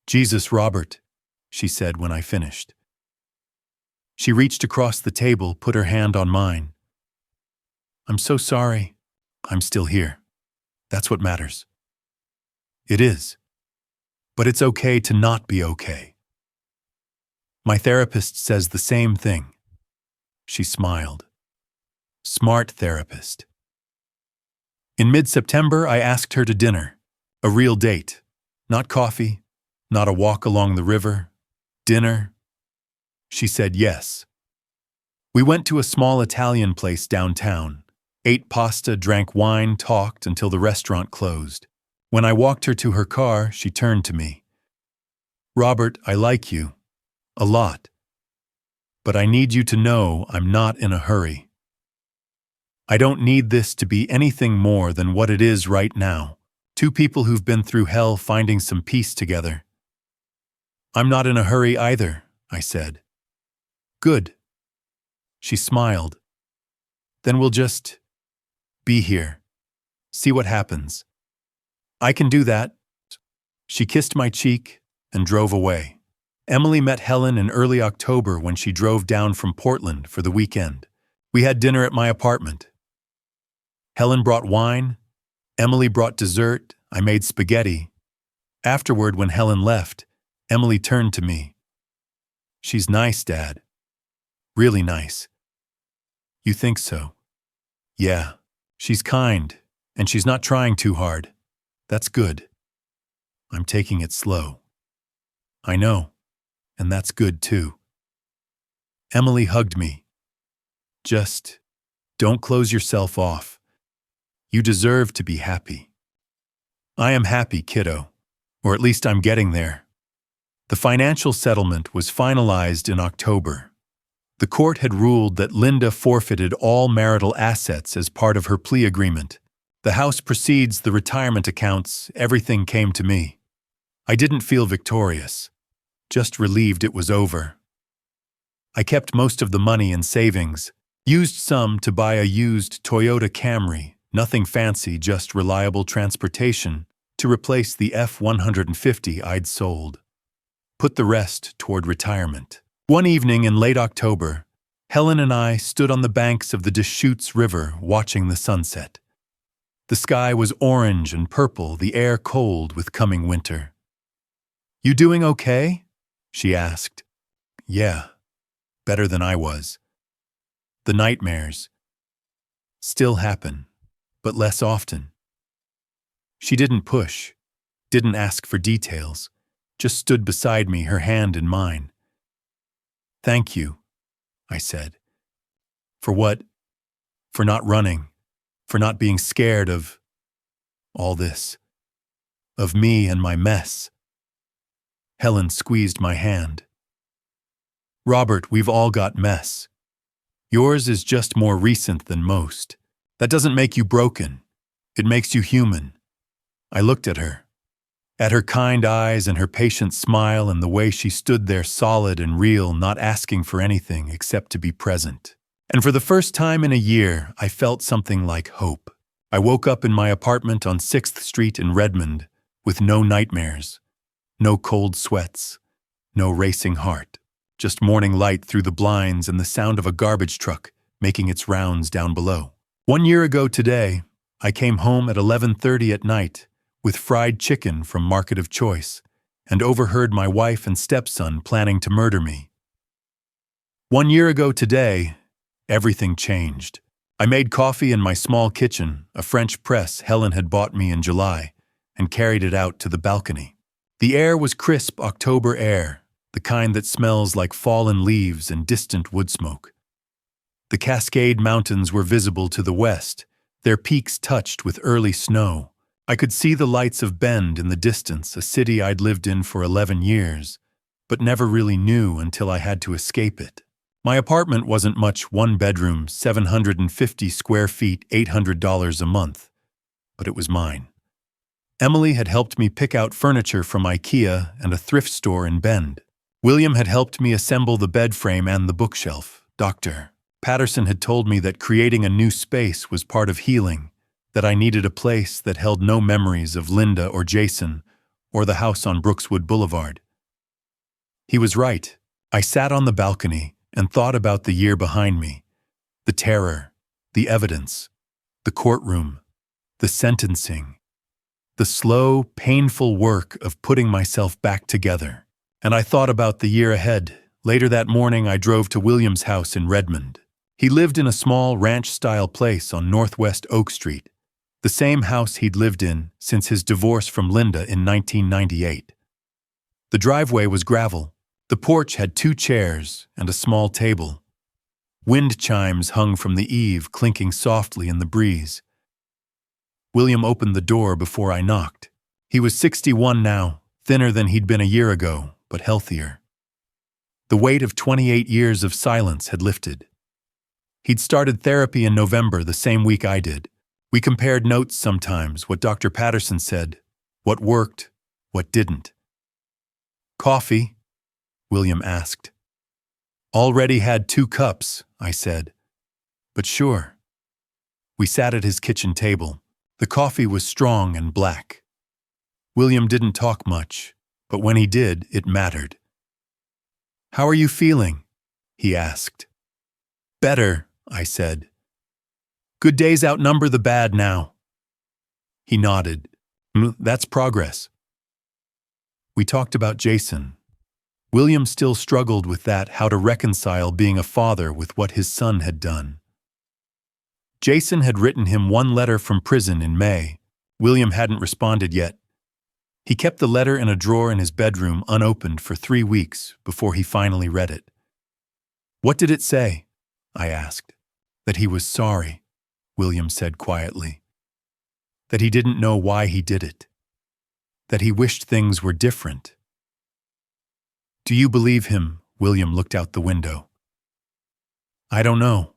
"Jesus, Robert," she said when I finished. She reached across the table, put her hand on mine. "I'm so sorry. I'm still here. That's what matters." It is. But it's okay to not be okay. My therapist says the same thing. She smiled. Smart therapist. In mid-September, I asked her to dinner. A real date. Not coffee, not a walk along the river. Dinner. She said yes. We went to a small Italian place downtown, ate pasta, drank wine, talked until the restaurant closed. When I walked her to her car, she turned to me. "Robert, I like you. A lot. But I need you to know I'm not in a hurry. I don't need this to be anything more than what it is right now. 2 people who've been through hell finding some peace together." "I'm not in a hurry either," I said. "Good." She smiled. "Then we'll just be here. See what happens." "I can do that." She kissed my cheek and drove away. Emily met Helen in early October when she drove down from Portland for the weekend. We had dinner at my apartment. Helen brought wine, Emily brought dessert, I made spaghetti. Afterward, when Helen left, Emily turned to me. "She's nice, Dad. Really nice." "You think so?" "Yeah. She's kind, and she's not trying too hard. That's good." I'm taking it slow. I know, and that's good too. Emily hugged me. Just don't close yourself off. You deserve to be happy. I am happy, kiddo, or at least I'm getting there. The financial settlement was finalized in October. The court had ruled that Linda forfeited all marital assets as part of her plea agreement. The house proceeds, the retirement accounts, everything came to me. I didn't feel victorious, just relieved it was over. I kept most of the money in savings, used some to buy a used Toyota Camry, nothing fancy, just reliable transportation, to replace the F-150 I'd sold. Put the rest toward retirement. One evening in late October, Helen and I stood on the banks of the Deschutes River watching the sunset. The sky was orange and purple, the air cold with coming winter. "You doing okay?" she asked. "Yeah, better than I was. The nightmares still happen, but less often." She didn't push, didn't ask for details, just stood beside me, her hand in mine. "Thank you," I said. "For what? For not running, for not being scared of all this, of me and my mess." Helen squeezed my hand. "Robert, we've all got mess. Yours is just more recent than most. That doesn't make you broken. It makes you human." I looked at her kind eyes and her patient smile and the way she stood there solid and real, not asking for anything except to be present. And for the first time in a year, I felt something like hope. I woke up in my apartment on 6th Street in Redmond with no nightmares, no cold sweats, no racing heart, just morning light through the blinds and the sound of a garbage truck making its rounds down below. 1 year ago today, I came home at 11:30 at night with fried chicken from Market of Choice and overheard my wife and stepson planning to murder me. 1 year ago today, everything changed. I made coffee in my small kitchen, a French press Helen had bought me in July, and carried it out to the balcony. The air was crisp October air, the kind that smells like fallen leaves and distant wood smoke. The Cascade Mountains were visible to the west, their peaks touched with early snow. I could see the lights of Bend in the distance, a city I'd lived in for 11 years, but never really knew until I had to escape it. My apartment wasn't much, 1 bedroom, 750 square feet, $800 a month, but it was mine. Emily had helped me pick out furniture from IKEA and a thrift store in Bend. William had helped me assemble the bed frame and the bookshelf. Dr. Patterson had told me that creating a new space was part of healing, that I needed a place that held no memories of Linda or Jason or the house on Brookswood Boulevard. He was right. I sat on the balcony and thought about the year behind me, the terror, the evidence, the courtroom, the sentencing, the slow, painful work of putting myself back together. And I thought about the year ahead. Later that morning, I drove to William's house in Redmond. He lived in a small ranch-style place on Northwest Oak Street, the same house he'd lived in since his divorce from Linda in 1998. The driveway was gravel. The porch had 2 chairs and a small table. Wind chimes hung from the eave, clinking softly in the breeze. William opened the door before I knocked. He was 61 now, thinner than he'd been a year ago, but healthier. The weight of 28 years of silence had lifted. He'd started therapy in November, the same week I did. We compared notes sometimes, what Dr. Patterson said, what worked, what didn't. "Coffee?" William asked. "Already had 2 cups, I said. "But sure." We sat at his kitchen table. The coffee was strong and black. William didn't talk much, but when he did, it mattered. "How are you feeling?" he asked. "Better," I said. "Good days outnumber the bad now." He nodded. "That's progress." We talked about Jason. William still struggled with that, how to reconcile being a father with what his son had done. Jason had written him 1 letter from prison in May. William hadn't responded yet. He kept the letter in a drawer in his bedroom unopened for 3 weeks before he finally read it. "What did it say?" I asked. "That he was sorry," William said quietly. "That he didn't know why he did it. That he wished things were different." "Do you believe him?" William looked out the window. "I don't know.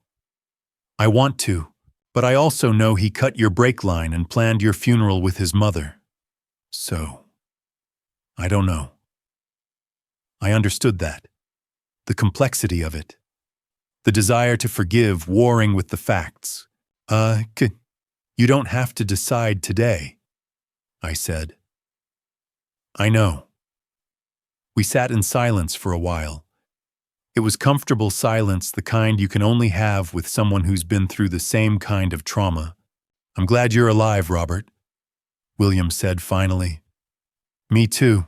I want to, but I also know he cut your brake line and planned your funeral with his mother. So, I don't know." I understood that. The complexity of it. The desire to forgive warring with the facts. You don't have to decide today," I said. "I know." We sat in silence for a while. It was comfortable silence, the kind you can only have with someone who's been through the same kind of trauma. "I'm glad you're alive, Robert," William said finally. "Me too."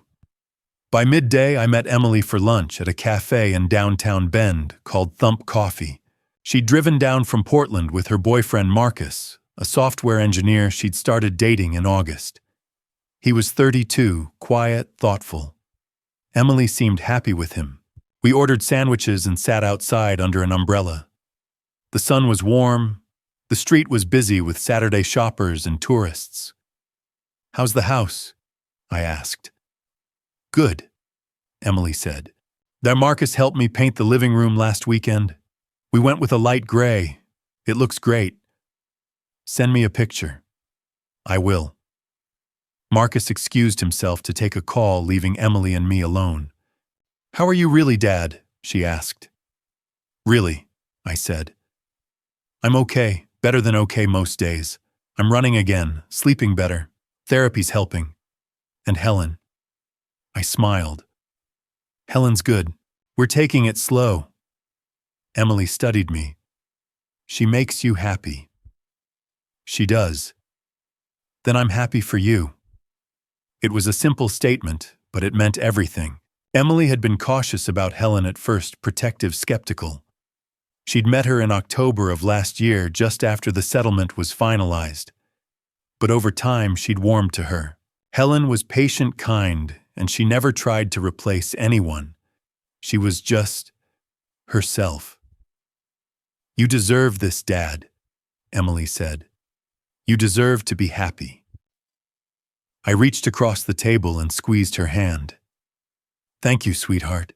By midday, I met Emily for lunch at a cafe in downtown Bend called Thump Coffee. She'd driven down from Portland with her boyfriend Marcus, a software engineer she'd started dating in August. He was 32, quiet, thoughtful. Emily seemed happy with him. We ordered sandwiches and sat outside under an umbrella. The sun was warm. The street was busy with Saturday shoppers and tourists. "How's the house?" I asked. "Good," Emily said. "That Marcus helped me paint the living room last weekend. We went with a light gray. It looks great. Send me a picture." "I will." Marcus excused himself to take a call, leaving Emily and me alone. "How are you really, Dad?" she asked. "Really," I said. "I'm okay, better than okay most days. I'm running again, sleeping better. Therapy's helping. And Helen." I smiled. "Helen's good. We're taking it slow." Emily studied me. "She makes you happy." "She does." "Then I'm happy for you." It was a simple statement, but it meant everything. Emily had been cautious about Helen at first, protective, skeptical. She'd met her in October of last year, just after the settlement was finalized. But over time, she'd warmed to her. Helen was patient, kind, and she never tried to replace anyone. She was just herself. "You deserve this, Dad," Emily said. "You deserve to be happy." I reached across the table and squeezed her hand. "Thank you, sweetheart."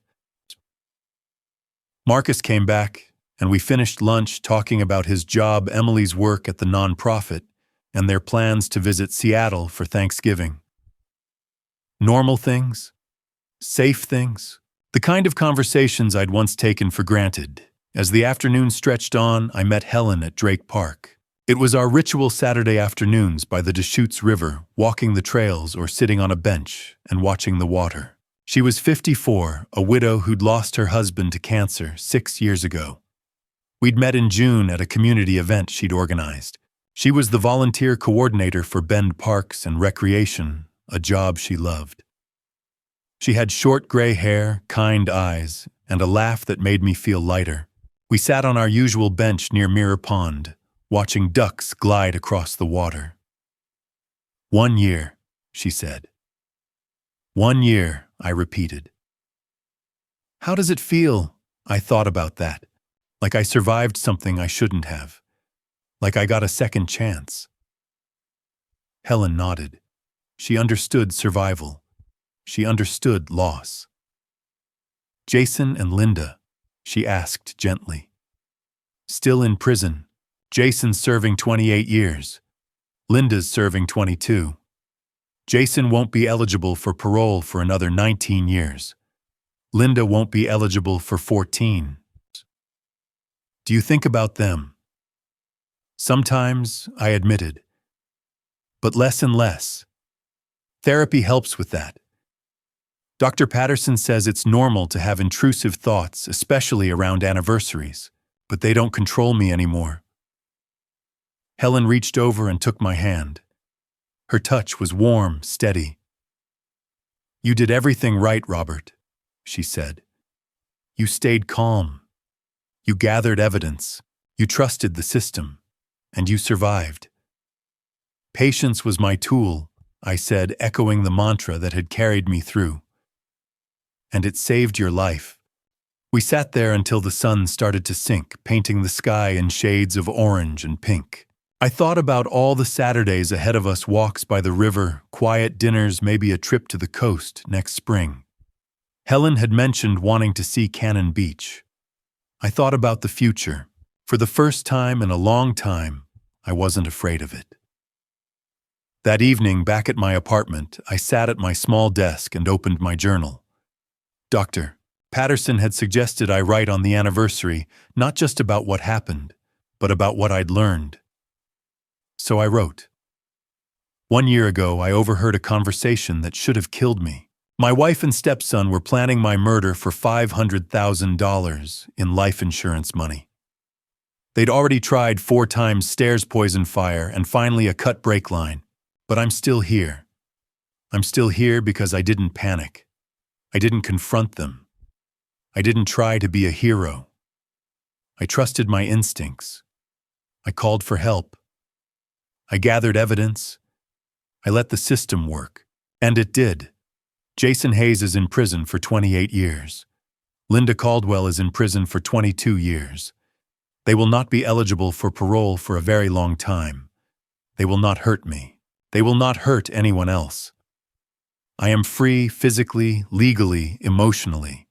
Marcus came back, and we finished lunch talking about his job, Emily's work at the nonprofit, and their plans to visit Seattle for Thanksgiving. Normal things, safe things, the kind of conversations I'd once taken for granted. As the afternoon stretched on, I met Helen at Drake Park. It was our ritual Saturday afternoons by the Deschutes River, walking the trails or sitting on a bench and watching the water. She was 54, a widow who'd lost her husband to cancer 6 years ago. We'd met in June at a community event she'd organized. She was the volunteer coordinator for Bend Parks and Recreation, a job she loved. She had short gray hair, kind eyes, and a laugh that made me feel lighter. We sat on our usual bench near Mirror Pond, watching ducks glide across the water. "1 year," she said. "1 year," I repeated. "How does it feel?" I thought about that. Like I survived something I shouldn't have. Like I got a second chance. Helen nodded. She understood survival. She understood loss. "Jason and Linda?" she asked gently. "Still in prison. Jason's serving 28 years. Linda's serving 22. Jason won't be eligible for parole for another 19 years. Linda won't be eligible for 14. Do you think about them?" "Sometimes," I admitted. "But less and less. Therapy helps with that. Dr. Patterson says it's normal to have intrusive thoughts, especially around anniversaries, but they don't control me anymore." Helen reached over and took my hand. Her touch was warm, steady. "You did everything right, Robert," she said. "You stayed calm. You gathered evidence. You trusted the system. And you survived. Patience was my tool, I said, echoing the mantra that had carried me through. And it saved your life. We sat there until the sun started to sink, painting the sky in shades of orange and pink. I thought about all the Saturdays ahead of us, walks by the river, quiet dinners, maybe a trip to the coast next spring. Helen had mentioned wanting to see Cannon Beach. I thought about the future. For the first time in a long time, I wasn't afraid of it. That evening, back at my apartment, I sat at my small desk and opened my journal. Dr. Patterson had suggested I write on the anniversary, not just about what happened, but about what I'd learned. So I wrote. 1 year ago, I overheard a conversation that should have killed me. My wife and stepson were planning my murder for $500,000 in life insurance money. They'd already tried 4 times stairs poison fire and finally a cut brake line. But I'm still here. I'm still here because I didn't panic. I didn't confront them. I didn't try to be a hero. I trusted my instincts. I called for help. I gathered evidence. I let the system work. And it did. Jason Hayes is in prison for 28 years. Linda Caldwell is in prison for 22 years. They will not be eligible for parole for a very long time. They will not hurt me. They will not hurt anyone else. I am free physically, legally, emotionally.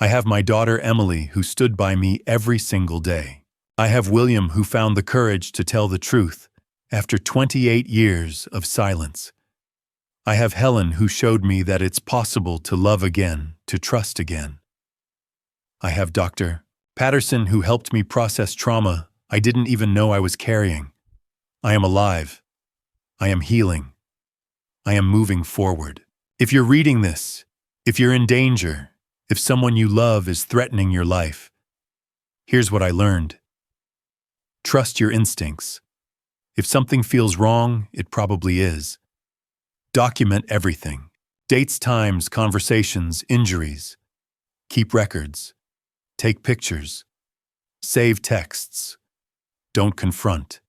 I have my daughter Emily, who stood by me every single day. I have William, who found the courage to tell the truth after 28 years of silence. I have Helen, who showed me that it's possible to love again, to trust again. I have Dr. Patterson, who helped me process trauma I didn't even know I was carrying. I am alive. I am healing. I am moving forward. If you're reading this, if you're in danger, if someone you love is threatening your life, here's what I learned. Trust your instincts. If something feels wrong, it probably is. Document everything. Dates, times, conversations, injuries. Keep records. Take pictures. Save texts. Don't confront.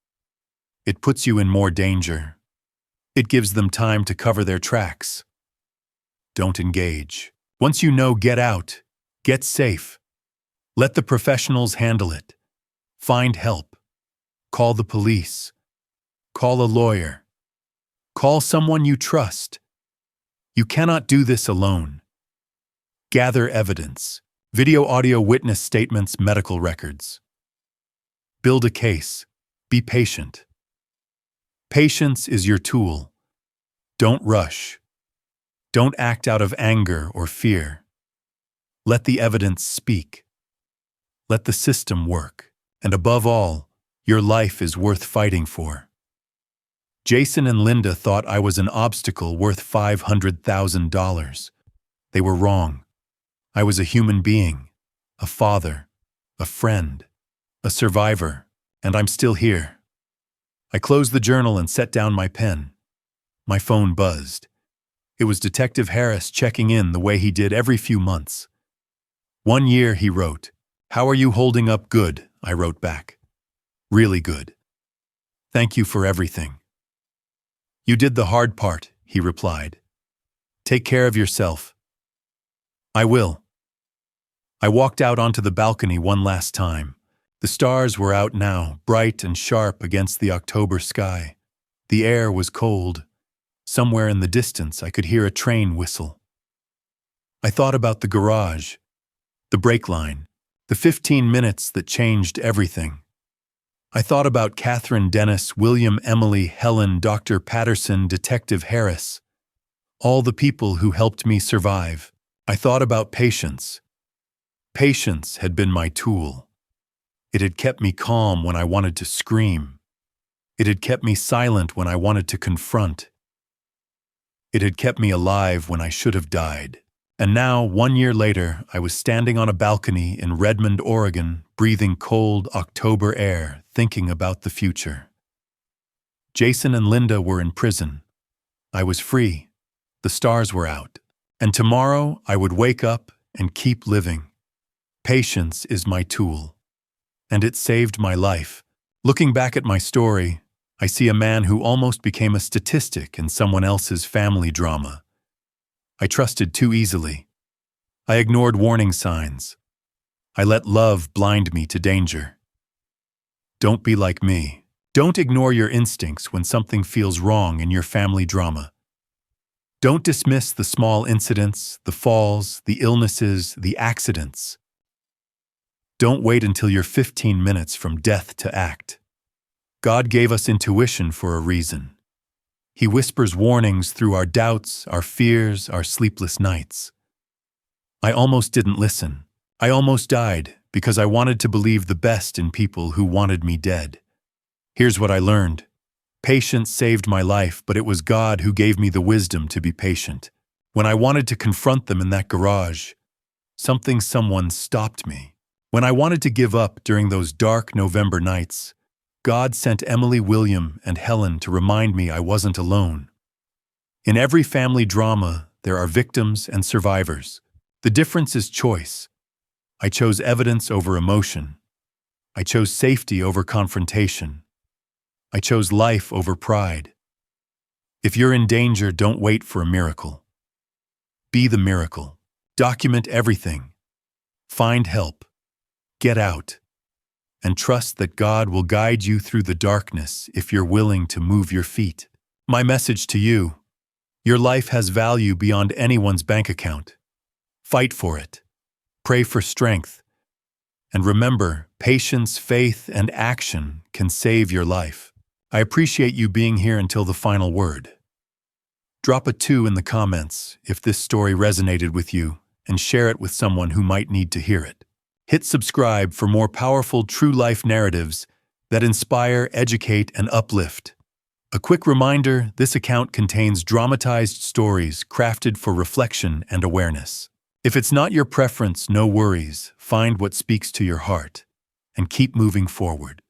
It puts you in more danger. It gives them time to cover their tracks. Don't engage. Once you know, get out. Get safe. Let the professionals handle it. Find help. Call the police. Call a lawyer. Call someone you trust. You cannot do this alone. Gather evidence. Video, audio, witness statements, medical records. Build a case. Be patient. Patience is your tool. Don't rush. Don't act out of anger or fear. Let the evidence speak. Let the system work. And above all, your life is worth fighting for. Jason and Linda thought I was an obstacle worth $500,000. They were wrong. I was a human being, a father, a friend, a survivor, and I'm still here. I closed the journal and set down my pen. My phone buzzed. It was Detective Harris checking in the way he did every few months. 1 year, he wrote. "How are you holding up?" "Good," I wrote back. "Really good. Thank you for everything." "You did the hard part," he replied. "Take care of yourself." "I will." I walked out onto the balcony one last time. The stars were out now, bright and sharp against the October sky. The air was cold. Somewhere in the distance, I could hear a train whistle. I thought about the garage, the brake line, the 15 minutes that changed everything. I thought about Catherine, Dennis, William, Emily, Helen, Dr. Patterson, Detective Harris, all the people who helped me survive. I thought about patience. Patience had been my tool. It had kept me calm when I wanted to scream. It had kept me silent when I wanted to confront. It had kept me alive when I should have died. And now, 1 year later, I was standing on a balcony in Redmond, Oregon, breathing cold October air, thinking about the future. Jason and Linda were in prison. I was free. The stars were out. And tomorrow, I would wake up and keep living. Patience is my tool. And it saved my life. Looking back at my story, I see a man who almost became a statistic in someone else's family drama. I trusted too easily. I ignored warning signs. I let love blind me to danger. Don't be like me. Don't ignore your instincts when something feels wrong in your family drama. Don't dismiss the small incidents, the falls, the illnesses, the accidents. Don't wait until you're 15 minutes from death to act. God gave us intuition for a reason. He whispers warnings through our doubts, our fears, our sleepless nights. I almost didn't listen. I almost died because I wanted to believe the best in people who wanted me dead. Here's what I learned. Patience saved my life, but it was God who gave me the wisdom to be patient. When I wanted to confront them in that garage, someone stopped me. When I wanted to give up during those dark November nights, God sent Emily, William, and Helen to remind me I wasn't alone. In every family drama, there are victims and survivors. The difference is choice. I chose evidence over emotion. I chose safety over confrontation. I chose life over pride. If you're in danger, don't wait for a miracle. Be the miracle. Document everything. Find help. Get out. And trust that God will guide you through the darkness if you're willing to move your feet. My message to you: your life has value beyond anyone's bank account. Fight for it. Pray for strength. And remember, patience, faith, and action can save your life. I appreciate you being here until the final word. Drop a 2 in the comments if this story resonated with you, and share it with someone who might need to hear it. Hit subscribe for more powerful true-life narratives that inspire, educate, and uplift. A quick reminder, this account contains dramatized stories crafted for reflection and awareness. If it's not your preference, no worries. Find what speaks to your heart and keep moving forward.